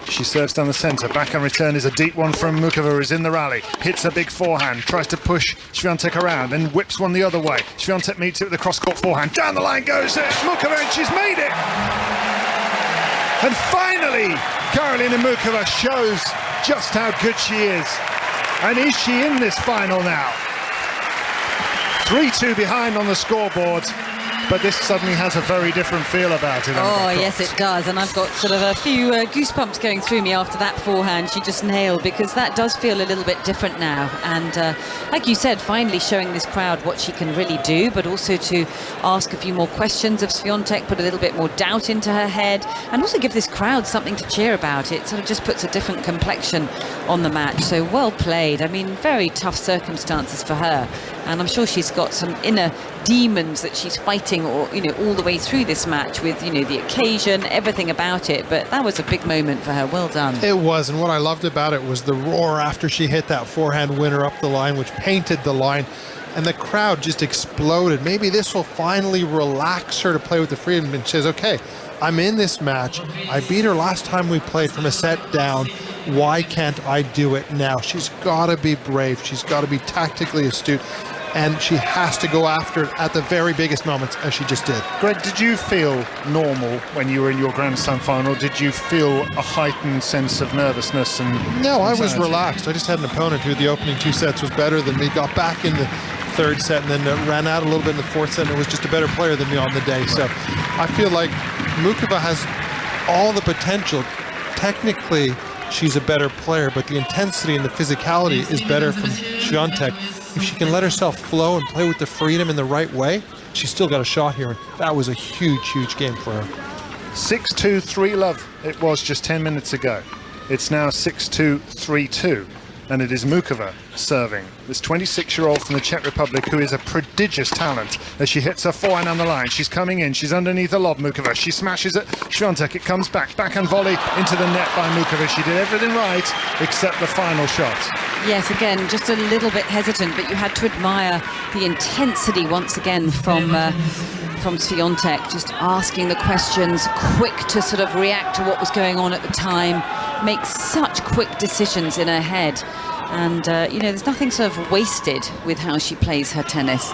She serves down the centre. Backhand return is a deep one from Muchová, who's in the rally. Hits a big forehand, tries to push Świątek around, then whips one the other way. Świątek meets it with a cross-court forehand. Down the line goes Muchová, and she's made it! And finally, Karolína Muchová shows just how good she is. And is she in this final now? 3-2 behind on the scoreboard. But this suddenly has a very different feel about it. Oh, yes, it does. And I've got sort of a few goosebumps going through me after that forehand she just nailed, because that does feel a little bit different now. And like you said, finally showing this crowd what she can really do, but also to ask a few more questions of Świątek, put a little bit more doubt into her head, and also give this crowd something to cheer about. It sort of just puts a different complexion on the match. So well played. I mean, very tough circumstances for her. And I'm sure she's got some inner demons that she's fighting, or all the way through this match with the occasion, everything about it. But that was a big moment for her. Well done. It was, and what I loved about it was the roar after she hit that forehand winner up the line, which painted the line, and the crowd just exploded. Maybe this will finally relax her to play with the freedom, and she says, okay, I'm in this match. I beat her last time we played from a set down. Why can't I do it now? She's got to be brave. She's got to be tactically astute. And she has to go after it at the very biggest moments, as she just did. Greg, did you feel normal when you were in your Grand Slam final? Did you feel a heightened sense of nervousness? No, I was relaxed. I just had an opponent who the opening 2 sets was better than me, got back in the 3rd set, and then ran out a little bit in the 4th set, and was just a better player than me on the day. So I feel like Muchová has all the potential. Technically, she's a better player, but the intensity and the physicality is better from Świątek. If she can let herself flow and play with the freedom in the right way, she's still got a shot here. And that was a huge, huge game for her. 6-2, 3-love it was just 10 minutes ago. It's now 6-2, 3-2. And it is Muchová serving, this 26-year-old from the Czech Republic, who is a prodigious talent as she hits her forehand on the line. She's coming in, she's underneath the lob, Muchová. She smashes it, Świątek, it comes back, backhand volley into the net by Muchová. She did everything right except the final shot. Yes, again, just a little bit hesitant, but you had to admire the intensity once again from Świątek, just asking the questions, quick to sort of react to what was going on at the time, make such quick decisions in her head. And, there's nothing sort of wasted with how she plays her tennis.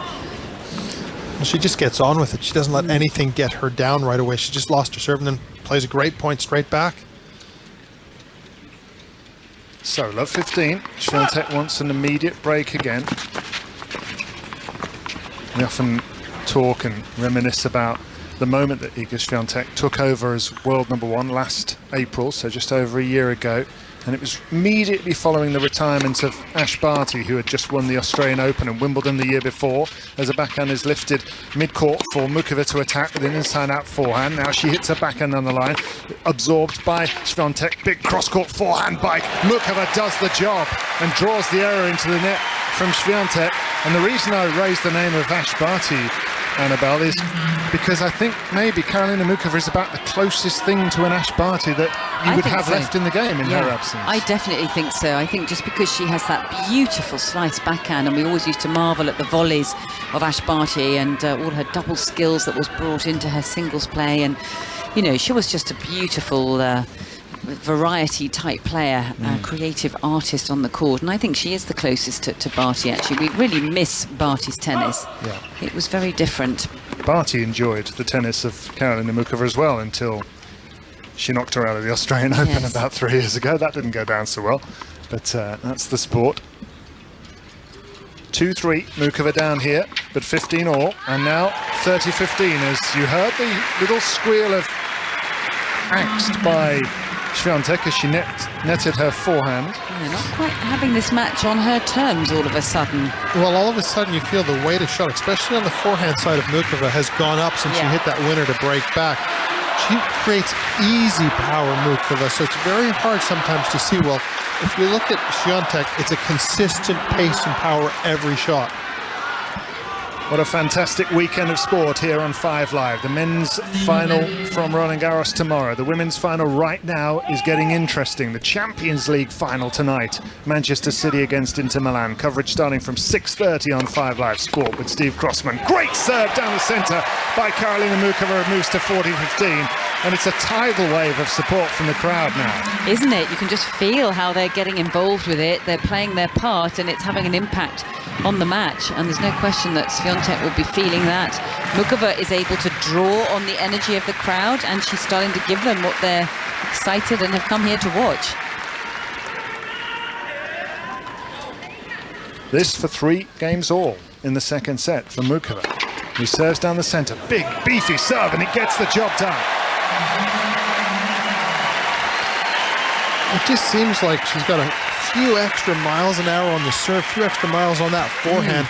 Well, she just gets on with it. She doesn't let anything get her down right away. She just lost her serve and then plays a great point straight back. So, love 15. Świątek wants an immediate break again. We often talk and reminisce about the moment that Iga Świątek took over as world #1 last April, so just over a year ago. And it was immediately following the retirement of Ash Barty, who had just won the Australian Open and Wimbledon the year before, as a backhand is lifted mid-court for Muchová to attack with an inside-out forehand. Now she hits her backhand on the line, absorbed by Świątek. Big cross-court forehand by Muchová does the job and draws the error into the net from Świątek. And the reason I raised the name of Ash Barty, Annabelle, is because I think maybe Karolína Muchová is about the closest thing to an Ash Barty that you would have left in the game in her absence. I definitely think so. I think just because she has that beautiful slice backhand, and we always used to marvel at the volleys of Ash Barty and all her double skills that was brought into her singles play, and you know, she was just a beautiful variety type player, creative artist on the court, and I think she is the closest to Barty. Actually, we really miss Barty's tennis. Yeah. It was very different. Barty enjoyed the tennis of Karolína Muchová as well until she knocked her out of the Australian Open about 3 years ago. That didn't go down so well, but that's the sport. 2-3, Muchová down here, but 15 all, and now 30-15 as you heard the little squeal of angst by Świątek as she netted her forehand. Yeah, not quite having this match on her terms all of a sudden. Well, all of a sudden you feel the weight of shot, especially on the forehand side of Muchová, has gone up since she hit that winner to break back. She creates easy power, Muchová, so it's very hard sometimes to see. Well, if you look at Świątek, it's a consistent pace and power every shot. What a fantastic weekend of sport here on 5 Live. The men's final from Roland Garros tomorrow. The women's final right now is getting interesting. The Champions League final tonight. Manchester City against Inter Milan. Coverage starting from 6:30 on 5 Live Sport with Steve Crossman. Great serve down the centre by Karolína Muchová. It moves to 40-15. And it's a tidal wave of support from the crowd now. Isn't it? You can just feel how they're getting involved with it. They're playing their part and it's having an impact on the match. And there's no question that Świątek will be feeling that. Muchová is able to draw on the energy of the crowd and she's starting to give them what they're excited and have come here to watch. This for 3 games all in the second set for Muchová. He serves down the centre. Big, beefy serve and it gets the job done. It just seems like she's got a few extra miles an hour on the serve, a few extra miles on that forehand.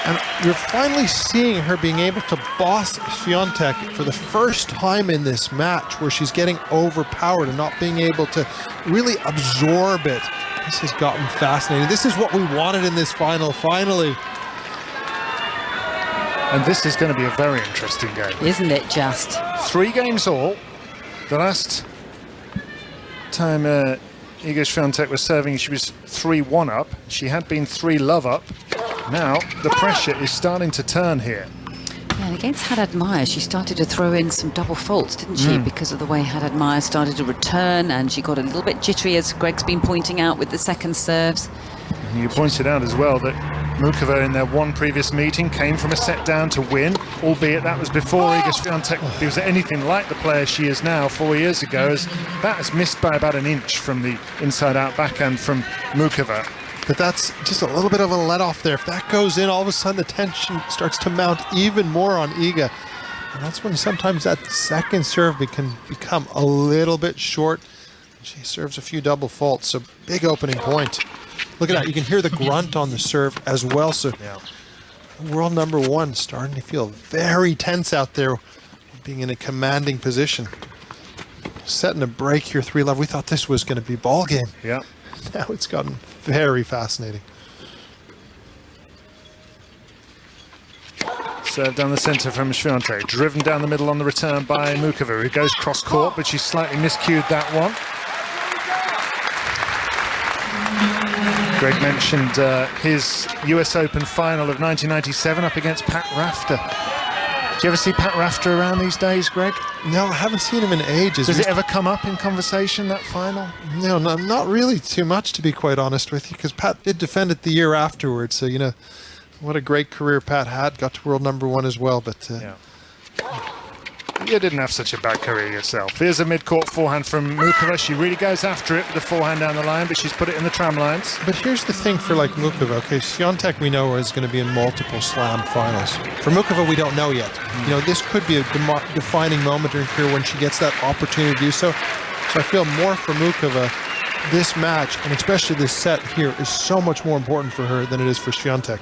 And you're finally seeing her being able to boss Świątek for the first time in this match where she's getting overpowered and not being able to really absorb it. This has gotten fascinating. This is what we wanted in this final, finally. And this is going to be a very interesting game. Isn't it just? 3 games all. The last time Iga Świątek was serving, she was 3-1 up. She had been 3-love up. Now the pressure is starting to turn here. Yeah, and against Haddad Maia, she started to throw in some double faults, didn't she? Because of the way Haddad Maia started to return, and she got a little bit jittery, as Greg's been pointing out, with the second serves. And you pointed out as well that Muchová in their one previous meeting came from a set down to win, albeit that was before Iga Świątek was anything like the player she is now 4 years ago, as that is missed by about an inch from the inside-out backhand from Muchová. But that's just a little bit of a let-off there. If that goes in, all of a sudden the tension starts to mount even more on Iga. And that's when sometimes that second serve can become a little bit short. She serves a few double faults, so big opening point. Look at that, you can hear the grunt on the serve as well. So world number 1 starting to feel very tense out there, being in a commanding position. Setting a break here, 3-love. We thought this was going to be ball game. Yeah. Now it's gotten very fascinating. Serve down the centre from Świątek, driven down the middle on the return by Muchová, who goes cross-court, but she slightly miscued that one. Greg mentioned his US Open final of 1997 up against Pat Rafter. Do you ever see Pat Rafter around these days, Greg? No, I haven't seen him in ages. Does it ever come up in conversation, that final? No, not really too much, to be quite honest with you, because Pat did defend it the year afterwards. So, you know, what a great career Pat had. Got to world number 1 as well, but... You didn't have such a bad career yourself. Here's a mid-court forehand from Muchová. She really goes after it with the forehand down the line, but she's put it in the tram lines. But here's the thing for like Muchová, okay, Świątek we know is going to be in multiple slam finals. For Muchová, we don't know yet. You know, this could be a defining moment in her career when she gets that opportunity to do so. So I feel more for Muchová this match, and especially this set here, is so much more important for her than it is for Świątek.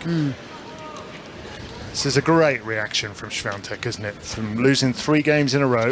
This is a great reaction from Świątek, isn't it? From losing 3 games in a row,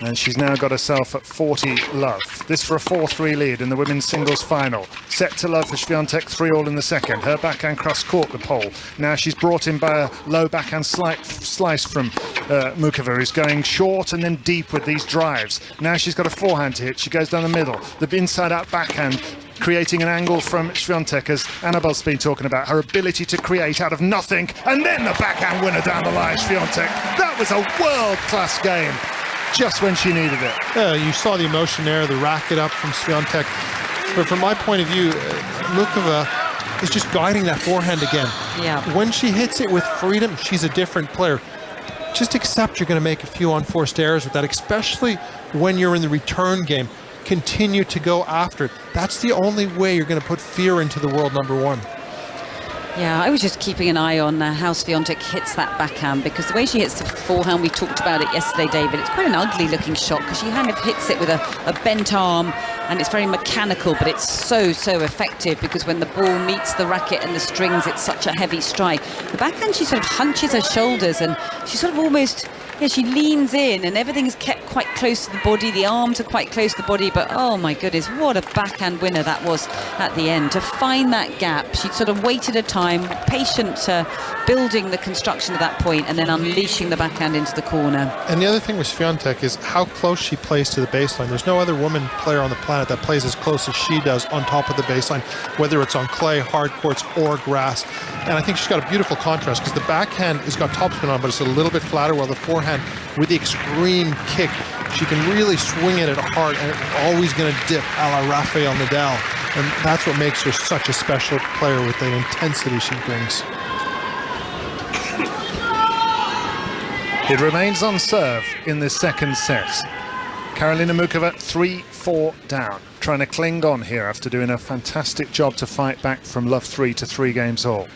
and she's now got herself at 40 love. This for a 4-3 lead in the women's singles final. Set to love for Świątek, 3-all in the second. Her backhand cross caught the pole. Now she's brought in by a low backhand slice from Muchová, who's going short and then deep with these drives. Now she's got a forehand to hit. She goes down the middle. The inside-out backhand, creating an angle from Świątek, as Annabelle's been talking about, her ability to create out of nothing, and then the backhand winner down the line, Świątek. That was a world-class game, just when she needed it. Yeah, you saw the emotion there, the racket up from Świątek. But from my point of view, Muchová is just guiding that forehand again. Yeah. When she hits it with freedom, she's a different player. Just accept you're going to make a few unforced errors with that, especially when you're in the return game. Continue to go after it. That's the only way you're going to put fear into the world number one. Yeah, I was just keeping an eye on how Świątek hits that backhand, because the way she hits the forehand, we talked about it yesterday, David, it's quite an ugly looking shot because she kind of hits it with a bent arm, and it's very mechanical, but it's so effective, because when the ball meets the racket and the strings, it's such a heavy strike. The backhand, she sort of hunches her shoulders and she sort of almost, yeah, she leans in and everything's kept quite close to the body. The arms are quite close to the body, but oh my goodness, what a backhand winner that was at the end. To find that gap, she'd sort of waited her time, patient, building the construction of that point and then unleashing the backhand into the corner. And the other thing with Świątek is how close she plays to the baseline. There's no other woman player on the planet that plays as close as she does on top of the baseline, whether it's on clay, hard courts, or grass. And I think she's got a beautiful contrast, because the backhand has got topspin on, but it's a little bit flatter, while the forehand, with the extreme kick, she can really swing it at hard, and it's always going to dip a la Rafael Nadal. And that's what makes her such a special player, with the intensity she brings. It remains on serve in the second set. Karolína Muchová 3-4 down, trying to cling on here after doing a fantastic job to fight back from love 3 to 3 games all.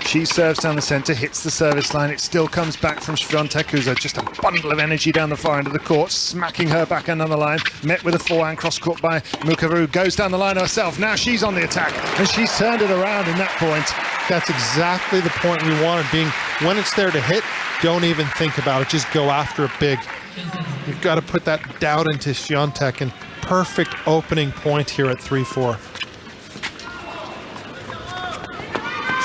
She serves down the centre, hits the service line. It still comes back from Świątek, who's just a bundle of energy down the far end of the court, smacking her backhand on the line. Met with a forehand cross-court by Muchová, who goes down the line herself. Now she's on the attack, and she's turned it around in that point. That's exactly the point we wanted, being when it's there to hit, don't even think about it. Just go after it big. You've got to put that doubt into Świątek, and perfect opening point here at 3-4.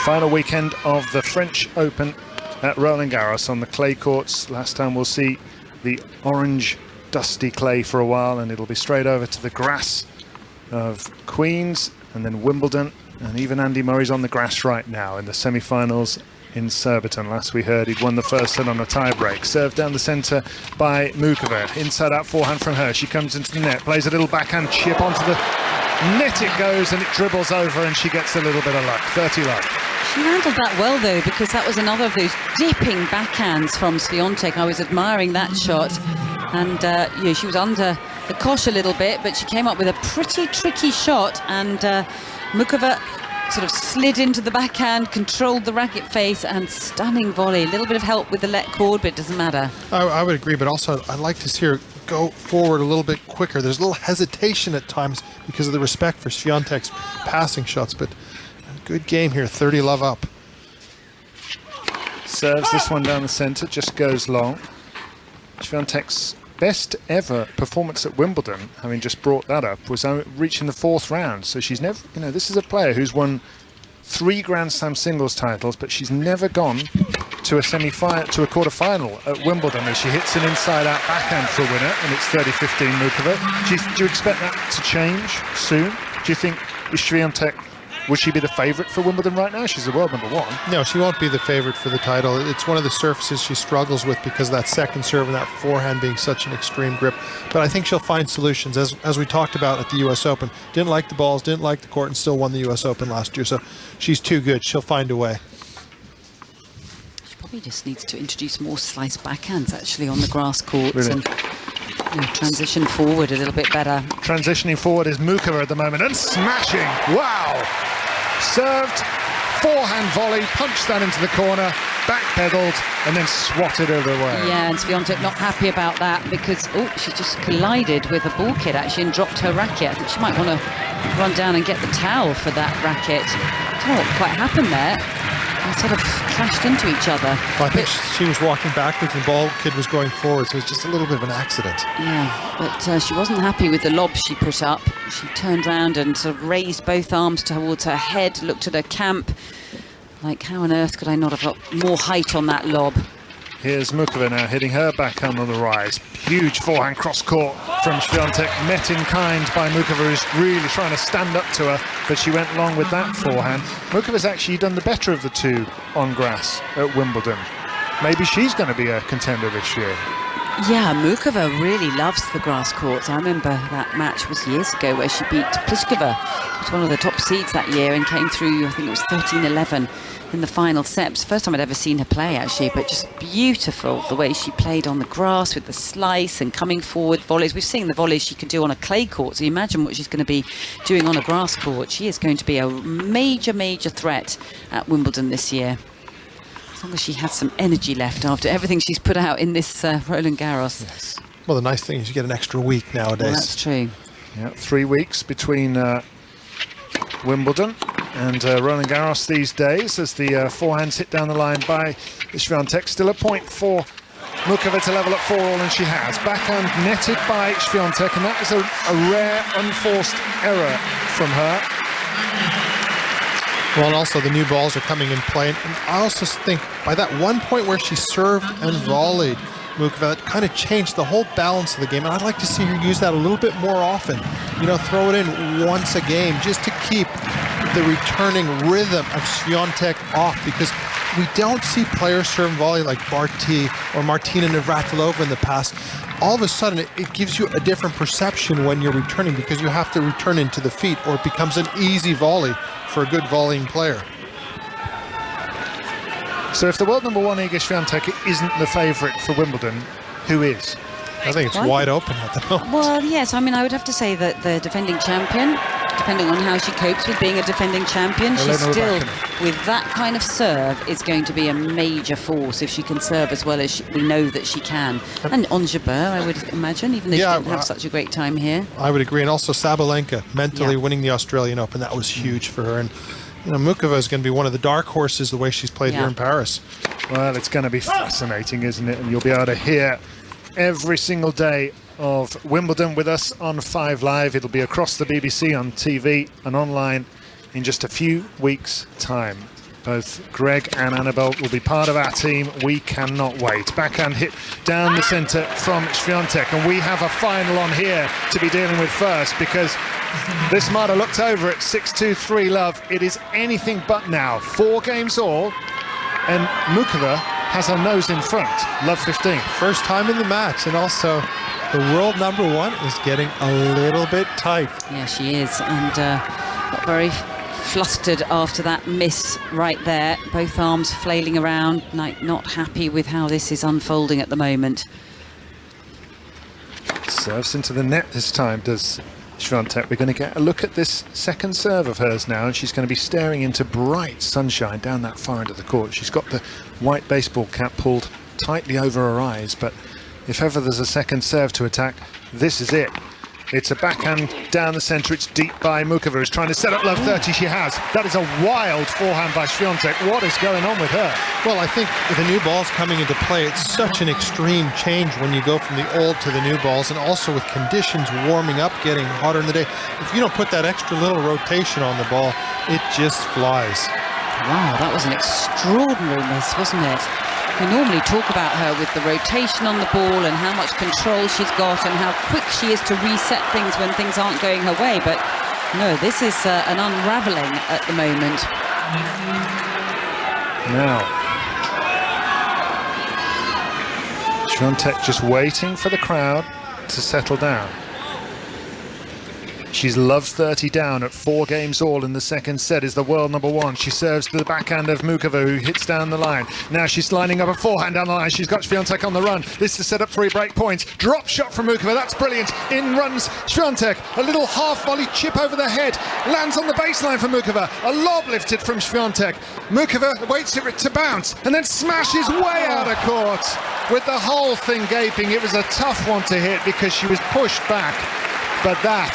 Final weekend of the French Open at Roland Garros on the clay courts. Last time we'll see the orange dusty clay for a while, and it'll be straight over to the grass of Queens and then Wimbledon, and even Andy Murray's on the grass right now in the semi-finals in Surbiton. Last we heard, he'd won the first set on a tie-break. Served down the centre by Muchová. Inside out forehand from her. She comes into the net, plays a little backhand chip onto the net. It goes and it dribbles over, and she gets a little bit of luck. 30 luck. She handled that well, though, because that was another of those dipping backhands from Świątek. I was admiring that shot, and yeah, she was under the cosh a little bit, but she came up with a pretty tricky shot, and Muchová sort of slid into the backhand, controlled the racket face, and stunning volley. A little bit of help with the let cord, but it doesn't matter. I would agree, but also I'd like to see her go forward a little bit quicker. There's a little hesitation at times because of the respect for Świątek's passing shots, but good game here, 30 love up. Serves this one down the centre, just goes long. Świątek's best ever performance at Wimbledon, having just brought that up, was reaching the 4th round. So she's never, you know, this is a player who's won 3 Grand Slam singles titles, but she's never gone to a quarter-final at Wimbledon, as she hits an inside-out backhand for a winner, and it's 30-15 Muchová. Do you expect that to change soon? Do you think Świątek, would she be the favourite for Wimbledon right now? She's the world number 1. No, she won't be the favourite for the title. It's one of the surfaces she struggles with because of that second serve and that forehand being such an extreme grip. But I think she'll find solutions, as we talked about at the US Open. Didn't like the balls, didn't like the court, and still won the US Open last year. So she's too good. She'll find a way. She probably just needs to introduce more slice backhands, actually, on the grass courts. Really? And transition forward a little bit better. Transitioning forward is Muchová at the moment, and smashing. Wow! Served, forehand volley, punched that into the corner, backpedaled and then swatted her away. Yeah, and Świątek not happy about that because, she just collided with a ball kid actually and dropped her racket. I think she might want to run down and get the towel for that racket. I don't know what quite happened there. They sort of crashed into each other. Well, I think she was walking backwards and the ball kid was going forward, so it was just a little bit of an accident. Yeah, but she wasn't happy with the lob she put up. She turned around and sort of raised both arms towards her head, looked at her camp. Like, how on earth could I not have got more height on that lob? Here's Muchová now hitting her backhand on the rise. Huge forehand cross-court from Świątek, met in kind by Muchová, who's really trying to stand up to her, but she went long with that forehand. Muchová's actually done the better of the two on grass at Wimbledon. Maybe she's going to be a contender this year. Yeah, Muchová really loves the grass courts. I remember that match was years ago where she beat Pliskova. She was one of the top seeds that year and came through, I think it was 13-11 in the final set. First time I'd ever seen her play actually, but just beautiful the way she played on the grass with the slice and coming forward volleys. We've seen the volleys she can do on a clay court, so you imagine what she's going to be doing on a grass court. She is going to be a major threat at Wimbledon this year. As long as she has some energy left after everything she's put out in this Roland Garros. Yes. Well, the nice thing is you get an extra week nowadays. Well, that's true. Yeah, 3 weeks between Wimbledon and Roland Garros these days as the forehands hit down the line by Świątek. Still a point for Muchová to level at 4-all, and she has. Backhand netted by Świątek, and that was a rare unforced error from her. Well, and also the new balls are coming in play. And I also think by that one point where she served and volleyed, Muchová, it kind of changed the whole balance of the game. And I'd like to see her use that a little bit more often. You know, throw it in once a game just to keep the returning rhythm of Świątek off, because we don't see players serve and volley like Barty or Martina Navratilova in the past. All of a sudden, it gives you a different perception when you're returning, because you have to return into the feet, or it becomes an easy volley for a good volleying player. So if the world number one Iga Świątek isn't the favourite for Wimbledon, who is? I think it's wide open at the moment. Well, yes, I mean, I would have to say that the defending champion, depending on how she copes with being a defending champion, she's still, with that kind of serve, is going to be a major force if she can serve as well as we know that she can. And on Jabeur, I would imagine, even though she didn't have such a great time here. I would agree. And also Sabalenka, mentally winning the Australian Open, that was huge for her. And you know, Muchová is going to be one of the dark horses the way she's played here in Paris. Well, it's going to be fascinating, isn't it? And you'll be able to hear every single day of Wimbledon with us on 5 Live. It'll be across the BBC on TV and online in just a few weeks' time. Both Greg and Annabelle will be part of our team. We cannot wait. Backhand hit down the centre from Świątek, and we have a final on here to be dealing with first, because this might have looked over at 6-2-3 love. It is anything but now. 4 games all, and Muchová has her nose in front. Love 15. First time in the match, and also the world number one is getting a little bit tight. Yeah, she is, and got very flustered after that miss right there. Both arms flailing around, like not happy with how this is unfolding at the moment. Serves into the net this time, does Świątek. We're going to get a look at this second serve of hers now, and she's going to be staring into bright sunshine down that far end of the court. She's got the white baseball cap pulled tightly over her eyes, but if ever there's a second serve to attack, this is it. It's a backhand down the centre. It's deep by Muchová, who's trying to set up love 30. She has. That is a wild forehand by Świątek. What is going on with her? Well, I think with the new balls coming into play, it's such an extreme change when you go from the old to the new balls, and also with conditions warming up, getting hotter in the day. If you don't put that extra little rotation on the ball, it just flies. Wow, that was an extraordinary miss, wasn't it? We normally talk about her with the rotation on the ball and how much control she's got and how quick she is to reset things when things aren't going her way. But no, this is an unravelling at the moment. Now, Świątek just waiting for the crowd to settle down. She's love 30 down at 4 games all in the second set, is the world number one. She serves to the backhand of Muchová, who hits down the line. Now she's lining up a forehand down the line. She's got Świątek on the run. This is to set up 3 break points. Drop shot from Muchová, that's brilliant. In runs Świątek, a little half volley chip over the head. Lands on the baseline for Muchová. A lob lifted from Świątek. Muchová waits for it to bounce and then smashes way out of court. With the whole thing gaping, it was a tough one to hit because she was pushed back. But that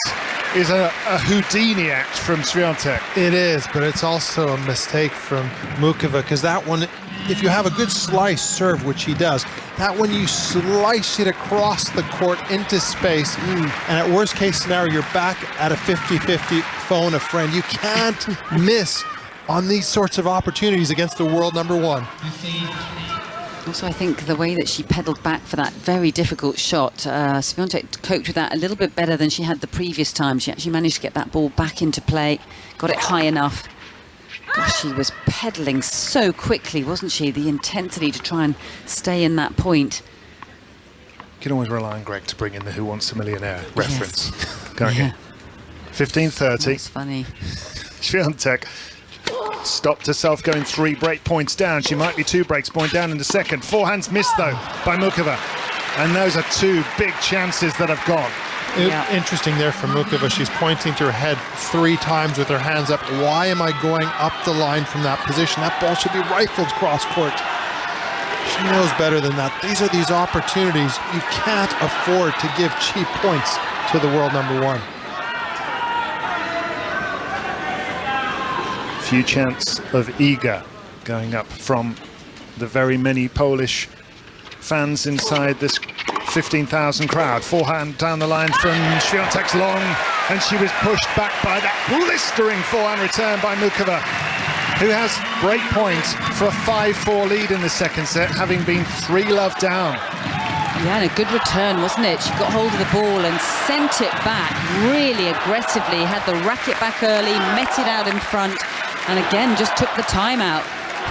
is a Houdini act from Świątek. It is, but it's also a mistake from Muchová, because that one, if you have a good slice serve, which he does, that one you slice it across the court into space, and at worst case scenario, you're back at a 50-50 phone a friend. You can't miss on these sorts of opportunities against the world number one. Also, I think the way that she pedalled back for that very difficult shot, Świątek coped with that a little bit better than she had the previous time. She actually managed to get that ball back into play, got it high enough. Gosh, she was pedaling so quickly, wasn't she? The intensity to try and stay in that point. You can always rely on Greg to bring in the Who Wants a Millionaire reference. Can't you? 15:30. That's funny. Świątek stopped herself going 3 break points down. She might be 2 breaks point down in the second. Forehands missed though by Muchová. And those are 2 big chances that have gone. Interesting there from Muchová. She's pointing to her head 3 times with her hands up. Why am I going up the line from that position? That ball should be rifled cross court. She knows better than that. These are these opportunities. You can't afford to give cheap points to the world number one. Few chants of Iga going up from the very many Polish fans inside this 15,000 crowd. Forehand down the line from Świątek's long, and she was pushed back by that blistering forehand return by Muchová, who has break point for a 5-4 lead in the second set, having been 3-love down. Yeah, and a good return, wasn't it? She got hold of the ball and sent it back really aggressively, had the racket back early, met it out in front, and again just took the time out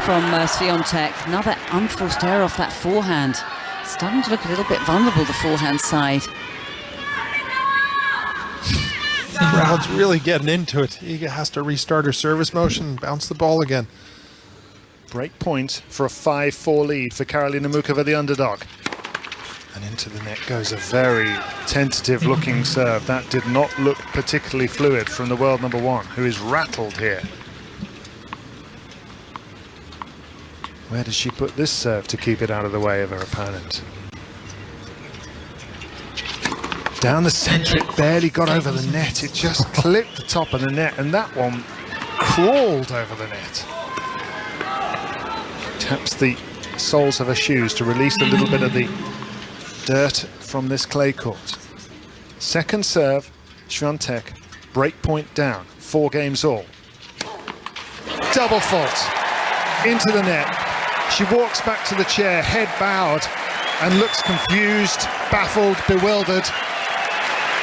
from Świątek. Another unforced error off that forehand. Starting to look a little bit vulnerable, the forehand side. The crowd's really getting into it. Iga has to restart her service motion and bounce the ball again. Break point for a 5-4 lead for Karolína Muchová, the underdog. And into the net goes a very tentative looking serve. That did not look particularly fluid from the world number one, who is rattled here. Where does she put this serve to keep it out of the way of her opponent? Down the centre, it barely got over the net. It just clipped the top of the net, and that one crawled over the net. Taps the soles of her shoes to release a little bit of the dirt from this clay court. Second serve, Świątek, break point down, 4 games all. Double fault, into the net. She walks back to the chair, head bowed, and looks confused, baffled, bewildered.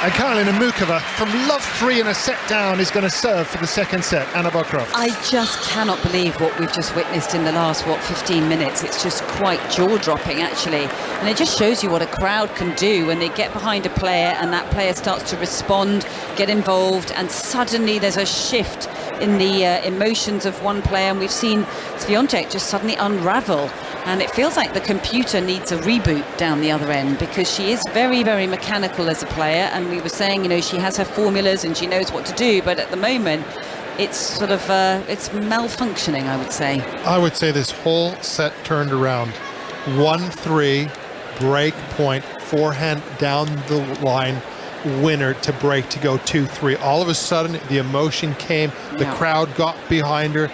And Karolína Muchová, from love 3 and a set down, is going to serve for the second set. Anna Bokroft. I just cannot believe what we've just witnessed in the last, 15 minutes. It's just quite jaw-dropping, actually. And it just shows you what a crowd can do when they get behind a player and that player starts to respond, get involved, and suddenly there's a shift in the emotions of one player, and we've seen Świątek just suddenly unravel, and it feels like the computer needs a reboot down the other end, because she is very, very mechanical as a player, and we were saying, you know, she has her formulas and she knows what to do, but at the moment it's sort of it's malfunctioning, I would say. I would say this whole set turned around. 1-3 break point, forehand down the line, winner to break to go 2-3. All of a sudden the emotion came, the crowd got behind her,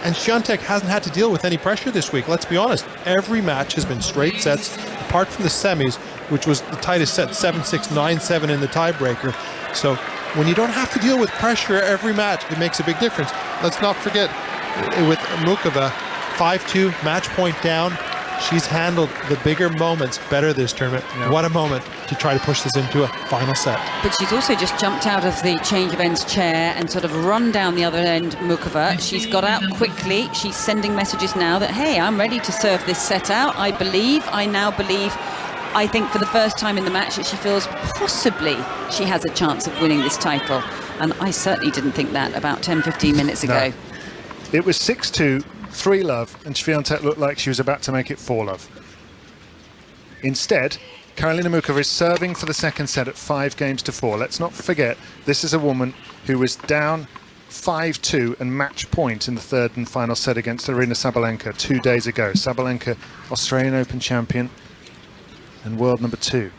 and Świątek hasn't had to deal with any pressure this week. Let's be honest, every match has been straight sets, apart from the semis, which was the tightest set, 7-6, 9-7 in the tiebreaker. So when you don't have to deal with pressure every match, it makes a big difference. Let's not forget, with Muchová, 5-2, match point down. She's handled the bigger moments better this tournament. What a moment to try to push this into a final set. But she's also just jumped out of the change of ends chair and sort of run down the other end, Muchová. She's got out quickly. She's sending messages now that, hey, I'm ready to serve this set out. I now believe I think for the first time in the match that she feels possibly she has a chance of winning this title. And I certainly didn't think that about 10-15 minutes ago. No. It was 6-2, 3-love, and Świątek looked like she was about to make it 4-love. Instead, Karolína Muchová is serving for the second set at 5-4. Let's not forget, this is a woman who was down 5-2 and match point in the third and final set against Aryna Sabalenka 2 days ago. Sabalenka, Australian Open champion and world number 2.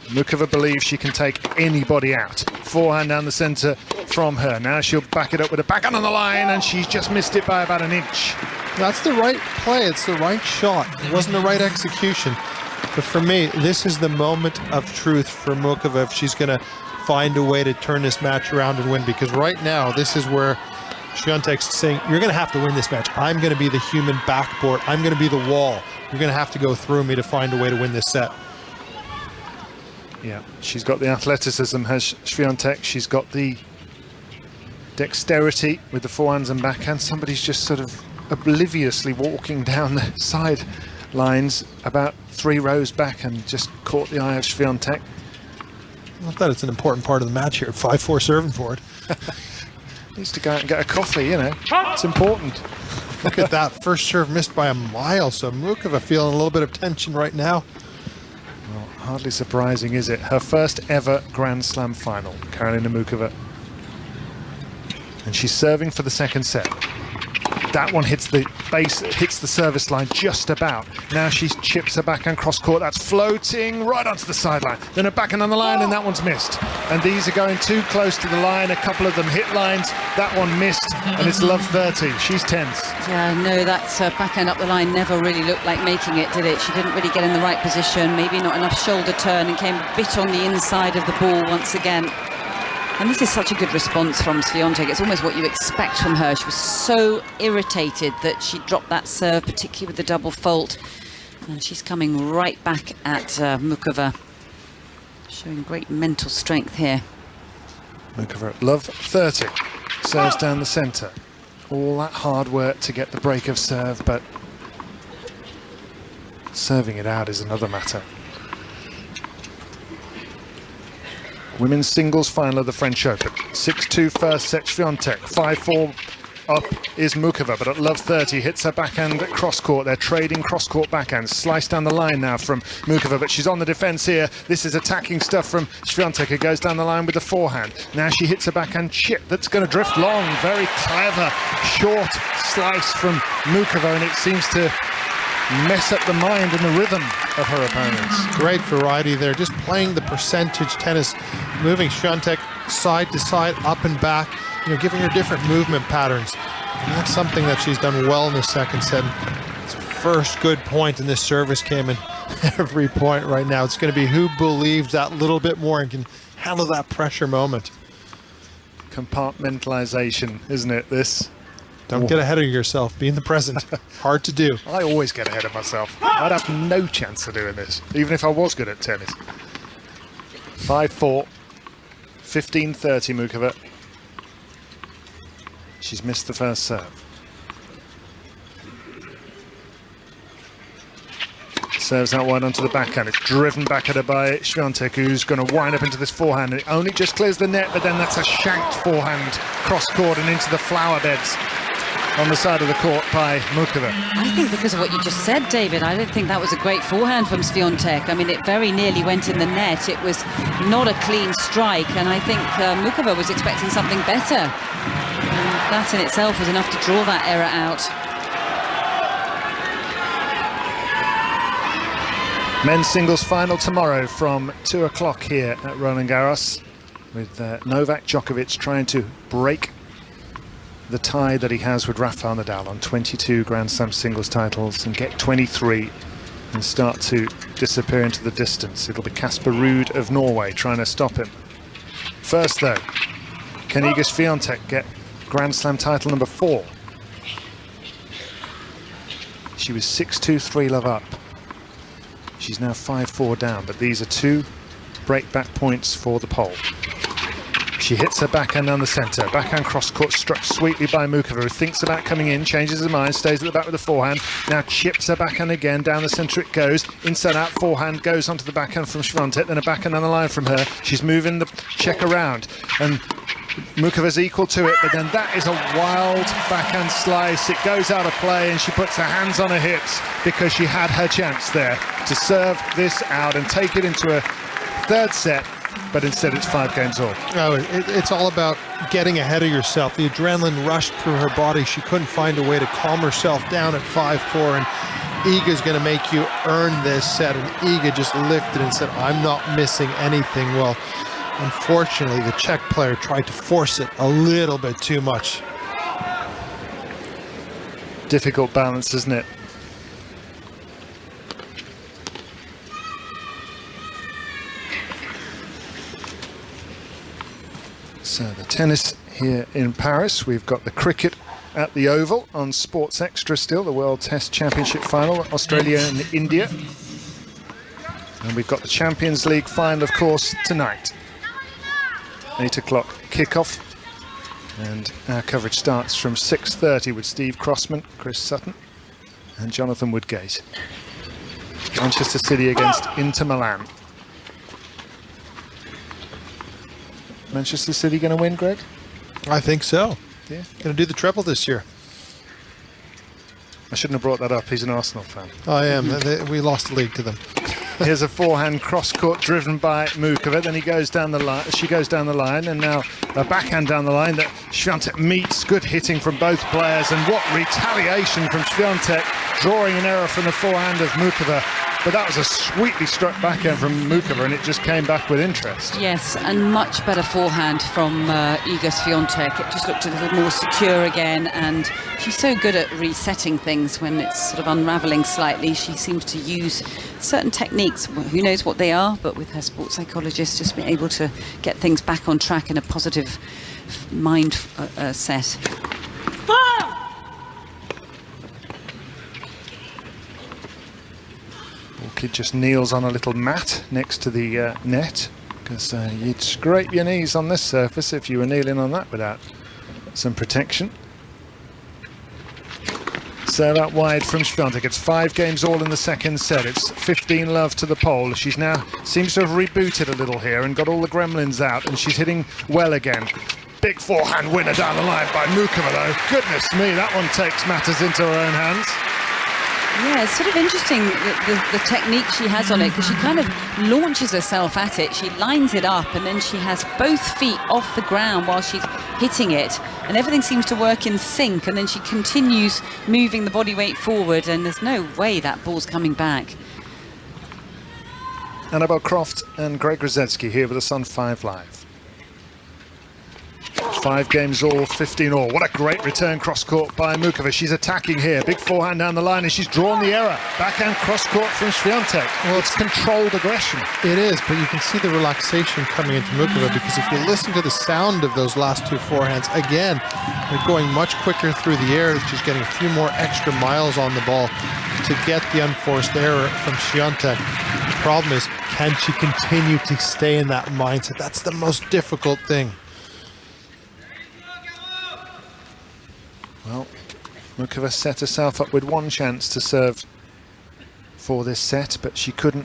Muchová believes she can take anybody out. Forehand down the centre from her. Now she'll back it up with a backhand on the line, and she's just missed it by about an inch. That's the right play. It's the right shot. It wasn't the right execution. But for me, this is the moment of truth for Muchová if she's going to find a way to turn this match around and win. Because right now, this is where Świątek's saying, you're going to have to win this match. I'm going to be the human backboard. I'm going to be the wall. You're going to have to go through me to find a way to win this set. Yeah, she's got the athleticism, has Świątek. She's got the dexterity with the forehands and backhands. Somebody's just sort of obliviously walking down the side lines about 3 rows back and just caught the eye of Świątek. Not that it's an important part of the match here. 5-4 serving for it. Needs to go out and get a coffee, you know. It's important. Look at that. First serve missed by a mile. So Muchová feeling a little bit of tension right now. Well, hardly surprising, is it? Her first ever Grand Slam final, Karolína Muchová. And she's serving for the second set. That one hits the base, hits the service line just about. Now she chips her backhand cross court. That's floating right onto the sideline. Then a backhand on the line, and that one's missed. And these are going too close to the line. A couple of them hit lines. That one missed, and it's love 30. She's tense. Yeah, no, that backhand up the line never really looked like making it, did it? She didn't really get in the right position. Maybe not enough shoulder turn, and came a bit on the inside of the ball once again. And this is such a good response from Świątek. It's almost what you expect from her. She was so irritated that she dropped that serve, particularly with the double fault. And she's coming right back at Muchová, showing great mental strength here. Muchová, love 30. Serves down the centre. All that hard work to get the break of serve, but serving it out is another matter. Women's singles final of the French Open. 6-2 first set, Świątek. 5-4 up is Muchová, but at love 30 hits her backhand at cross court. They're trading cross court backhands. Slice down the line now from Muchová, but she's on the defence here. This is attacking stuff from Świątek, who goes down the line with the forehand. Now she hits a backhand chip that's going to drift long. Very clever short slice from Muchová, and it seems to mess up the mind and the rhythm of her opponents. Great variety there, just playing the percentage tennis, moving Świątek side to side, up and back, you know, giving her different movement patterns. And that's something that she's done well in the second set. It's the first good point, and this service came in every point right now. It's going to be who believes that little bit more and can handle that pressure moment. Compartmentalization, isn't it, this? Don't get ahead of yourself. Be in the present. Hard to do. I always get ahead of myself. I'd have no chance of doing this, even if I was good at tennis. 5-4, 15-30 Muchová. She's missed the first serve. Serves out wide onto the backhand. It's driven back at her by Świątek, who's going to wind up into this forehand. It only just clears the net, but then that's a shanked forehand cross court and into the flower beds on the side of the court by Muchová. I think because of what you just said, David, I don't think that was a great forehand from Świątek. I mean, it very nearly went in the net. It was not a clean strike, and I think Muchová was expecting something better. And that in itself was enough to draw that error out. Men's singles final tomorrow from 2 o'clock here at Roland Garros, with Novak Djokovic trying to break the tie that he has with Rafael Nadal on 22 Grand Slam singles titles and get 23 and start to disappear into the distance. It'll be Casper Ruud of Norway trying to stop him. First though, can Iga Świątek get Grand Slam title number 4? She was 6-2, 3-love up. She's now 5-4 down, but these are 2 break-back points for the pole. She hits her backhand down the centre. Backhand cross-court struck sweetly by Muchová, who thinks about coming in, changes her mind, stays at the back with the forehand. Now chips her backhand again. Down the centre it goes. Inside out forehand goes onto the backhand from Świątek. Then a backhand on the line from her. She's moving the check around. And Muchová's equal to it, but then that is a wild backhand slice. It goes out of play and she puts her hands on her hips because she had her chance there to serve this out and take it into a third set, but instead it's 5 games all. Oh, it's all about getting ahead of yourself. The adrenaline rushed through her body. She couldn't find a way to calm herself down at 5-4, and Iga's going to make you earn this set, and Iga just lifted and said, I'm not missing anything. Well, unfortunately, the Czech player tried to force it a little bit too much. Difficult balance, isn't it? So the tennis here in Paris. We've got the cricket at the Oval on Sports Extra still, the World Test Championship final, Australia and India. And we've got the Champions League final, of course, tonight. 8 o'clock kickoff, and our coverage starts from 6:30 with Steve Crossman, Chris Sutton and Jonathan Woodgate. Manchester City against Inter Milan. Manchester City going to win, Greg? I think so. Yeah. Going to do the treble this year. I shouldn't have brought that up. He's an Arsenal fan. I am. We lost the league to them. Here's a forehand cross-court driven by Muchová. Then he goes down the line. She goes down the line, and now a backhand down the line that Świątek meets. Good hitting from both players, and what retaliation from Świątek, drawing an error from the forehand of Muchová. But that was a sweetly struck backhand from Muchová, and it just came back with interest. Yes, and much better forehand from Iga Świątek. It just looked a little more secure again, and she's so good at resetting things when it's sort of unravelling slightly. She seems to use certain techniques. Who knows what they are, but with her sports psychologist, just being able to get things back on track in a positive mind set. Kid just kneels on a little mat next to the net, because you'd scrape your knees on this surface if you were kneeling on that without some protection. Serve out wide from Świątek. It's 5 games all in the second set. It's 15-love to the pole. She's now seems to have rebooted a little here and got all the gremlins out, and she's hitting well again. Big forehand winner down the line by Muchová, though. Goodness me, that one takes matters into her own hands. Yeah, it's sort of interesting the technique she has on it, because she kind of launches herself at it. She lines it up, and then she has both feet off the ground while she's hitting it, and everything seems to work in sync, and then she continues moving the body weight forward, and there's no way that ball's coming back. Annabelle Croft and Greg Grozetsky here with us on 5 Live. 5 games all, 15 all. What a great return cross-court by Muchová. She's attacking here. Big forehand down the line, and she's drawn the error. Backhand cross-court from Świątek. Well, it's controlled aggression. It is, but you can see the relaxation coming into Muchová, because if you listen to the sound of those last 2 forehands, again, they're going much quicker through the air. She's getting a few more extra miles on the ball to get the unforced error from Świątek. The problem is, can she continue to stay in that mindset? That's the most difficult thing. Well, Muchová set herself up with 1 chance to serve for this set, but she couldn't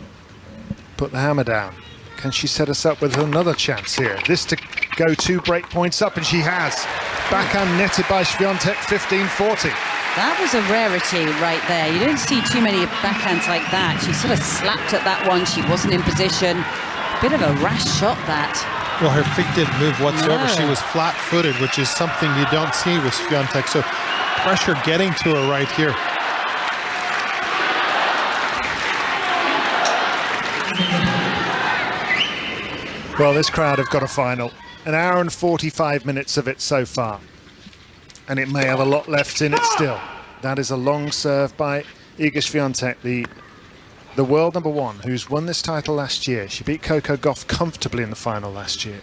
put the hammer down. Can she set us up with another chance here? This to go 2 break points up, and she has. Backhand netted by Świątek, 15-40. That was a rarity right there. You don't see too many backhands like that. She sort of slapped at that one. She wasn't in position. Bit of a rash shot, that. Well, her feet didn't move whatsoever. No. She was flat-footed, which is something you don't see with Świątek. So pressure getting to her right here. Well, this crowd have got a final. 1 hour and 45 minutes of it so far. And it may have a lot left in it still. That is a long serve by Iga Świątek, the world number 1, who's won this title last year. She beat Coco Gauff comfortably in the final last year.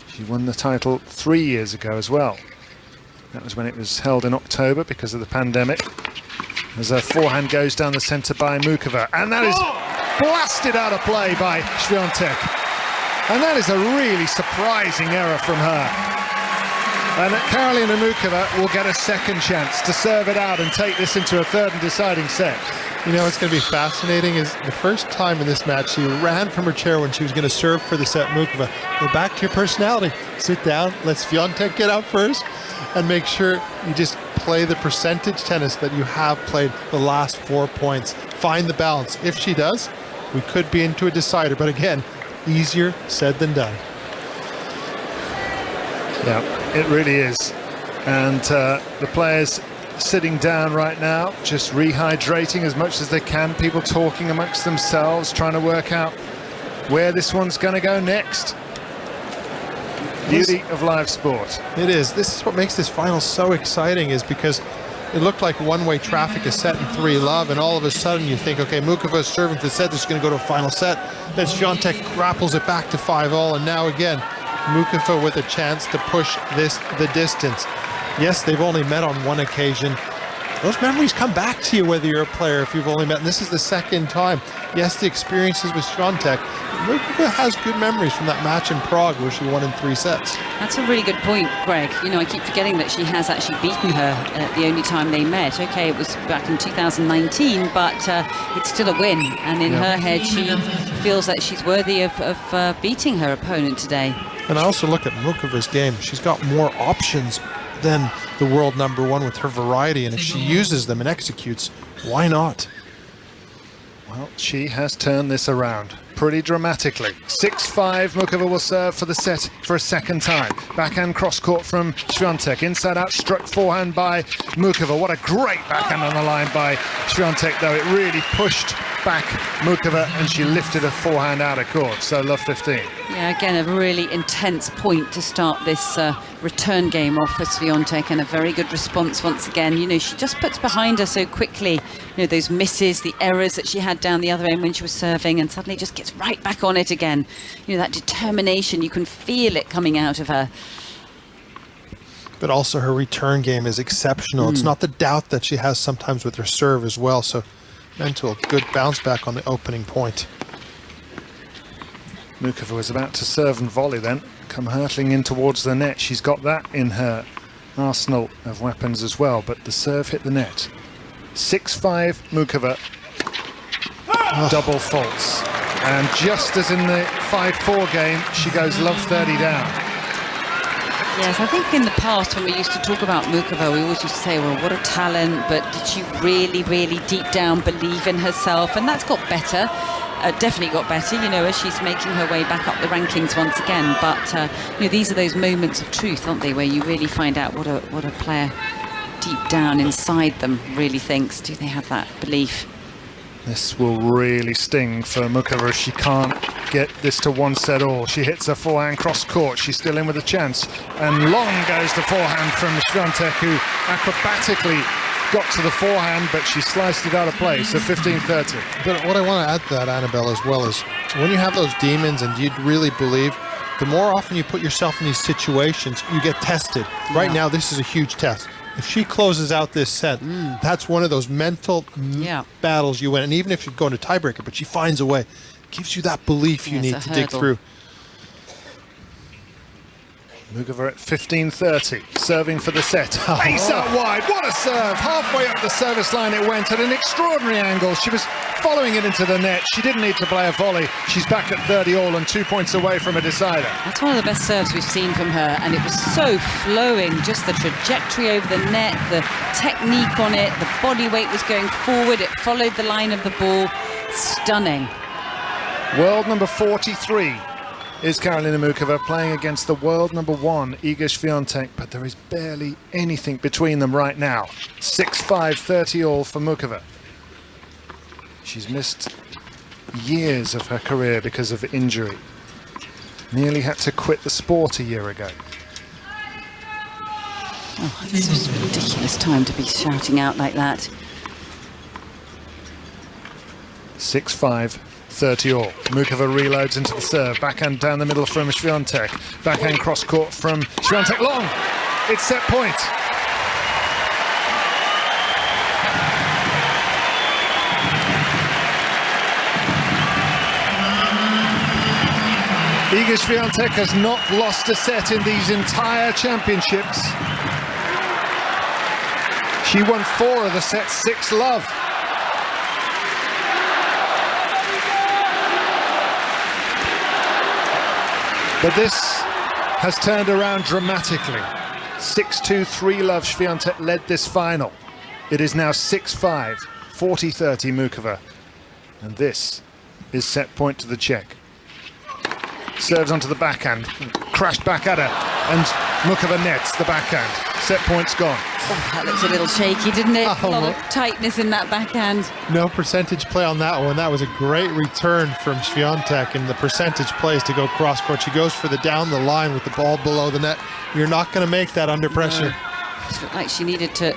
She won the title 3 years ago as well. That was when it was held in October because of the pandemic. As her forehand goes down the centre by Muchová, and that is blasted out of play by Świątek. And that is a really surprising error from her. And Karolína Muchová will get a second chance to serve it out and take this into a third and deciding set. You know what's going to be fascinating is the first time in this match she ran from her chair when she was going to serve for the set. Muchová, go back to your personality. Sit down, let Świątek get out first, and make sure you just play the percentage tennis that you have played the last 4 points. Find the balance. If she does, we could be into a decider. But again, easier said than done. Yeah, it really is. And the players sitting down right now, just rehydrating as much as they can. People talking amongst themselves, trying to work out where this one's going to go next. Beauty of live sport. It is. This is what makes this final so exciting, is because it looked like one-way traffic is set in 3-love, and all of a sudden you think, okay, Muchová is serving for the set, this is going to go to a final set. Then Świątek grapples it back to 5-all, and now again, Muchová with a chance to push this the distance. Yes, they've only met on one occasion. Those memories come back to you whether you're a player, if you've only met, and this is the second time. Yes, the experiences with Świątek, but Muchová has good memories from that match in Prague where she won in 3 sets. That's a really good point, Greg. You know, I keep forgetting that she has actually beaten her the only time they met. Okay, it was back in 2019, but it's still a win. And in her head, she feels that she's worthy of beating her opponent today. And I also look at Muchová's game. She's got more options than the world #1 with her variety, and if she uses them and executes, why not? Well, she has turned this around pretty dramatically. 6-5, Muchová will serve for the set for a second time. Backhand cross-court from Świątek. Inside-out struck forehand by Muchová. What a great backhand on the line by Świątek, though. It really pushed back Muchová, and she lifted her forehand out of court. So love 15. Yeah, again, a really intense point to start this return game off for Świątek, and a very good response once again. You know, she just puts behind her so quickly, you know, those misses, the errors that she had down the other end when she was serving, and suddenly just gets right back on it again. You know, that determination, you can feel it coming out of her. But also her return game is exceptional. It's not the doubt that she has sometimes with her serve as well. So mental, good bounce back on the opening point. Muchová was about to serve and volley then, come hurtling in towards the net. She's got that in her arsenal of weapons as well, but the serve hit the net. 6-5 Muchová, double faults. And just as in the 5-4 game, she goes love 30 down. Yes, I think in the past when we used to talk about Muchová, we always used to say, well, what a talent, but did she really, really deep down believe in herself? And that's got better, definitely got better, you know, as she's making her way back up the rankings once again. But, you know, these are those moments of truth, aren't they, where you really find out what a player deep down inside them really thinks. Do they have that belief? This will really sting for Muchová if she can't get this to 1 set all. She hits a forehand cross court. She's still in with a chance. And long goes the forehand from Świątek, who acrobatically got to the forehand, but she sliced it out of play. So 15-30. But what I want to add to that, Annabelle, as well, is when you have those demons and you really believe, the more often you put yourself in these situations, you get tested. Right now, this is a huge test. If she closes out this set, that's one of those mental battles you win. And even if you go into tiebreaker, but she finds a way, gives you that belief you need to dig through. Muchová at 15-30, serving for the set. Ace out wide, what a serve! Halfway up the service line it went at an extraordinary angle. She was following it into the net. She didn't need to play a volley. She's back at 30 all and 2 points away from a decider. That's one of the best serves we've seen from her, and it was so flowing, just the trajectory over the net, the technique on it, the body weight was going forward, it followed the line of the ball. Stunning. World number 43 is Karolína Muchová playing against the world #1 Iga Świątek, but there is barely anything between them right now. 6-5, 30 all for Muchová. She's missed years of her career because of injury. Nearly had to quit the sport a year ago. Oh, it's just a ridiculous time to be shouting out like that. 6-5, 30 all. Muchová reloads into the serve. Backhand down the middle from Świątek. Backhand cross court from Świątek. Long. It's set point. Iga Świątek has not lost a set in these entire championships. She won 4 of the sets 6-love. But this has turned around dramatically. 6-2, 3-love. Świątek led this final. It is now 6-5, 40-30 Muchová. And this is set point to the Czech. Serves onto the backhand, crashed back at her, and Muchová nets the backhand. Set point's gone. Oh, that looks a little shaky, didn't it? A lot of tightness in that backhand. No percentage play on that one. That was a great return from Świątek, and the percentage play is to go cross-court. She goes for the down the line with the ball below the net. You're not going to make that under pressure. No. It looked like she needed to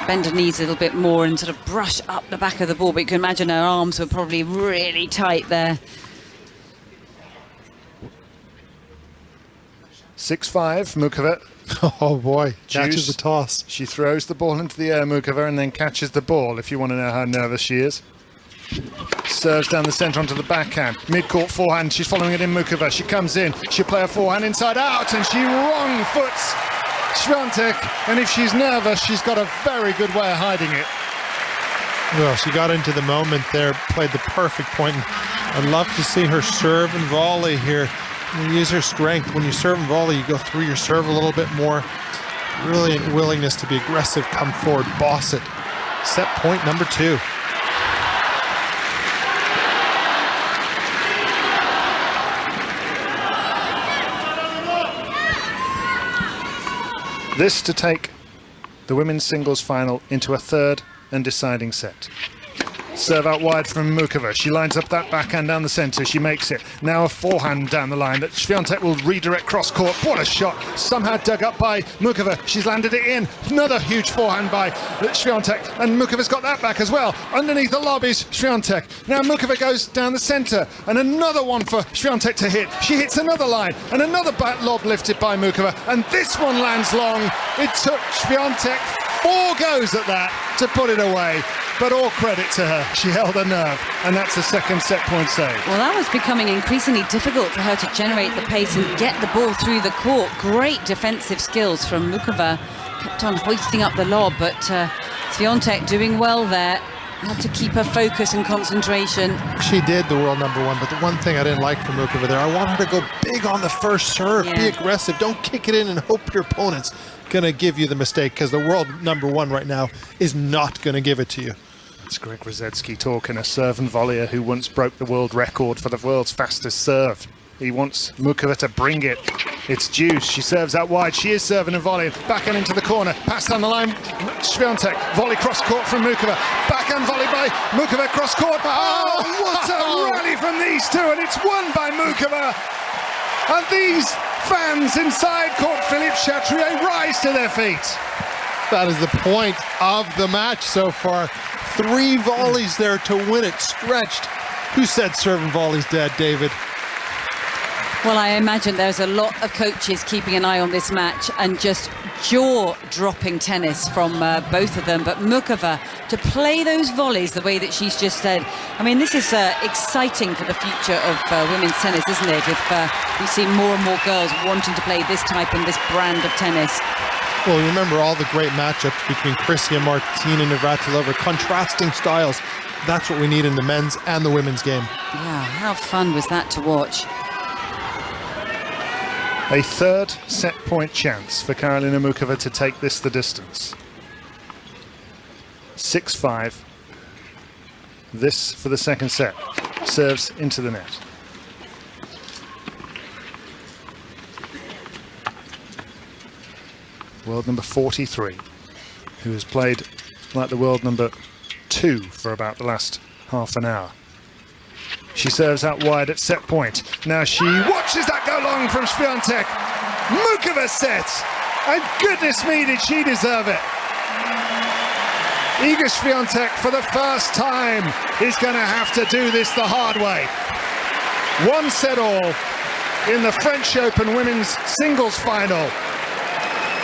bend her knees a little bit more and sort of brush up the back of the ball, but you can imagine her arms were probably really tight there. 6-5, Muchová. Oh boy, catches the toss. She throws the ball into the air, Muchová, and then catches the ball, if you want to know how nervous she is. Serves down the centre onto the backhand. Mid-court forehand, she's following it in, Muchová. She comes in, she'll play a forehand inside out, and she wrong foots Świątek. And if she's nervous, she's got a very good way of hiding it. Well, she got into the moment there, played the perfect point. I'd love to see her serve and volley here. You use her strength. When you serve and volley, you go through your serve a little bit more. Brilliant willingness to be aggressive, come forward, boss it. Set point number 2. This to take the women's singles final into a third and deciding set. Serve out wide from Muchová. She lines up that backhand down the centre. She makes it. Now a forehand down the line that Świątek will redirect cross court. What a shot. Somehow dug up by Muchová. She's landed it in. Another huge forehand by Świątek. And Muchová's got that back as well. Underneath the lob is Świątek. Now Muchová goes down the centre. And another one for Świątek to hit. She hits another line. And another back lob lifted by Muchová. And this one lands long. It took Świątek 4 goes at that to put it away. But all credit to her. She held her nerve, and that's a second set point save. Well, that was becoming increasingly difficult for her to generate the pace and get the ball through the court. Great defensive skills from Muchová. Kept on hoisting up the lob, but Świątek doing well there. Had to keep her focus and concentration. She did, the world number 1, but the one thing I didn't like from Muchová there, I want her to go big on the first serve. Yeah. Be aggressive. Don't kick it in and hope your opponent's going to give you the mistake, because the world number 1 right now is not going to give it to you. It's Greg Rosetsky talking, a serve and volleyer who once broke the world record for the world's fastest serve. He wants Muchová to bring it. It's Juice. She serves out wide. She is serving and volleying. Backhand into the corner. Pass down the line. Świątek. Volley cross court from Muchová. Backhand volley by Muchová cross court. Oh, what a rally from these two. And it's won by Muchová. And these fans inside court Philippe Chatrier rise to their feet. That is the point of the match so far. 3 volleys there to win it, stretched. Who said serve and volley's dead, David? Well, I imagine there's a lot of coaches keeping an eye on this match, and just jaw-dropping tennis from both of them. But Muchová, to play those volleys the way that she's just said, I mean, this is exciting for the future of women's tennis, isn't it? If we see more and more girls wanting to play this type and this brand of tennis. Well, you remember all the great matchups between Krysia and Martina Navratilova, contrasting styles. That's what we need in the men's and the women's game. Yeah, how fun was that to watch? A third set point chance for Karolína Muchová to take this the distance. 6-5. This for the second set. Serves into the net. World number 43, who has played like the world number 2 for about the last half an hour. She serves out wide at set point. Now she watches that go long from Świątek. Muchová set, and goodness me, did she deserve it. Iga Świątek, for the first time, is going to have to do this the hard way. 1 set all in the French Open women's singles final.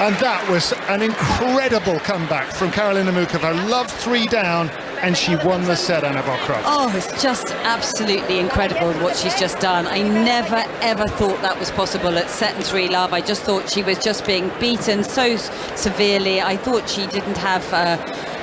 And that was an incredible comeback from Karolína Muchová. Love 3 down, and she won the set, Anna Bokroft. Oh, it's just absolutely incredible what she's just done. I never, ever thought that was possible at set and 3 love. I just thought she was just being beaten so severely. I thought she didn't have...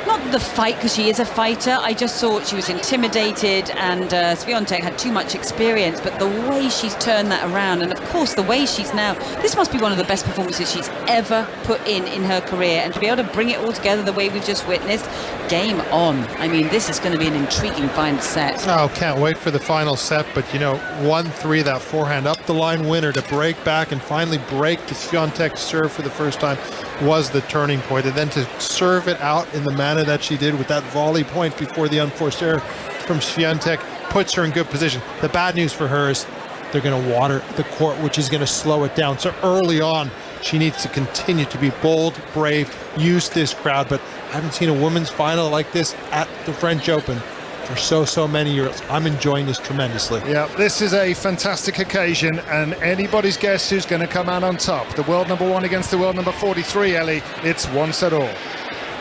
not the fight, because she is a fighter. I just thought she was intimidated, and Świątek had too much experience, but the way she's turned that around, and of course the way she's now, this must be one of the best performances she's ever put in her career, and to be able to bring it all together the way we've just witnessed, game on. I mean, this is going to be an intriguing final set. Oh, can't wait for the final set, but 1-3, that forehand up the line winner to break back and finally break the Świątek serve for the first time was the turning point, and then to serve it out in the manner that she did with that volley point before the unforced error from Świątek puts her in good position. The bad news for her is they're going to water the court, which is going to slow it down. So early on, she needs to continue to be bold, brave, use this crowd. But I haven't seen a women's final like this at the French Open for so many years. I'm enjoying this tremendously. Yeah, this is a fantastic occasion, and anybody's guess who's going to come out on top. The world number 1 against the world number 43, Ellie. It's one set all.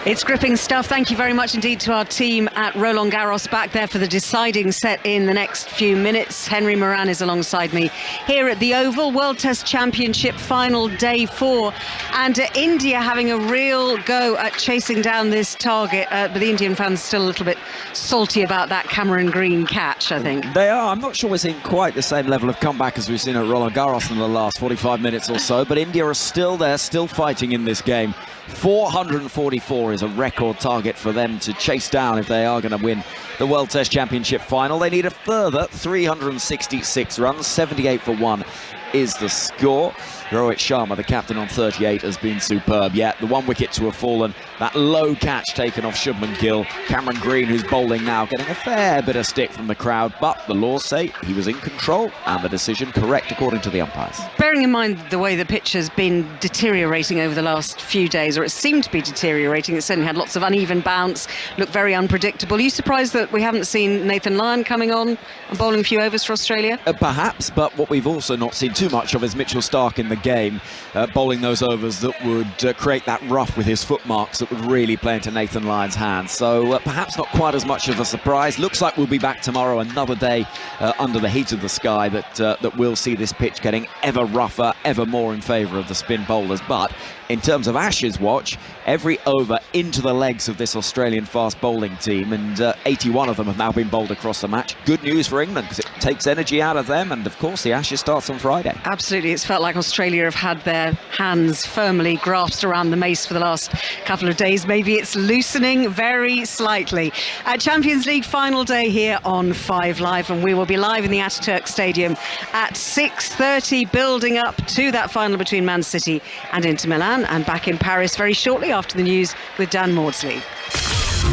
It's gripping stuff. Thank you very much indeed to our team at Roland Garros, back there for the deciding set in the next few minutes. Henry Moran is alongside me here at the Oval. World Test Championship final, day 4, and India having a real go at chasing down this target, but the Indian fans still a little bit salty about that Cameron Green catch, I think. They are. I'm not sure we're seeing quite the same level of comeback as we've seen at Roland Garros in the last 45 minutes or so, but India are still there, still fighting in this game. 444 is a record target for them to chase down if they are going to win the World Test Championship final. They need a further 366 runs, 78 for 1 is the score. Rohit Sharma, the captain on 38, has been superb. Yeah, the 1 wicket to have fallen, that low catch taken off Shubman Gill. Cameron Green, who's bowling now, getting a fair bit of stick from the crowd, but the laws say he was in control and the decision correct according to the umpires. Bearing in mind the way the pitch has been deteriorating over the last few days, or it seemed to be deteriorating, it certainly had lots of uneven bounce, looked very unpredictable. Are you surprised that we haven't seen Nathan Lyon coming on and bowling a few overs for Australia? Perhaps, but what we've also not seen too much of is Mitchell Starc in the game, bowling those overs that would create that rough with his footmarks that would really play into Nathan Lyon's hands. So perhaps not quite as much of a surprise. Looks like we'll be back tomorrow, another day under the heat of the sky that will see this pitch getting ever rougher, ever more in favour of the spin bowlers. But in terms of Ashes watch, every over into the legs of this Australian fast bowling team, and 81 of them have now been bowled across the match. Good news for England, because it takes energy out of them, and of course the Ashes starts on Friday. Absolutely, it's felt like Australia have had their hands firmly grasped around the mace for the last couple of days. Maybe it's loosening very slightly. Champions League final day here on 5 Live, and we will be live in the Ataturk Stadium at 6:30, building up to that final between Man City and Inter Milan, and back in Paris very shortly after the news with Dan Maudsley.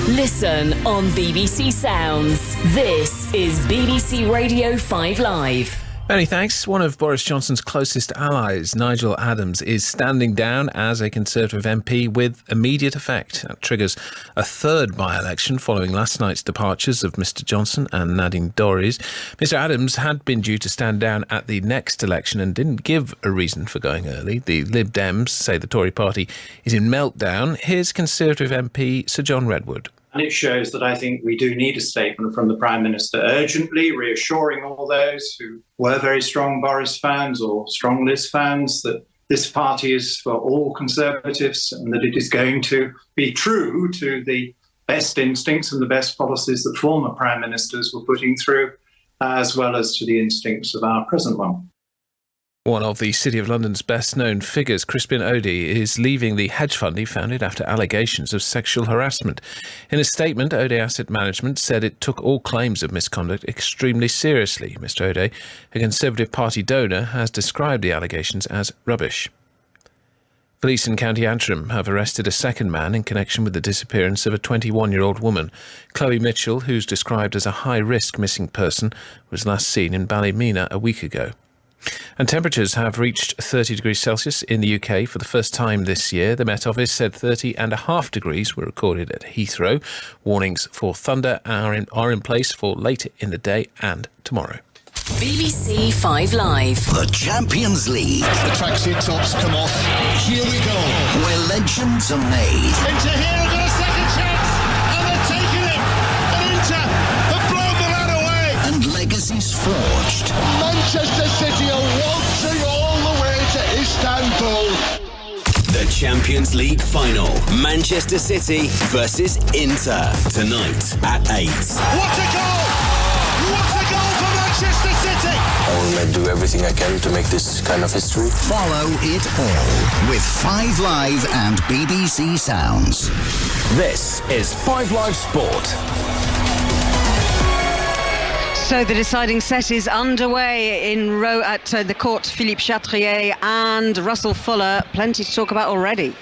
Listen on BBC Sounds. This is BBC Radio 5 Live. Many thanks. One of Boris Johnson's closest allies, Nigel Adams, is standing down as a Conservative MP with immediate effect. That triggers a third by-election following last night's departures of Mr Johnson and Nadine Dorries. Mr Adams had been due to stand down at the next election and didn't give a reason for going early. The Lib Dems say the Tory party is in meltdown. Here's Conservative MP Sir John Redwood. And it shows that I think we do need a statement from the Prime Minister urgently, reassuring all those who were very strong Boris fans or strong Liz fans that this party is for all Conservatives and that it is going to be true to the best instincts and the best policies that former Prime Ministers were putting through, as well as to the instincts of our present one. One of the City of London's best-known figures, Crispin Odey, is leaving the hedge fund he founded after allegations of sexual harassment. In a statement, Odey Asset Management said it took all claims of misconduct extremely seriously. Mr Odey, a Conservative Party donor, has described the allegations as rubbish. Police in County Antrim have arrested a second man in connection with the disappearance of a 21-year-old woman. Chloe Mitchell, who's described as a high-risk missing person, was last seen in Ballymena a week ago. And temperatures have reached 30 degrees Celsius in the UK for the first time this year. The Met Office said 30.5 degrees were recorded at Heathrow. Warnings for thunder are in place for later in the day and tomorrow. BBC 5 Live. The Champions League. The tracksuit tops come off. Here we go. Where legends are made. Into here, got a second chance, and they're taking it. Manchester City are waltzing all the way to Istanbul. The Champions League final. Manchester City versus Inter. Tonight at 8. What a goal! What a goal for Manchester City! I will do everything I can to make this kind of history. Follow it all with 5 Live and BBC Sounds. This is 5 Live Sport. So the deciding set is underway in row at the court. Philippe Chatrier and Russell Fuller. Plenty to talk about already.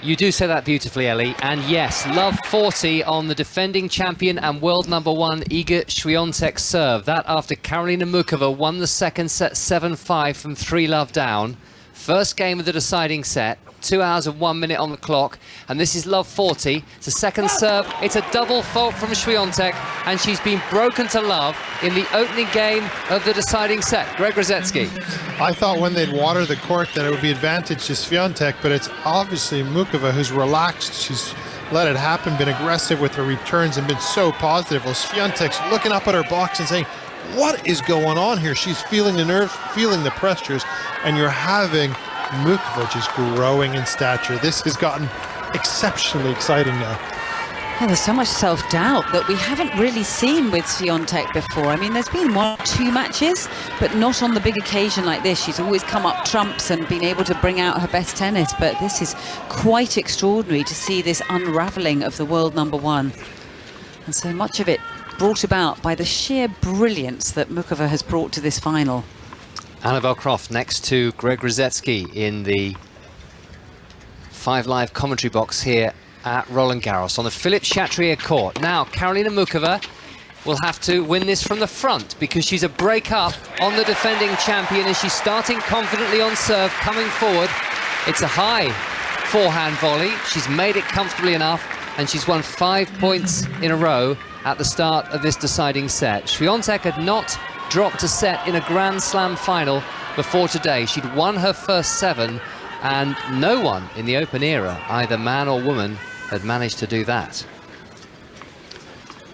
You do say that beautifully, Ellie. And yes, love 40 on the defending champion and world number 1 Iga Świątek's serve. That after Karolína Muchová won the second set 7-5 from 3 love down. First game of the deciding set. 2 hours and 1 minute on the clock, and this is love 40. It's a second serve. It's a double fault from Świątek, and she's been broken to love in the opening game of the deciding set. Greg Rosetsky. I thought when they'd water the court that it would be advantage to Świątek, but it's obviously Muchová who's relaxed. She's let it happen, been aggressive with her returns, and been so positive. Well, Świątek's looking up at her box and saying, what is going on here? She's feeling the nerves, feeling the pressures, and you're having Muchová just growing in stature. This has gotten exceptionally exciting now. Well, there's so much self-doubt that we haven't really seen with Świątek before. I mean, there's been 1 or 2 matches, but not on the big occasion like this. She's always come up trumps and been able to bring out her best tennis, but this is quite extraordinary to see this unravelling of the world number 1. And so much of it brought about by the sheer brilliance that Muchová has brought to this final. Annabelle Croft next to Greg Rosetsky in the 5 Live commentary box here at Roland Garros on the Philippe Chatrier court. Now, Karolína Muchová will have to win this from the front because she's a break up on the defending champion and she's starting confidently on serve, coming forward. It's a high forehand volley. She's made it comfortably enough and she's won 5 points in a row at the start of this deciding set. Świątek had not dropped a set in a Grand Slam final before today. She'd won her first 7 and no one in the Open era, either man or woman, had managed to do that.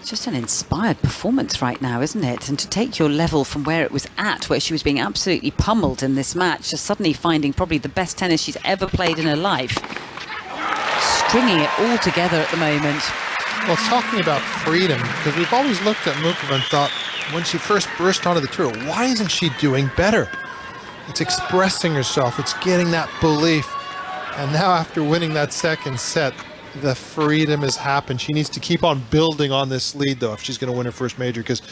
It's just an inspired performance right now, isn't it? And to take your level from where it was at, where she was being absolutely pummeled in this match, to suddenly finding probably the best tennis she's ever played in her life. Stringing it all together at the moment. Well, it's talking about freedom, because we've always looked at Muchová and thought, when she first burst onto the tour, why isn't she doing better? It's expressing herself, it's getting that belief. And now after winning that second set, the freedom has happened. She needs to keep on building on this lead, though, if she's going to win her first major, because,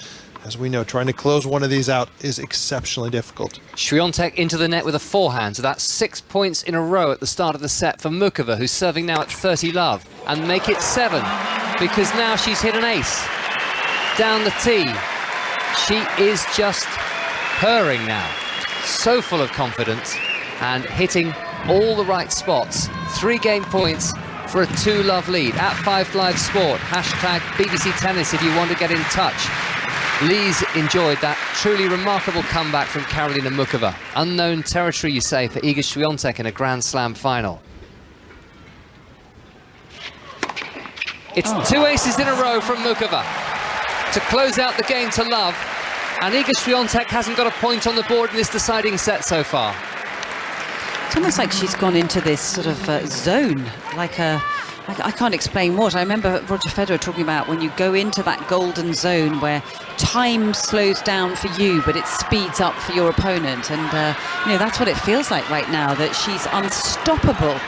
as we know, trying to close one of these out is exceptionally difficult. Świątek into the net with a forehand, so that's 6 points in a row at the start of the set for Muchová, who's serving now at 30 love, and make it 7, because now she's hit an ace down the tee. She is just purring now, so full of confidence and hitting all the right spots. 3 game points for a 2 love lead at 5 Live Sport. Hashtag BBC Tennis if you want to get in touch. Lee's enjoyed that truly remarkable comeback from Karolína Muchová. Unknown territory, you say, for Iga Świątek in a Grand Slam final. It's 2 aces in a row from Muchová to close out the game to love, and Iga Świątek hasn't got a point on the board in this deciding set so far. It's almost like she's gone into this sort of zone, like I can't explain what. I remember Roger Federer talking about when you go into that golden zone where time slows down for you, but it speeds up for your opponent. And, you know, that's what it feels like right now, that she's unstoppable.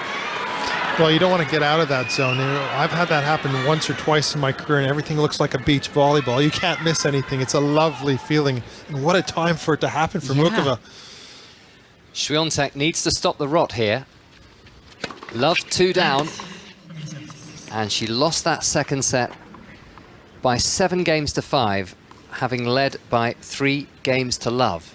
Well, you don't want to get out of that zone. You know, I've had that happen once or twice in my career, and everything looks like a beach volleyball. You can't miss anything. It's a lovely feeling. And what a time for it to happen for Muchová. Świątek needs to stop the rot here. Love 2 down. And she lost that second set by 7 games to 5, having led by 3 games to love.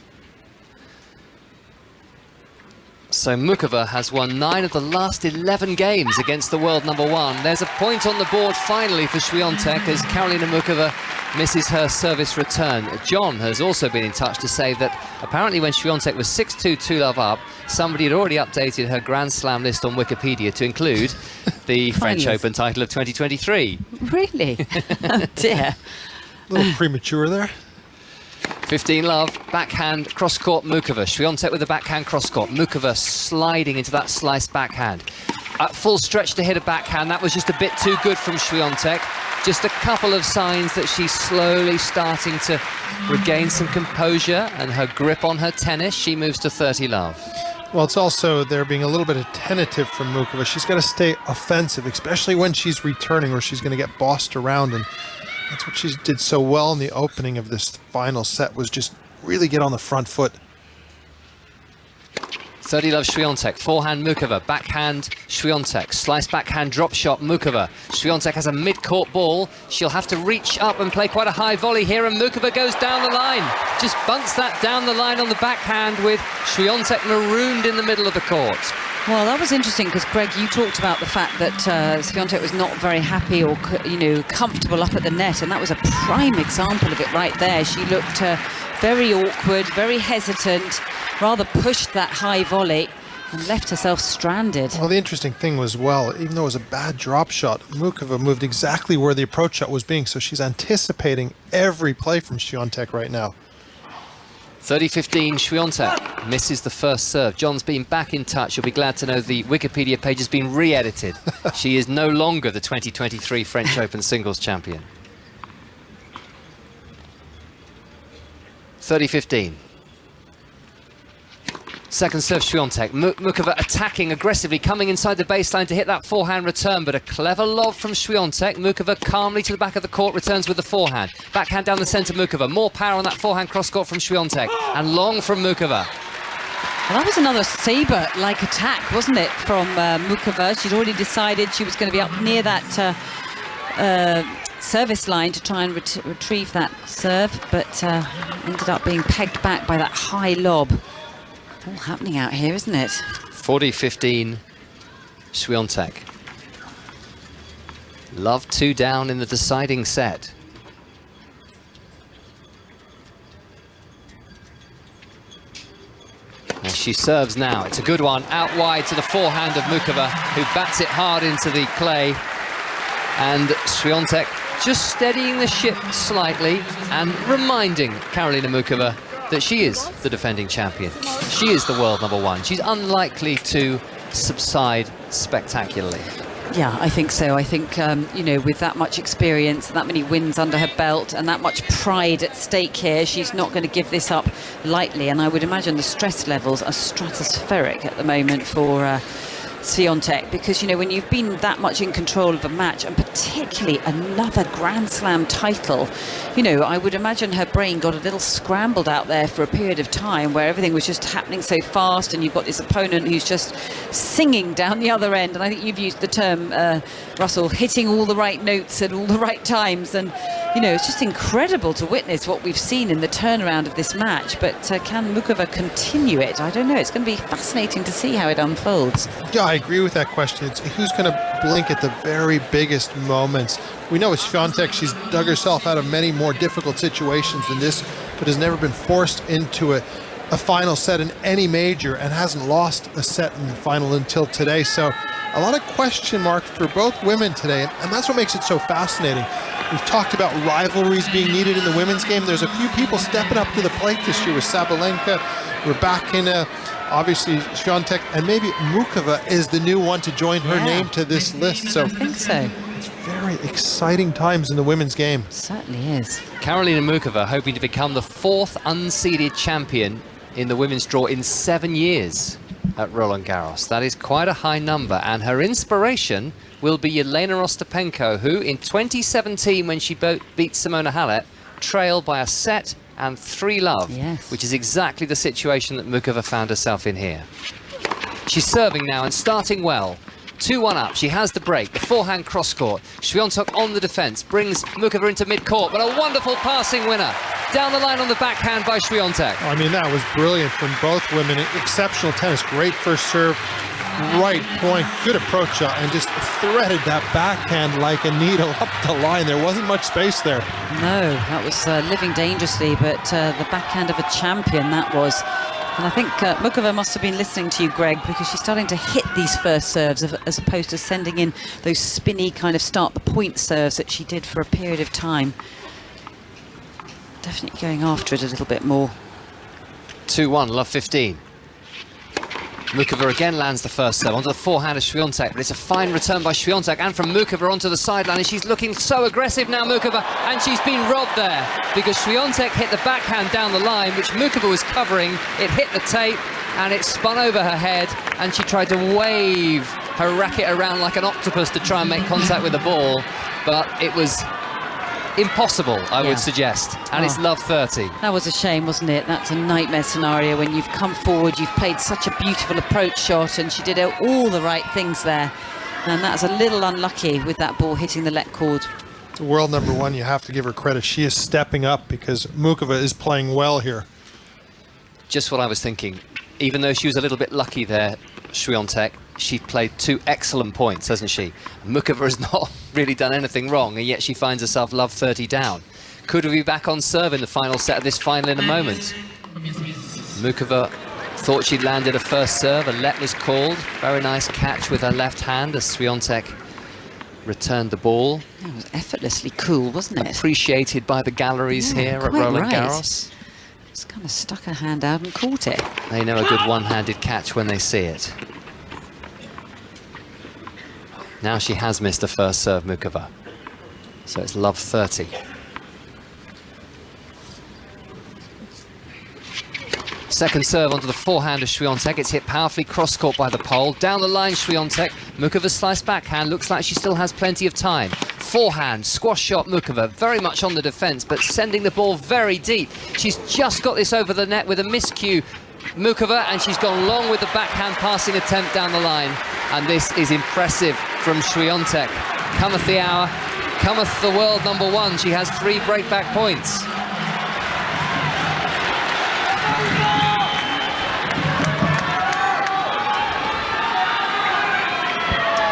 So Muchová has won 9 of the last 11 games against the world number 1. There's a point on the board finally for Świątek as Karolína Muchová misses her service return. John has also been in touch to say that apparently when Świątek was 6-2, 2-love up, somebody had already updated her Grand Slam list on Wikipedia to include the French Open title of 2023. Really? Oh dear. A little premature there. 15 love, backhand, cross-court, Muchová. Świątek with the backhand cross-court. Muchová sliding into that sliced backhand. At full stretch to hit a backhand, that was just a bit too good from Świątek. Just a couple of signs that she's slowly starting to regain some composure and her grip on her tennis. She moves to 30 love. Well, it's also there being a little bit tentative from Muchová. She's got to stay offensive, especially when she's returning, or she's going to get bossed around. And that's what she did so well in the opening of this final set, was just really get on the front foot. 30 love Świątek, forehand Muchová, backhand Świątek, slice backhand drop shot Muchová. Świątek has a mid-court ball. She'll have to reach up and play quite a high volley here, and Muchová goes down the line. Just bunts that down the line on the backhand with Świątek marooned in the middle of the court. Well, that was interesting because, Greg, you talked about the fact that Świątek was not very happy or, comfortable up at the net, and that was a prime example of it right there. She looked very awkward, very hesitant, rather pushed that high volley and left herself stranded. Well, the interesting thing was, even though it was a bad drop shot, Muchová moved exactly where the approach shot was being, so she's anticipating every play from Świątek right now. 30-15, Świątek misses the first serve. John's been back in touch. You'll be glad to know the Wikipedia page has been re-edited. She is no longer the 2023 French Open singles champion. 30-15. Second serve, Świątek. Muchová attacking aggressively, coming inside the baseline to hit that forehand return, but a clever lob from Świątek. Muchová calmly to the back of the court, returns with the forehand. Backhand down the centre, Muchová. More power on that forehand cross-court from Świątek, and long from Muchová. Well, that was another sabre-like attack, wasn't it, from Muchová? She'd already decided she was going to be up near that service line to try and retrieve that serve, but ended up being pegged back by that high lob. All happening out here, isn't it? 40-15, Świątek. Love 2 down in the deciding set. And she serves now. It's a good one, out wide to the forehand of Muchová, who bats it hard into the clay. And Świątek just steadying the ship slightly and reminding Karolína Muchová that she is the defending champion. She is the world #1. She's unlikely to subside spectacularly. Yeah, I think so. I think, with that much experience, that many wins under her belt and that much pride at stake here, she's not going to give this up lightly. And I would imagine the stress levels are stratospheric at the moment for Świątek, because when you've been that much in control of a match, and particularly another Grand Slam title, I would imagine her brain got a little scrambled out there for a period of time where everything was just happening so fast, and you've got this opponent who's just singing down the other end. And I think you've used the term, Russell, hitting all the right notes at all the right times. And it's just incredible to witness what we've seen in the turnaround of this match. But can Muchová continue it? I don't know. It's going to be fascinating to see how it unfolds. Yeah, I agree with that question. It's who's going to blink at the very biggest moments. We know with Świątek, she's dug herself out of many more difficult situations than this, but has never been forced into a final set in any major and hasn't lost a set in the final until today. So a lot of question marks for both women today, and that's what makes it so fascinating. We've talked about rivalries being needed in the women's game. There's a few people stepping up to the plate this year with Sabalenka, Rybakina, obviously Świątek, and maybe Muchová is the new one to join her name to this list. So I think so. It's very exciting times in the women's game. It certainly is. Karolína Muchová hoping to become the 4th unseeded champion in the women's draw in 7 years at Roland Garros. That is quite a high number, and her inspiration will be Jelena Ostapenko, who in 2017, when she beat Simona Halep, trailed by a set and 3 love, which is exactly the situation that Muchová found herself in here. She's serving now and starting well. 2-1 up, she has the break, the forehand cross-court. Świątek on the defence, brings Muchová into mid-court, but a wonderful passing winner. Down the line on the backhand by Świątek. I mean, that was brilliant from both women. Exceptional tennis, great first serve, right point, good approach shot, and just threaded that backhand like a needle up the line. There wasn't much space there. No, that was living dangerously, but the backhand of a champion, that was. And I think Muchová must have been listening to you, Greg, because she's starting to hit these first serves as opposed to sending in those spinny kind of start the point serves that she did for a period of time. definitely going after it a little bit more. 2-1, love 15. Muchová again lands the first serve onto the forehand of Świątek, but it's a fine return by Świątek and from Muchová onto the sideline, and she's looking so aggressive now, Muchová, and she's been robbed there because Świątek hit the backhand down the line, which Muchová was covering. It hit the tape and it spun over her head, and she tried to wave her racket around like an octopus to try and make contact with the ball, but it was impossible, I would suggest, and it's love 30. That was a shame, wasn't it? That's a nightmare scenario when you've come forward, you've played such a beautiful approach shot, and she did all the right things there, and that's a little unlucky with that ball hitting the let cord. To world number one, you have to give her credit. She is stepping up because Muchová is playing well here. Just what I was thinking. Even though she was a little bit lucky there, Świątek, she played 2 excellent points, hasn't she? Muchová has not really done anything wrong, and yet she finds herself love 30 down. Could we be back on serve in the final set of this final in a moment? Muchová thought she'd landed a first serve, a let was called. Very nice catch with her left hand as Świątek returned the ball. That was effortlessly cool, wasn't it? Appreciated by the galleries here at Roland Garros. Just kind of stuck her hand out and caught it. They know a good one-handed catch when they see it. Now she has missed the first serve, Muchová. So it's love 30. Second serve onto the forehand of Świątek. It's hit powerfully cross-court by the pole. Down the line, Świątek. Muchová's slice backhand. Looks like she still has plenty of time. Forehand, squash shot, Muchová. Very much on the defence, but sending the ball very deep. She's just got this over the net with a miscue, Muchová, and she's gone long with the backhand passing attempt down the line. And this is impressive from Świątek. Cometh the hour, cometh the world number one. She has 3 breakback points.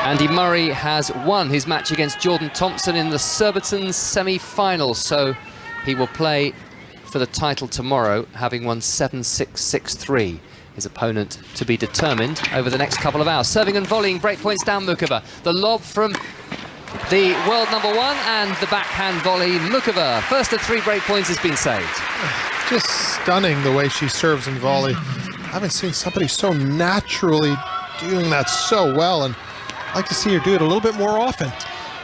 Andy Murray has won his match against Jordan Thompson in the Surbiton semi-final, so he will play for the title tomorrow, having won 7-6, 6-3. His opponent to be determined over the next couple of hours. Serving and volleying, break points down Muchová. The lob from the world number one and the backhand volley, Muchová. First of 3 break points has been saved. Just stunning the way she serves and volley. I haven't seen somebody so naturally doing that so well, and I'd like to see her do it a little bit more often.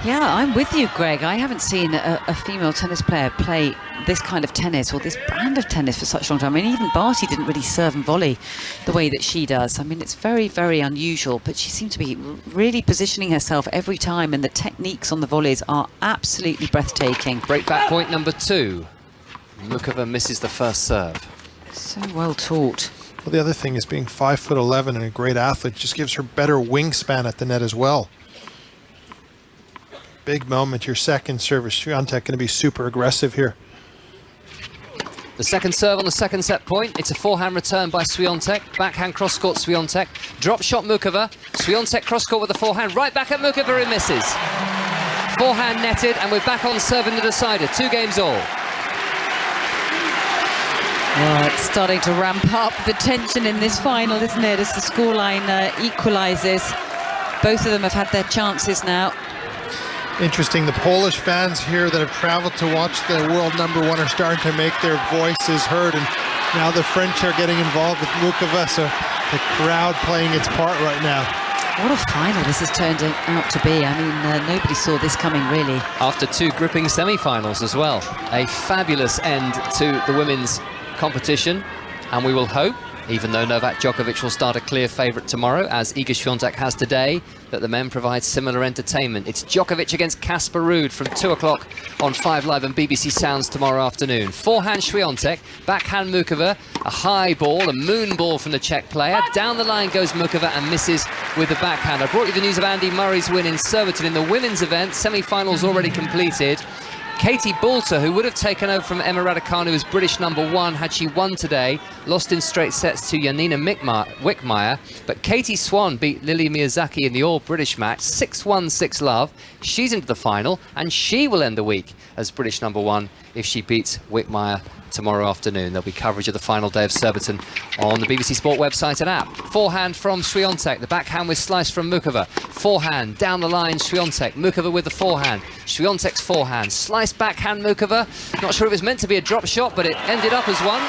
Yeah, I'm with you, Greg. I haven't seen a female tennis player play this kind of tennis or this brand of tennis for such a long time. I mean, even Barty didn't really serve and volley the way that she does. I mean, it's very, very unusual, but she seems to be really positioning herself every time, and the techniques on the volleys are absolutely breathtaking. Breakback point number 2. Muchová misses the first serve. So well taught. Well, the other thing is being 5'11" and a great athlete just gives her better wingspan at the net as well. Big moment, your second service. Świątek going to be super aggressive here. The second serve on the second set point. It's a forehand return by Świątek. Backhand cross-court Świątek. Drop shot Muchová. Świątek cross-court with the forehand. Right back at Muchová, who misses. Forehand netted, and we're back on serve in the decider. 2 games all. Well, it's starting to ramp up the tension in this final, isn't it, as the scoreline equalises. Both of them have had their chances now. Interesting, the Polish fans here that have traveled to watch the world number one are starting to make their voices heard, and now the French are getting involved with Muchová, so the crowd playing its part right now. What a final this has turned out to be. I mean, nobody saw this coming, really. After 2 gripping semi-finals as well. A fabulous end to the women's competition, and we will hope, even though Novak Djokovic will start a clear favourite tomorrow, as Iga Świątek has today, that the men provide similar entertainment. It's Djokovic against Casper Ruud from 2 o'clock on 5 Live and BBC Sounds tomorrow afternoon. Forehand Świątek, backhand Muchová, a high ball, a moon ball from the Czech player. Down the line goes Muchová and misses with the backhand. I brought you the news of Andy Murray's win in Surbiton in the women's event. Semi-finals already completed. Katie Boulter, who would have taken over from Emma Raducanu as British number one had she won today, lost in straight sets to Janina Wickmeyer, but Katie Swan beat Lily Miyazaki in the all-British match, 6-1, 6-love. She's into the final, and she will end the week as British number one if she beats Wickmeyer tomorrow afternoon. There'll be coverage of the final day of Surbiton on the BBC Sport website and app. Forehand from Świątek. The backhand with slice from Muchová. Forehand down the line, Świątek. Muchová with the forehand. Świątek's forehand. Slice backhand Muchová. Not sure it was meant to be a drop shot, but it ended up as one.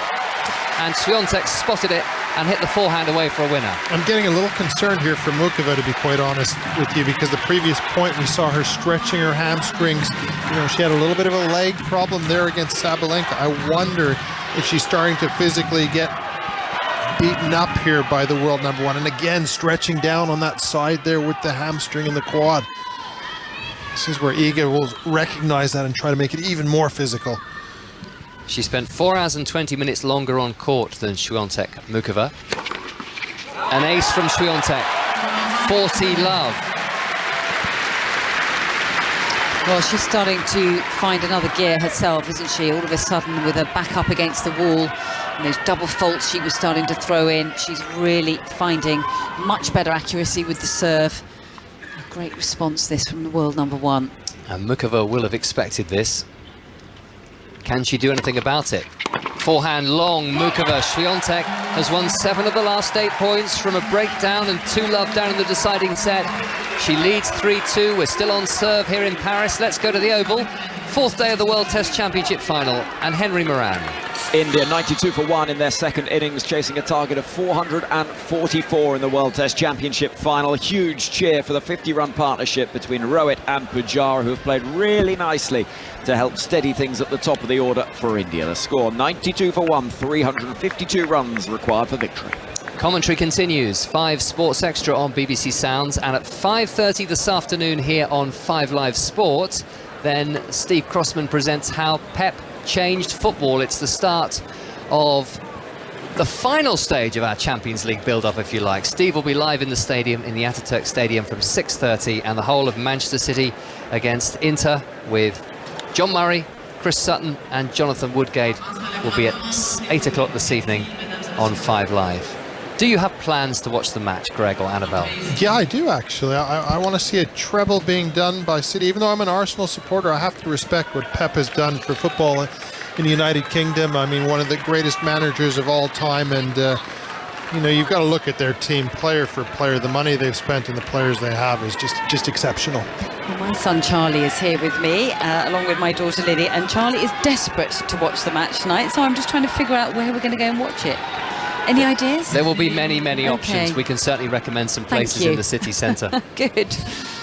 And Świątek spotted it and hit the forehand away for a winner. I'm getting a little concerned here for Muchová, to be quite honest with you, because the previous point we saw her stretching her hamstrings. You know, she had a little bit of a leg problem there against Sabalenka. I wonder if she's starting to physically get beaten up here by the world number one. And again, stretching down on that side there with the hamstring and the quad. This is where Iga will recognize that and try to make it even more physical. She spent 4 hours and 20 minutes longer on court than Świątek Muchová. An ace from Świątek. 40-love. Well, she's starting to find another gear herself, isn't she? All of a sudden, with her back up against the wall, and those double faults she was starting to throw in, she's really finding much better accuracy with the serve. A great response, this, from the world number one. And Muchová will have expected this. Can she do anything about it? Forehand long, Muchová. Świątek has won 7 of the last 8 points from a breakdown and 2-love down in the deciding set. She leads 3-2. We're still on serve here in Paris. Let's go to the Oval. 4th day of the World Test Championship final, and Henry Moran. India 92 for 1 in their second innings, chasing a target of 444 in the World Test Championship final. Huge cheer for the 50-run partnership between Rohit and Pujara, who have played really nicely to help steady things at the top of the order for India. The score 92 for 1, 352 runs required for victory. Commentary continues. 5 Sports Extra on BBC Sounds, and at 5:30 this afternoon here on 5 Live Sport, then Steve Crossman presents how Pep changed football. It's the start of the final stage of our Champions League build-up, if you like. Steve will be live in the stadium, in the Ataturk Stadium, from 6:30, and the whole of Manchester City against Inter with John Murray, Chris Sutton and Jonathan Woodgate will be at 8 o'clock this evening on 5 Live. Do you have plans to watch the match, Greg or Annabelle? Yeah, I do, actually. I want to see a treble being done by City. Even though I'm an Arsenal supporter, I have to respect what Pep has done for football in the United Kingdom. I mean, one of the greatest managers of all time. And, you know, you've got to look at their team player for player. The money they've spent and the players they have is just exceptional. Well, my son Charlie is here with me, along with my daughter Lily. And Charlie is desperate to watch the match tonight. So I'm just trying to figure out where we're going to go and watch it. Any ideas? There will be many, many options. We can certainly recommend some places in the city centre. Good.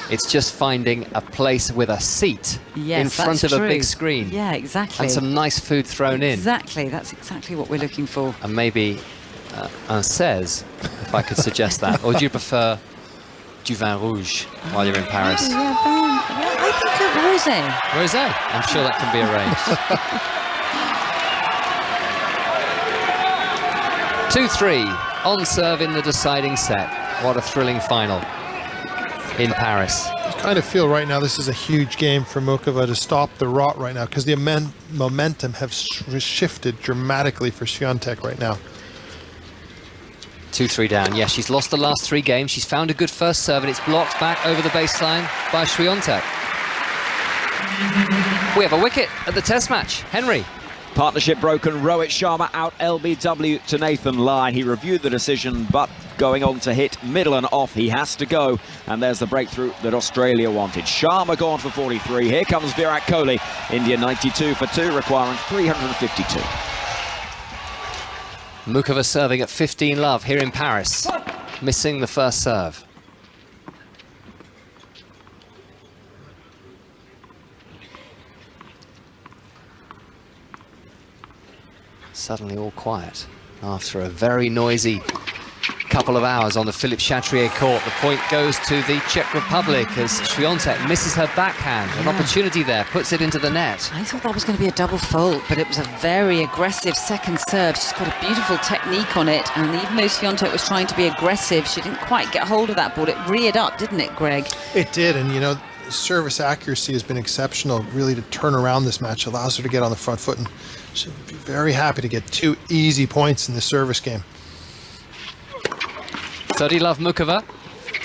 It's just finding a place with a seat in front of a big screen. Yeah, exactly. And some nice food thrown in. Exactly. That's exactly what we're looking for. And maybe un 16, if I could suggest that. Or do you prefer du vin rouge while you're in Paris? Yeah, I think a rosé. Rosé? I'm sure that can be arranged. 2-3 on serve in the deciding set. What a thrilling final in Paris. I kind of feel right now this is a huge game for Muchová to stop the rot right now, because the momentum has shifted dramatically for Świątek right now. 2-3 down. Yeah, she's lost the last 3 games. She's found a good first serve, and it's blocked back over the baseline by Świątek. We have a wicket at the Test match. Henry. Partnership broken. Rohit Sharma out LBW to Nathan Lyon. He reviewed the decision, but going on to hit middle and off, he has to go. And there's the breakthrough that Australia wanted. Sharma gone for 43. Here comes Virat Kohli. India 92 for 2, requiring 352. Muchová serving at 15-love here in Paris. Missing the first serve. Suddenly all quiet after a very noisy couple of hours on the Philippe Chatrier court. The point goes to the Czech Republic as Świątek misses her backhand. An opportunity there, puts it into the net. I thought that was going to be a double fault, but it was a very aggressive second serve. She's got a beautiful technique on it, and even though Świątek was trying to be aggressive, she didn't quite get hold of that ball. It reared up, didn't it, Greg? It did, and you know, service accuracy has been exceptional, really, to turn around this match. Allows her to get on the front foot, and she'll be very happy to get 2 easy points in the service game. 30-love Muchová.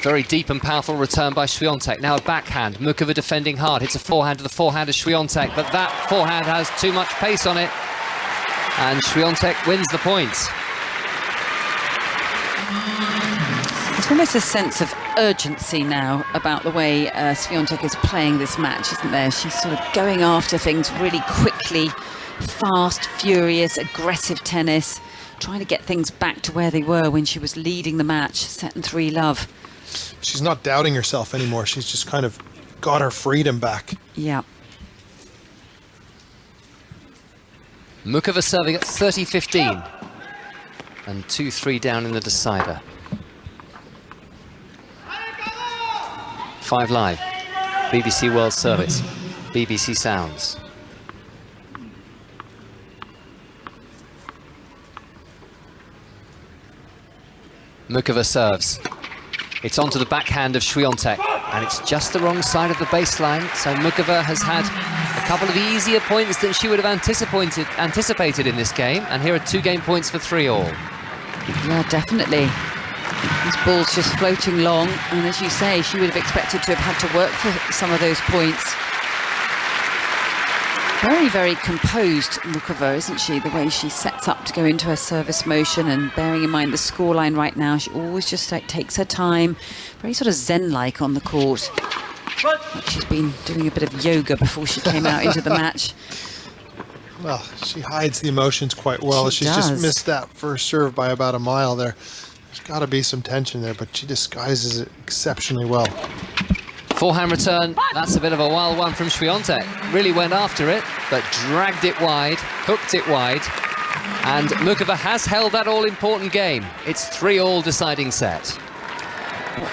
Very deep and powerful return by Świątek. Now a backhand. Muchová defending hard. Hits a forehand to the forehand of Świątek, but that forehand has too much pace on it. And Świątek wins the points. There's almost a sense of urgency now about the way Świątek is playing this match, isn't there? She's sort of going after things really quickly, fast, furious, aggressive tennis, trying to get things back to where they were when she was leading the match, set and 3 love. She's not doubting herself anymore. She's just kind of got her freedom back. Yeah. Muchová serving at 30-15 and 2-3 down in the decider. 5 Live, BBC World Service, BBC Sounds. Muchová serves. It's onto the backhand of Świątek, and it's just the wrong side of the baseline, so Muchová has had a couple of easier points than she would have anticipated in this game, and here are 2 game points for 3-all. Yeah, definitely. This ball's just floating long, and as you say, she would have expected to have had to work for some of those points. Very, very composed, Muchová, isn't she? The way she sets up to go into her service motion, and bearing in mind the scoreline right now, she always just takes her time, very sort of zen-like on the court. Like she's been doing a bit of yoga before she came out into the match. Well, she hides the emotions quite well. She's just missed that first serve by about a mile there. There's got to be some tension there, but she disguises it exceptionally well. Forehand return, that's a bit of a wild one from Świątek. Really went after it, but dragged it wide, hooked it wide. And Muchová has held that all-important game. It's 3-all deciding set.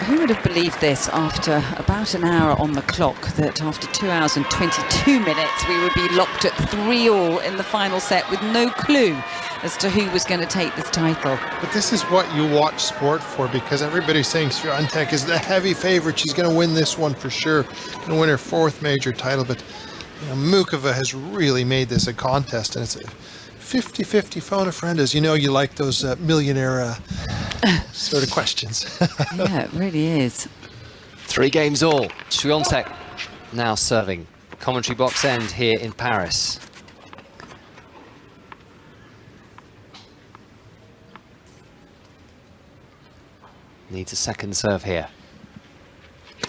Who would have believed this after about an hour on the clock, that after 2 hours and 22 minutes we would be locked at 3-all in the final set with no clue as to who was going to take this title. But this is what you watch sport for, because everybody's saying Świątek is the heavy favorite. She's going to win this one for sure. Going to win her 4th major title, but you know, Muchová has really made this a contest, and it's a 50-50 phone a friend. As you know, you like those millionaire sort of questions. Yeah, it really is. 3 games all. Świątek now serving. Commentary box end here in Paris. Needs a second serve here.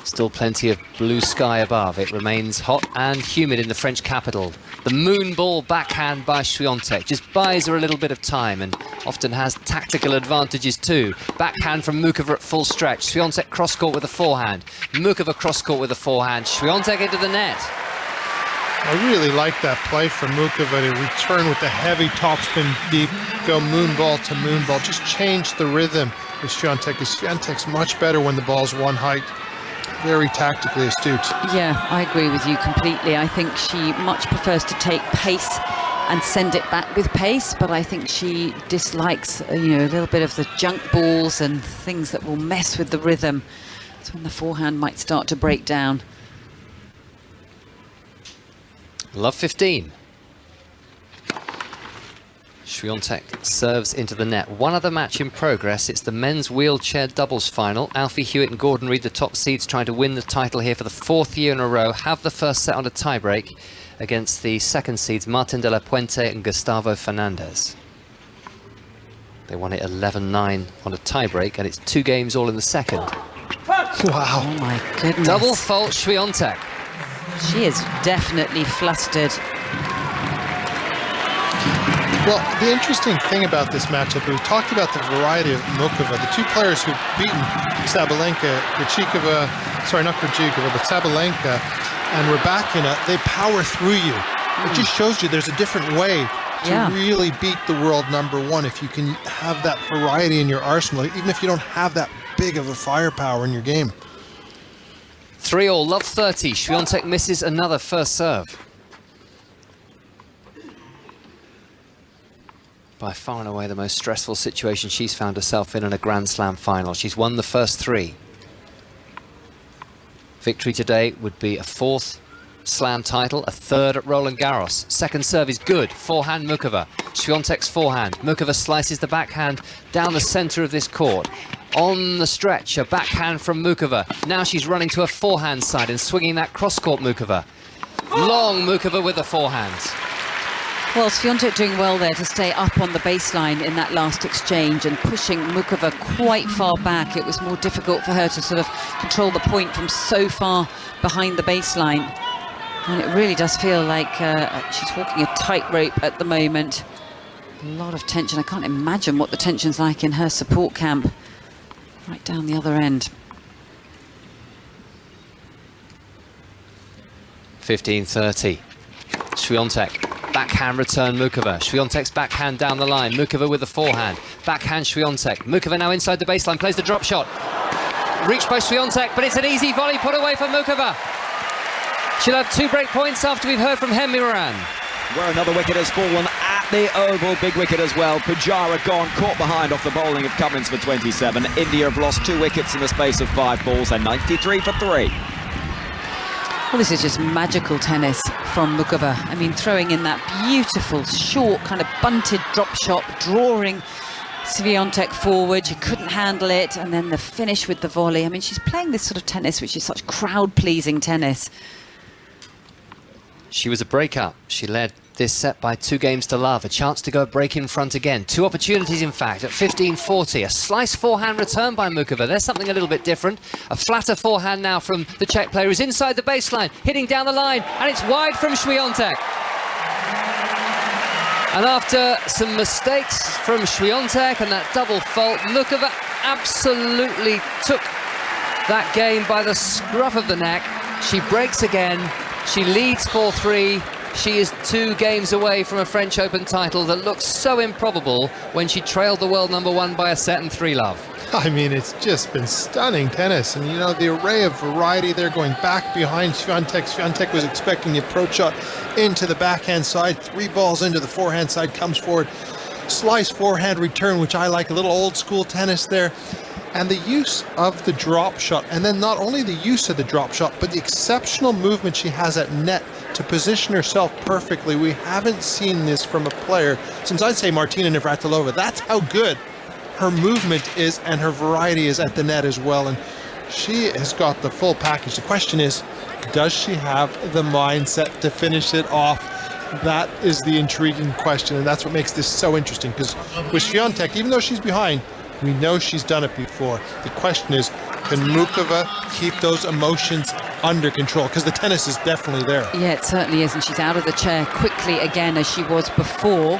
Still plenty of blue sky above. It remains hot and humid in the French capital. The moon ball backhand by Świątek just buys her a little bit of time and often has tactical advantages too. Backhand from Muchová at full stretch. Świątek cross-court with a forehand. Muchová cross-court with a forehand. Świątek into the net. I really like that play from Muchová to return with the heavy topspin deep, go moon ball to moon ball. Just change the rhythm with Świątek, because Świątek's much better when the ball's one height. Very tactically astute. Yeah, I agree with you completely. I think she much prefers to take pace and send it back with pace, but I think she dislikes, you know, a little bit of the junk balls and things that will mess with the rhythm. That's when the forehand might start to break down. Love 15. Świątek serves into the net. One other match in progress. It's the men's wheelchair doubles final. Alfie Hewitt and Gordon Reid, the top seeds, trying to win the title here for the 4th year in a row, have the first set on a tiebreak against the second seeds, Martin de la Puente and Gustavo Fernandez. They won it 11-9 on a tiebreak, and it's 2 games all in the second. Wow. Oh my goodness. Double fault Świątek. She is definitely flustered. Well, the interesting thing about this matchup, we talked about the variety of Muchová. The 2 players who've beaten Sabalenka, but Sabalenka and Rybakina, they power through you. It just shows you there's a different way to really beat the world #1 if you can have that variety in your arsenal, even if you don't have that big of a firepower in your game. 3-all, love 30. Świątek misses another first serve. By far and away the most stressful situation she's found herself in a Grand Slam final. She's won the first 3. Victory today would be a 4th Slam title, a 3rd at Roland Garros. Second serve is good. Forehand Muchová. Świątek's forehand. Muchová slices the backhand down the centre of this court. On the stretch, a backhand from Muchová. Now she's running to her forehand side and swinging that cross-court Muchová. Long Muchová with the forehand. Well, Świątek doing well there to stay up on the baseline in that last exchange and pushing Muchová quite far back. It was more difficult for her to sort of control the point from so far behind the baseline. And it really does feel like she's walking a tightrope at the moment. A lot of tension. I can't imagine what the tension's like in her support camp. Right down the other end. 15:30. Świątek. Backhand return Muchová. Świątek's backhand down the line. Muchová with the forehand. Backhand Świątek. Muchová now inside the baseline, plays the drop shot. Reached by Świątek, but it's an easy volley put away for Muchová. She'll have 2 break points after we've heard from Henry Moran. Where another wicket has fallen at the Oval, big wicket as well. Pujara gone, caught behind off the bowling of Cummins for 27. India have lost 2 wickets in the space of 5 balls and 93 for 3. Well, this is just magical tennis from Muchová. I mean, throwing in that beautiful, short, kind of bunted drop shot, drawing Świątek forward. She couldn't handle it, and then the finish with the volley. I mean, she's playing this sort of tennis, which is such crowd-pleasing tennis. She was a break-up. She led this set by 2 games to love. A chance to go a break in front again. 2 opportunities, in fact, at 15:40. A slice forehand return by Muchová. There's something a little bit different. A flatter forehand now from the Czech player who's inside the baseline, hitting down the line, and it's wide from Świątek. And after some mistakes from Świątek and that double fault, Muchová absolutely took that game by the scruff of the neck. She breaks again. She leads 4-3. She is 2 games away from a French Open title that looks so improbable when she trailed the world #1 by a set and 3 love. I mean, it's just been stunning tennis. And, you know, the array of variety there going back behind Świątek. Świątek was expecting the approach shot into the backhand side. 3 balls into the forehand side, comes forward. Slice forehand return, which I like, a little old school tennis there. And the use of the drop shot, and then not only the use of the drop shot, but the exceptional movement she has at net to position herself perfectly. We haven't seen this from a player since, I'd say, Martina Navratilova. That's how good her movement is, and her variety is at the net as well. And she has got the full package. The question is, does she have the mindset to finish it off? That is the intriguing question, and that's what makes this so interesting, because with Świątek, even though she's behind, we know she's done it before. The question is, can Muchová keep those emotions under control? Because the tennis is definitely there. Yeah, it certainly is, and she's out of the chair quickly again as she was before.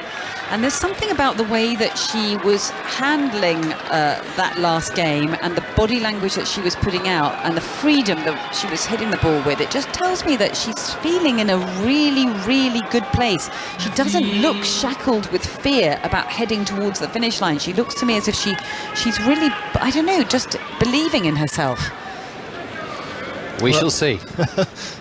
And there's something about the way that she was handling that last game and the body language that she was putting out and the freedom that she was hitting the ball with. It just tells me that she's feeling in a really, really good place. She doesn't look shackled with fear about heading towards the finish line. She looks to me as if she's really, I don't know, just believing in herself. We shall see.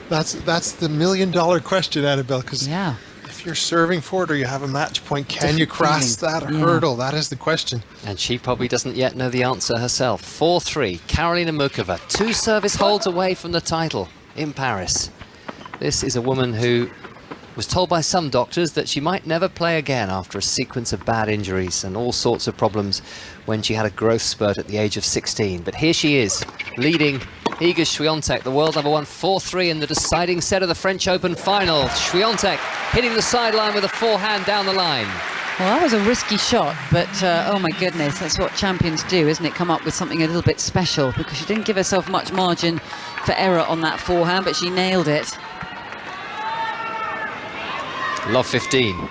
That's the $1,000,000 question, Annabelle, because yeah. if you're serving for it or you have a match point, can you cross that hurdle? That is the question. And she probably doesn't yet know the answer herself. 4-3, Karolína Muchová, 2 service holds away from the title in Paris. This is a woman who was told by some doctors that she might never play again after a sequence of bad injuries and all sorts of problems when she had a growth spurt at the age of 16. But here she is, leading Iga Świątek, the world #1, 4-3 in the deciding set of the French Open final. Świątek hitting the sideline with a forehand down the line. Well, that was a risky shot, but oh my goodness, that's what champions do, isn't it? Come up with something a little bit special, because she didn't give herself much margin for error on that forehand, but she nailed it. Love 15.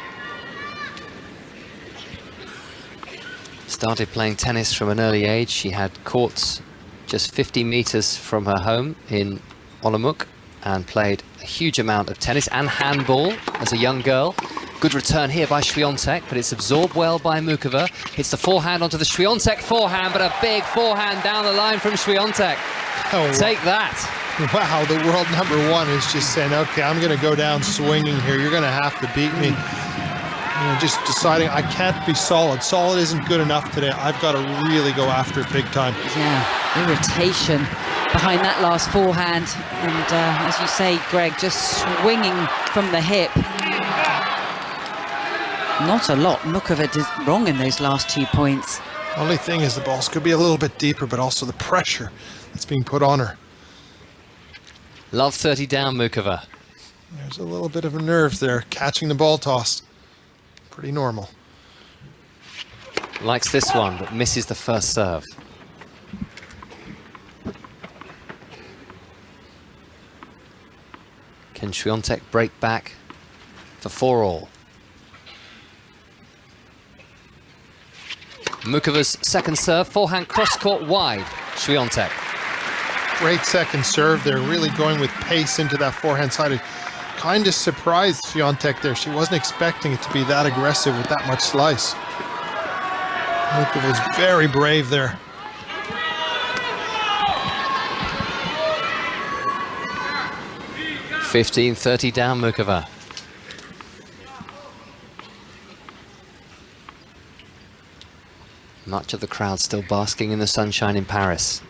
Started playing tennis from an early age. She had courts just 50 meters from her home in Olomouc and played a huge amount of tennis and handball as a young girl. Good return here by Świątek, but it's absorbed well by Muchová. Hits the forehand onto the Świątek forehand, but a big forehand down the line from Świątek. Oh, take that. Wow, the world #1 is just saying, okay, I'm going to go down swinging here. You're going to have to beat me. You know, just deciding I can't be solid. Solid isn't good enough today. I've got to really go after it big time. Yeah, irritation behind that last forehand. And as you say, Greg, just swinging from the hip. Not a lot Muchová did wrong in those last 2 points. Only thing is the balls could be a little bit deeper, but also the pressure that's being put on her. Love 30 down, Muchová. There's a little bit of a nerve there, catching the ball toss. Pretty normal. Likes this one, but misses the first serve. Can Świątek break back for 4-all? Muchova's second serve, forehand cross-court wide. Świątek. Great second serve there, really going with pace into that forehand side. Kind of surprised Świątek there. She wasn't expecting it to be that aggressive with that much slice. Muchova was very brave there. (15-30) down Muchova. Much of the crowd still basking in the sunshine in Paris.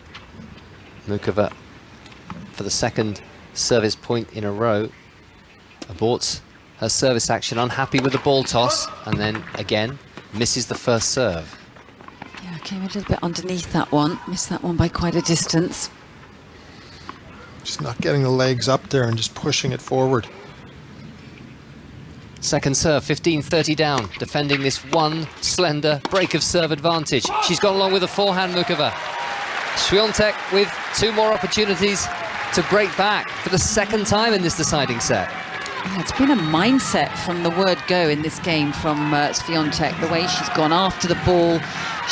Muchova, for the second service point in a row, aborts her service action, unhappy with the ball toss, and then again misses the first serve. Yeah, came a little bit underneath that one, missed that one by quite a distance. Just not getting the legs up there and just pushing it forward. Second serve, 15-30 down, defending this one slender break of serve advantage. She's gone along with a forehand, Muchova. Świątek with 2 more opportunities to break back for the second time in this deciding set. Yeah, it's been a mindset from the word go in this game from Świątek, the way she's gone after the ball.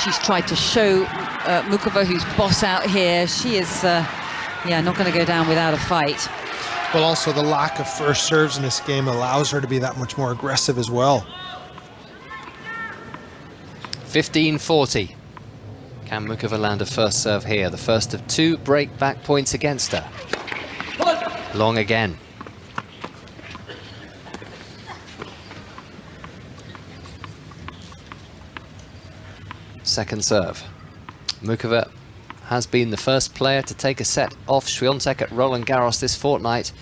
She's tried to show Muchova, who's boss out here. She is, not going to go down without a fight. Well, also the lack of first serves in this game allows her to be that much more aggressive as well. 15-40. Can Muchova land a first serve here? The first of 2 break back points against her. Long again. Second serve. Muchova has been the first player to take a set off Świątek at Roland Garros this fortnight,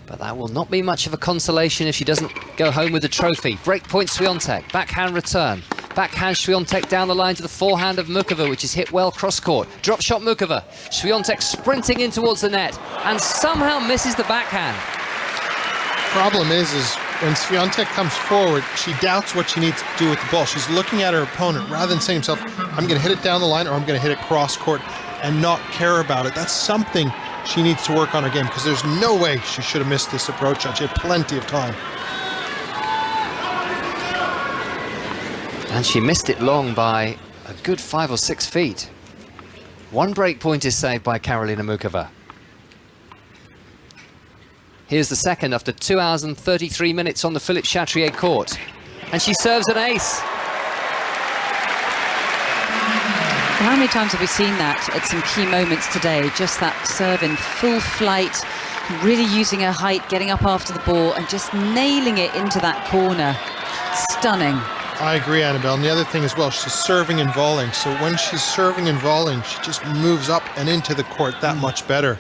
but that will not be much of a consolation if she doesn't go home with the trophy. Break point Świątek, backhand return. Backhand Świątek down the line to the forehand of Muchova, which is hit well cross-court. Drop shot Muchova. Świątek sprinting in towards the net and somehow misses the backhand. Problem is when Świątek comes forward, she doubts what she needs to do with the ball. She's looking at her opponent rather than saying to herself, I'm going to hit it down the line or I'm going to hit it cross-court and not care about it. That's something she needs to work on her game, because there's no way she should have missed this approach shot. She had plenty of time. And she missed it long by a good 5 or 6 feet. 1 break point is saved by Karolína Muchová. Here's the second after 2 hours and 33 minutes on the Philippe Chatrier court. And she serves an ace. How many times have we seen that at some key moments today? Just that serve in full flight, really using her height, getting up after the ball and just nailing it into that corner. Stunning. I agree, Annabelle. And the other thing as well, she's serving and volleying. So when she's serving and volleying, she just moves up and into the court that much better.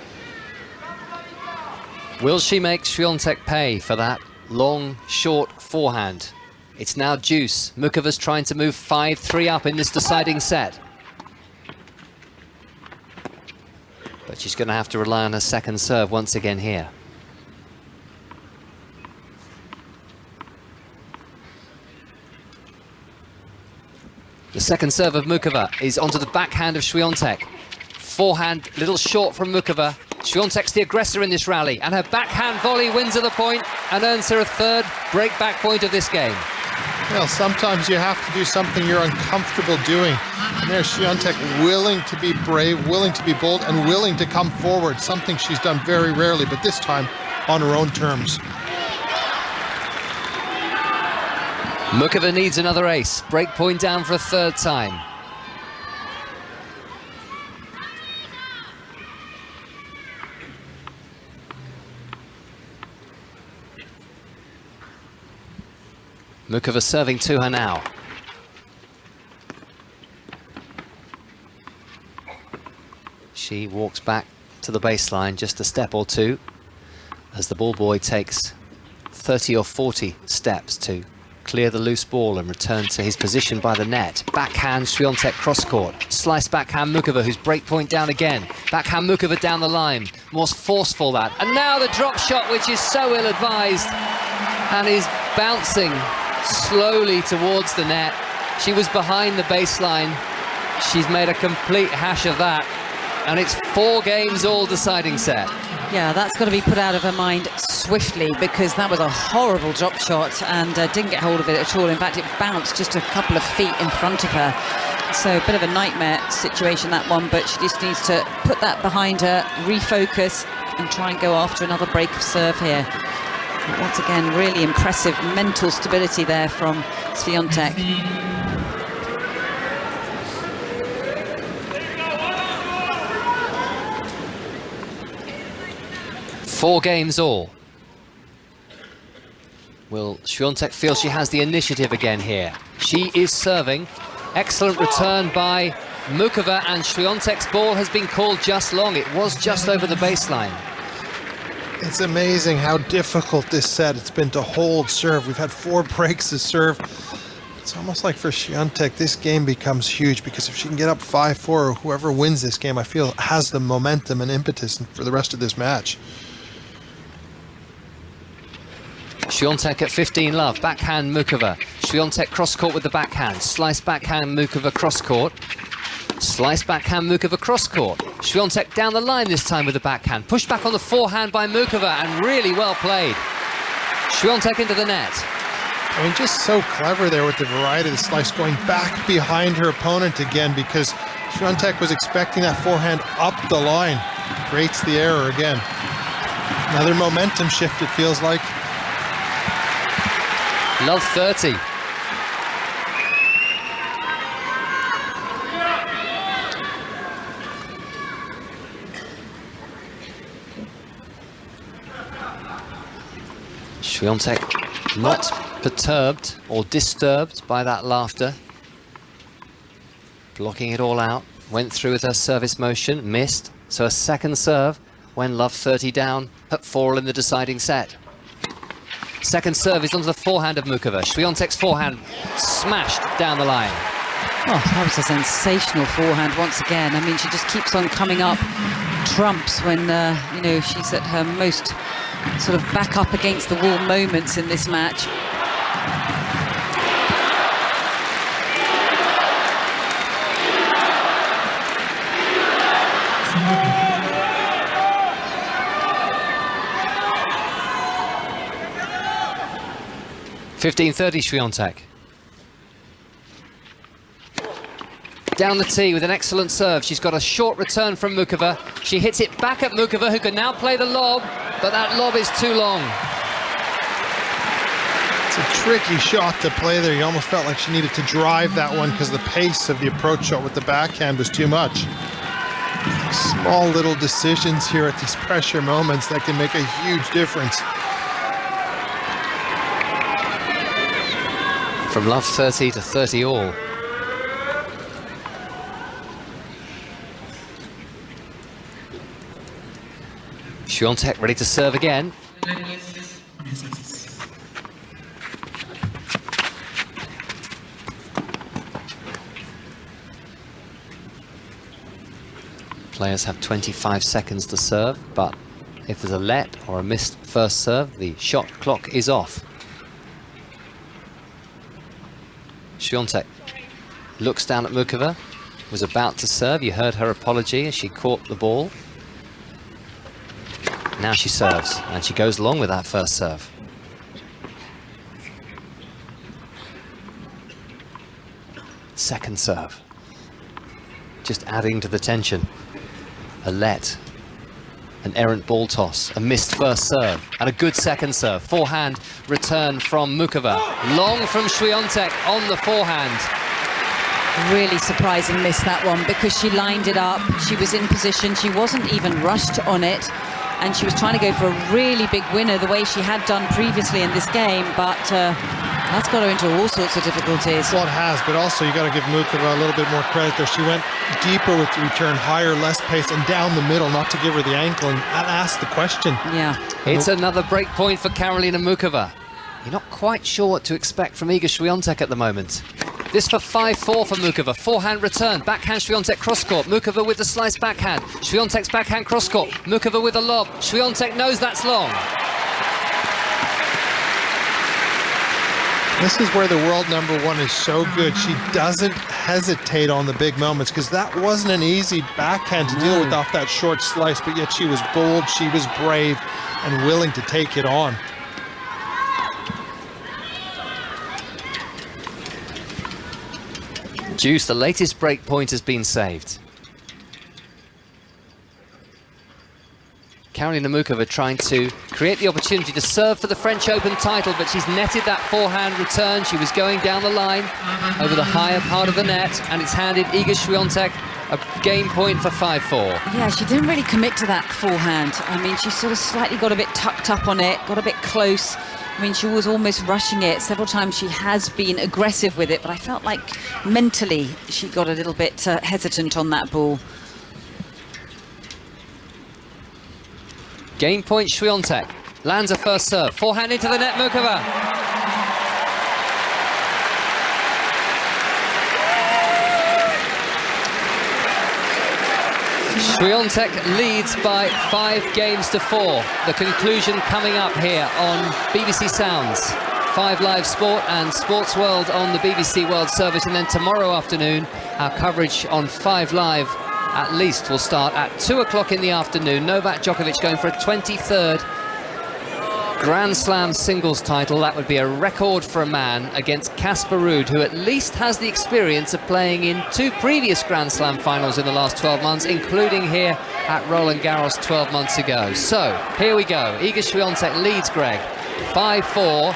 Will she make Świątek pay for that long, short forehand? It's now deuce. Muchova's trying to move 5-3 up in this deciding set. But she's going to have to rely on her second serve once again here. The second serve of Muchova is onto the backhand of Świątek. Forehand, little short from Muchova. Świątek's the aggressor in this rally, and her backhand volley wins her the point and earns her a 3rd break-back point of this game. Well, sometimes you have to do something you're uncomfortable doing. And there's Świątek willing to be brave, willing to be bold, and willing to come forward, something she's done very rarely, but this time on her own terms. Muchova needs another ace. Break point down for a 3rd time. Muchova serving to her now. She walks back to the baseline just a step or two as the ball boy takes 30 or 40 steps to clear the loose ball and return to his position by the net. Backhand Świątek cross-court. Slice backhand Muchova, who's break point down again. Backhand Muchova down the line. More forceful that. And now the drop shot, which is so ill-advised and is bouncing slowly towards the net. She was behind the baseline. She's made a complete hash of that. And it's 4 games all deciding set. Yeah, that's got to be put out of her mind swiftly, because that was a horrible drop shot and didn't get hold of it at all. In fact, it bounced just a couple of feet in front of her. So a bit of a nightmare situation, that one, but she just needs to put that behind her, refocus, and try and go after another break of serve here. But once again, really impressive mental stability there from Świątek. Four games all. Will Świątek feel she has the initiative again here? She is serving. Excellent return by Muchová, and Świątek's ball has been called just long. It was just over the baseline. It's amazing how difficult this set it's been to hold serve. We've had 4 breaks of serve. It's almost like for Świątek, this game becomes huge, because if she can get up 5-4, or whoever wins this game, I feel has the momentum and impetus for the rest of this match. Świątek at 15 love, backhand Muchová. Świątek cross-court with the backhand. Slice backhand Muchová cross-court. Slice backhand Muchová cross-court. Świątek down the line this time with the backhand. Pushed back on the forehand by Muchová, and really well played. Świątek into the net. I mean, just so clever there with the variety of the slice, going back behind her opponent again, because Świątek was expecting that forehand up the line. Creates the error again. Another momentum shift, it feels like. Love 30. Świątek not perturbed or disturbed by that laughter. Blocking it all out. Went through with her service motion, missed. So a second serve when Love 30 down at 4 in the deciding set. Second serve is onto the forehand of Muchová. Świątek's forehand smashed down the line. Oh, that was a sensational forehand once again. I mean, she just keeps on coming up trumps when, you know, she's at her most sort of back up against the wall moments in this match. .15.30 Świątek. Down the tee with an excellent serve. She's got a short return from Muchová. She hits it back at Muchová, who can now play the lob, but that lob is too long. It's a tricky shot to play there. You almost felt like she needed to drive that one, because the pace of the approach shot with the backhand was too much. Small little decisions here at these pressure moments that can make a huge difference. From Love 30 to 30 all. Świątek ready to serve again. Players have 25 seconds to serve, but if there's a let or a missed first serve, the shot clock is off. Świątek looks down at Muchová, was about to serve. You heard her apology as she caught the ball. Now she serves, and she goes long with that first serve. Second serve. Just adding to the tension. A let, an errant ball toss, a missed first serve, and a good second serve. Forehand return from Muchová. Long from Świątek on the forehand. Really surprising miss, that one, because she lined it up, she was in position, she wasn't even rushed on it, and she was trying to go for a really big winner the way she had done previously in this game, but that's got her into all sorts of difficulties. Well, it has, but also you got to give Muchová a little bit more credit there. She went deeper with the return, higher, less pace, and down the middle, not to give her the ankle, and that asked the question. Yeah. It's another break point for Karolína Muchová. You're not quite sure what to expect from Iga Świątek at the moment. This for 5-4 for Muchová. Forehand return, backhand Świątek cross-court. Muchová with the slice backhand. Świątek's backhand cross-court. Muchová with a lob. Świątek knows that's long. This is where the world number one is so good. She doesn't hesitate on the big moments, because that wasn't an easy backhand to deal with off that short slice, but yet she was bold, she was brave, and willing to take it on. Juice, the latest break point has been saved. Karolína Muchová trying to create the opportunity to serve for the French Open title, but she's netted that forehand return. She was going down the line over the higher part of the net, and it's handed Iga Świątek a game point for 5-4. Yeah, she didn't really commit to that forehand. I mean, she sort of slightly got a bit tucked up on it, got a bit close. I mean, she was almost rushing it. Several times she has been aggressive with it, but I felt like mentally she got a little bit hesitant on that ball. Game point Świątek. Lands a first serve. Forehand into the net, Muchová. Świątek leads by 5 games to 4. The conclusion coming up here on BBC Sounds, 5 Live Sport and Sports World on the BBC World Service, and then tomorrow afternoon our coverage on 5 Live at least will start at 2 o'clock in the afternoon. Novak Djokovic going for a 23rd Grand Slam singles title. That would be a record for a man against Casper Ruud, who at least has the experience of playing in 2 previous Grand Slam finals in the last 12 months, including here at Roland Garros 12 months ago. So, here we go. Iga Świątek leads Greg 5-4.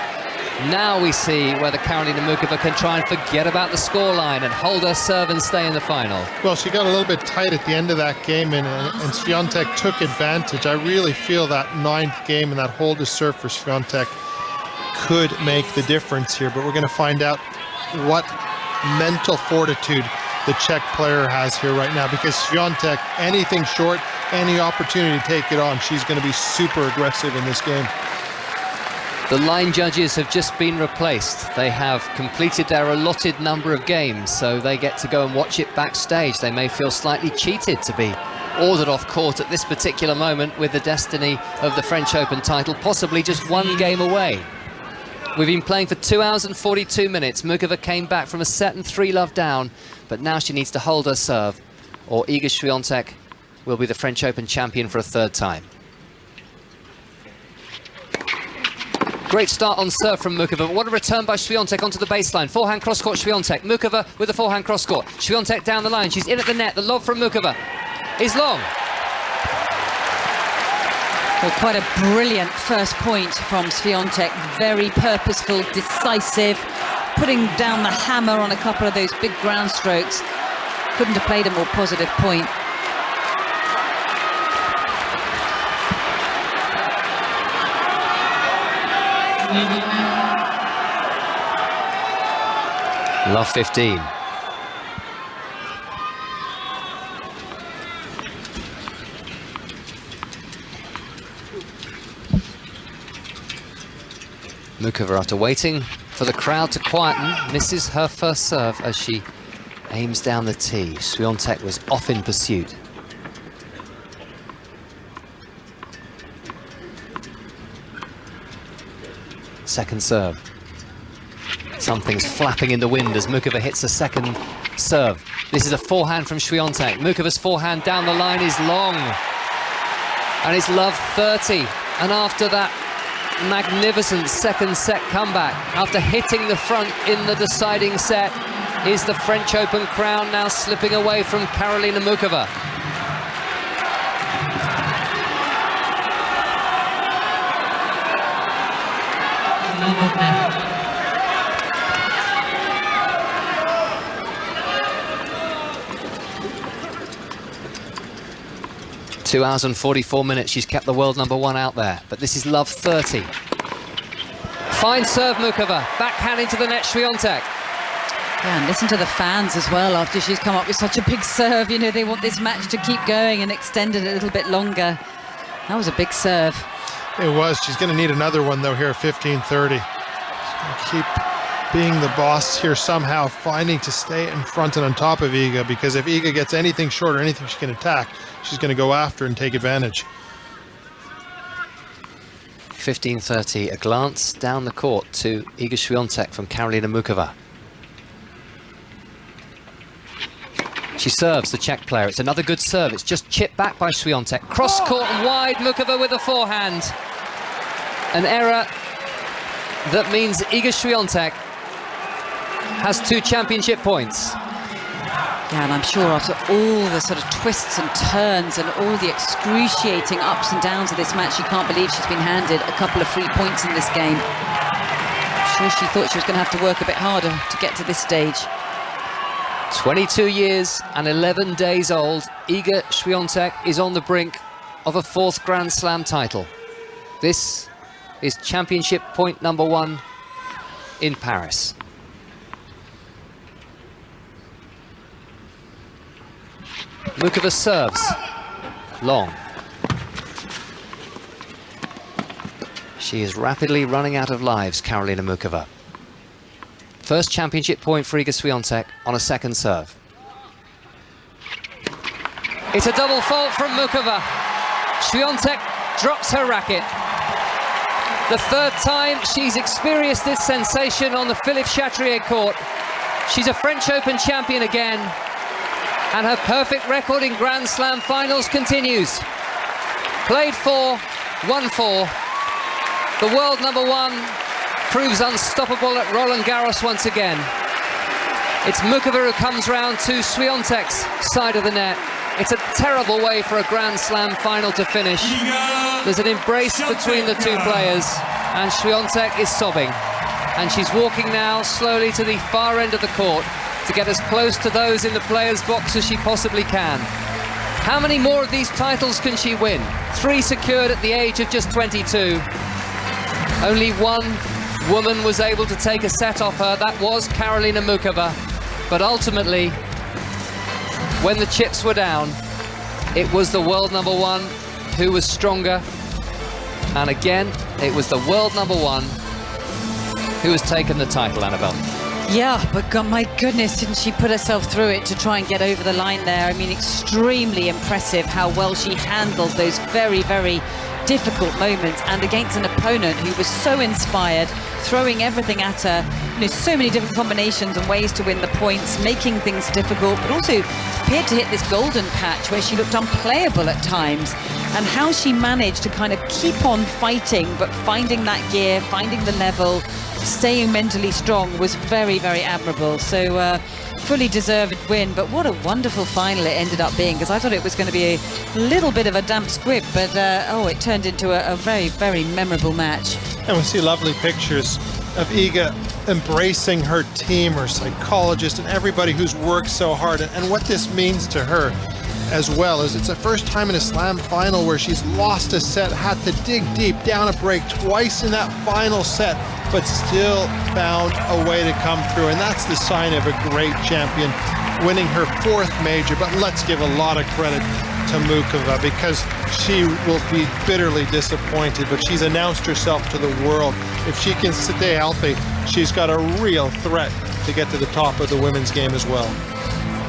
Now we see whether Karolína Muchová can try and forget about the scoreline and hold her serve and stay in the final. Well, she got a little bit tight at the end of that game, and Świątek took advantage. I really feel that 9th game and that hold to serve for Świątek could make the difference here, but we're going to find out what mental fortitude the Czech player has here right now, because Świątek, anything short, any opportunity to take it on, she's going to be super aggressive in this game. The line judges have just been replaced. They have completed their allotted number of games, so they get to go and watch it backstage. They may feel slightly cheated to be ordered off court at this particular moment, with the destiny of the French Open title possibly just 1 game away. We've been playing for 2 hours and 42 minutes. Muchová came back from a set and 3-love down, but now she needs to hold her serve, or Iga Świątek will be the French Open champion for a 3rd time. Great start on serve from Muchová. What a return by Świątek onto the baseline. Forehand cross-court Świątek. Muchová with the forehand cross-court. Świątek down the line. She's in at the net. The lob from Muchová is long. Well, quite a brilliant first point from Świątek. Very purposeful, decisive, putting down the hammer on a couple of those big ground strokes. Couldn't have played a more positive point. Love 15. Muchová, after waiting for the crowd to quieten, misses her first serve as she aims down the tee. Świątek was off in pursuit. Second serve. Something's flapping in the wind as Muchová hits a second serve. This is a forehand from Świątek. Muchová's forehand down the line is long. And it's love 30. And after that magnificent second set comeback, after hitting the front in the deciding set, is the French Open crown now slipping away from Karolína Muchová. Two hours and 44 minutes. She's kept the world number 1 out there, but this is love 30. Fine serve, Muchová. Backhand into the net, Świątek. Yeah, and listen to the fans as well after she's come up with such a big serve. You know, they want this match to keep going and extend it a little bit longer. That was a big serve. It was. She's going to need another one, though, here at 15:30. Keep being the boss here somehow, finding to stay in front and on top of Iga, because if Iga gets anything short or anything she can attack, she's going to go after and take advantage. 15:30, a glance down the court to Iga Świątek from Karolína Muchová. She serves the Czech player. It's another good serve. It's just chipped back by Świątek. Cross court and wide, Muchová with a forehand. An error that means Iga Świątek has 2 championship points. Yeah, and I'm sure after all the sort of twists and turns and all the excruciating ups and downs of this match, she can't believe she's been handed a couple of free points in this game. I'm sure she thought she was going to have to work a bit harder to get to this stage. 22 years and 11 days old, Iga Świątek is on the brink of a 4th Grand Slam title. This is championship point number 1 in Paris. Muchová serves long. She is rapidly running out of lives, Karolína Muchová. First championship point for Iga Świątek on a second serve. It's a double fault from Muchová. Świątek drops her racket. The 3rd time she's experienced this sensation on the Philippe Chatrier court. She's a French Open champion again, and her perfect record in Grand Slam finals continues. Played 4, won 4. The world number 1 proves unstoppable at Roland Garros once again. It's Muchová who comes round to Świątek's side of the net. It's a terrible way for a Grand Slam final to finish. There's an embrace between the 2 players, and Świątek is sobbing. And she's walking now slowly to the far end of the court to get as close to those in the players' box as she possibly can. How many more of these titles can she win? 3 secured at the age of just 22. Only one woman was able to take a set off her. That was Karolína Muchová. But ultimately, when the chips were down, it was the world number 1 who was stronger. And again, it was the world number 1 who has taken the title, Annabelle. Yeah, but God, my goodness, didn't she put herself through it to try and get over the line there? I mean, extremely impressive how well she handled those very, very difficult moments, and against an opponent who was so inspired, throwing everything at her. You know, so many different combinations and ways to win the points, making things difficult, but also appeared to hit this golden patch where she looked unplayable at times. And how she managed to kind of keep on fighting, but finding that gear, finding the level, staying mentally strong was very, very admirable. So fully deserved win, but what a wonderful final it ended up being, because I thought it was going to be a little bit of a damp squib, but oh, it turned into a very, very memorable match. And we see lovely pictures of Iga embracing her team, her psychologist, and everybody who's worked so hard, and what this means to her as well. Is it's the first time in a Slam final where she's lost a set, had to dig deep, down a break twice in that final set, but still found a way to come through. And that's the sign of a great champion, winning her 4th major. But let's give a lot of credit to Muchová, because she will be bitterly disappointed, but she's announced herself to the world. If she can stay healthy, she's got a real threat to get to the top of the women's game as well.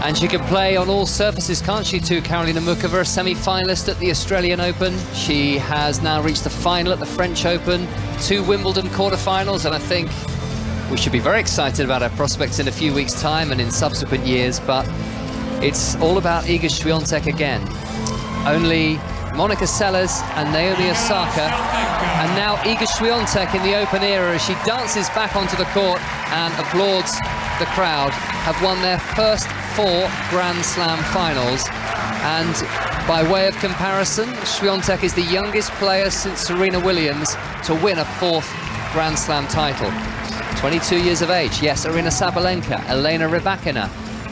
And she can play on all surfaces, can't she, too? Karolína Muchová, a semi-finalist at the Australian Open. She has now reached the final at the French Open, 2 Wimbledon quarterfinals, and I think we should be very excited about her prospects in a few weeks' time and in subsequent years. But it's all about Iga Świątek again. Only Monica Seles and Naomi Osaka, and now Iga Świątek in the Open era as she dances back onto the court and applauds the crowd, have won their first 4 Grand Slam finals. And by way of comparison, Świątek is the youngest player since Serena Williams to win a 4th Grand Slam title. 22 years of age. Yes, Aryna Sabalenka, Elena Rybakina,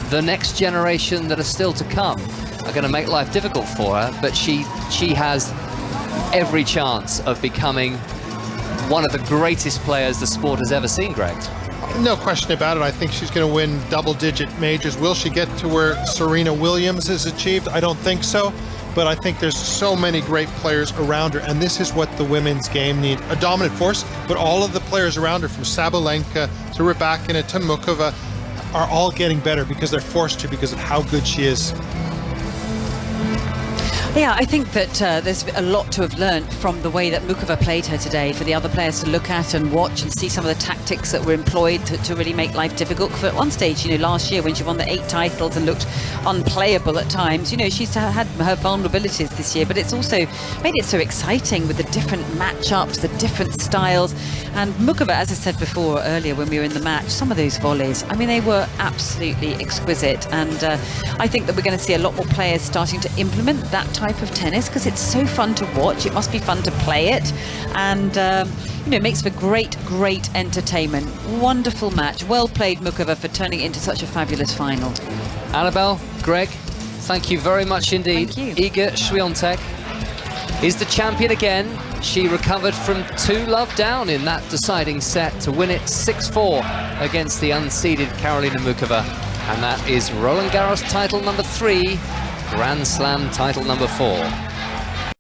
the next generation that are still to come are going to make life difficult for her, but she has every chance of becoming one of the greatest players the sport has ever seen, Greg. No question about it. I think she's going to win double-digit majors. Will she get to where Serena Williams has achieved? I don't think so, but I think there's so many great players around her, and this is what the women's game needs. A dominant force, but all of the players around her, from Sabalenka to Rybakina to Muchová, are all getting better because they're forced to, because of how good she is. Yeah, I think that there's a lot to have learned from the way that Muchová played her today, for the other players to look at and watch and see some of the tactics that were employed to really make life difficult. For at one stage, last year when she won the 8 titles and looked unplayable at times, she's had her vulnerabilities this year, but it's also made it so exciting with the different matchups, the different styles. And Muchová, as I said before earlier when we were in the match, some of those volleys, I mean, they were absolutely exquisite. And I think that we're going to see a lot more players starting to implement that type of tennis, because it's so fun to watch. It must be fun to play it, and it makes for great entertainment. Wonderful match. Well played, Muchová, for turning it into such a fabulous final. Annabelle, Greg, thank you very much indeed. Thank you. Iga Świątek is the champion again. She recovered from 2-love down in that deciding set to win it 6-4 against the unseeded Karolína Muchová, and that is Roland Garros title number 3, Grand Slam title number 4.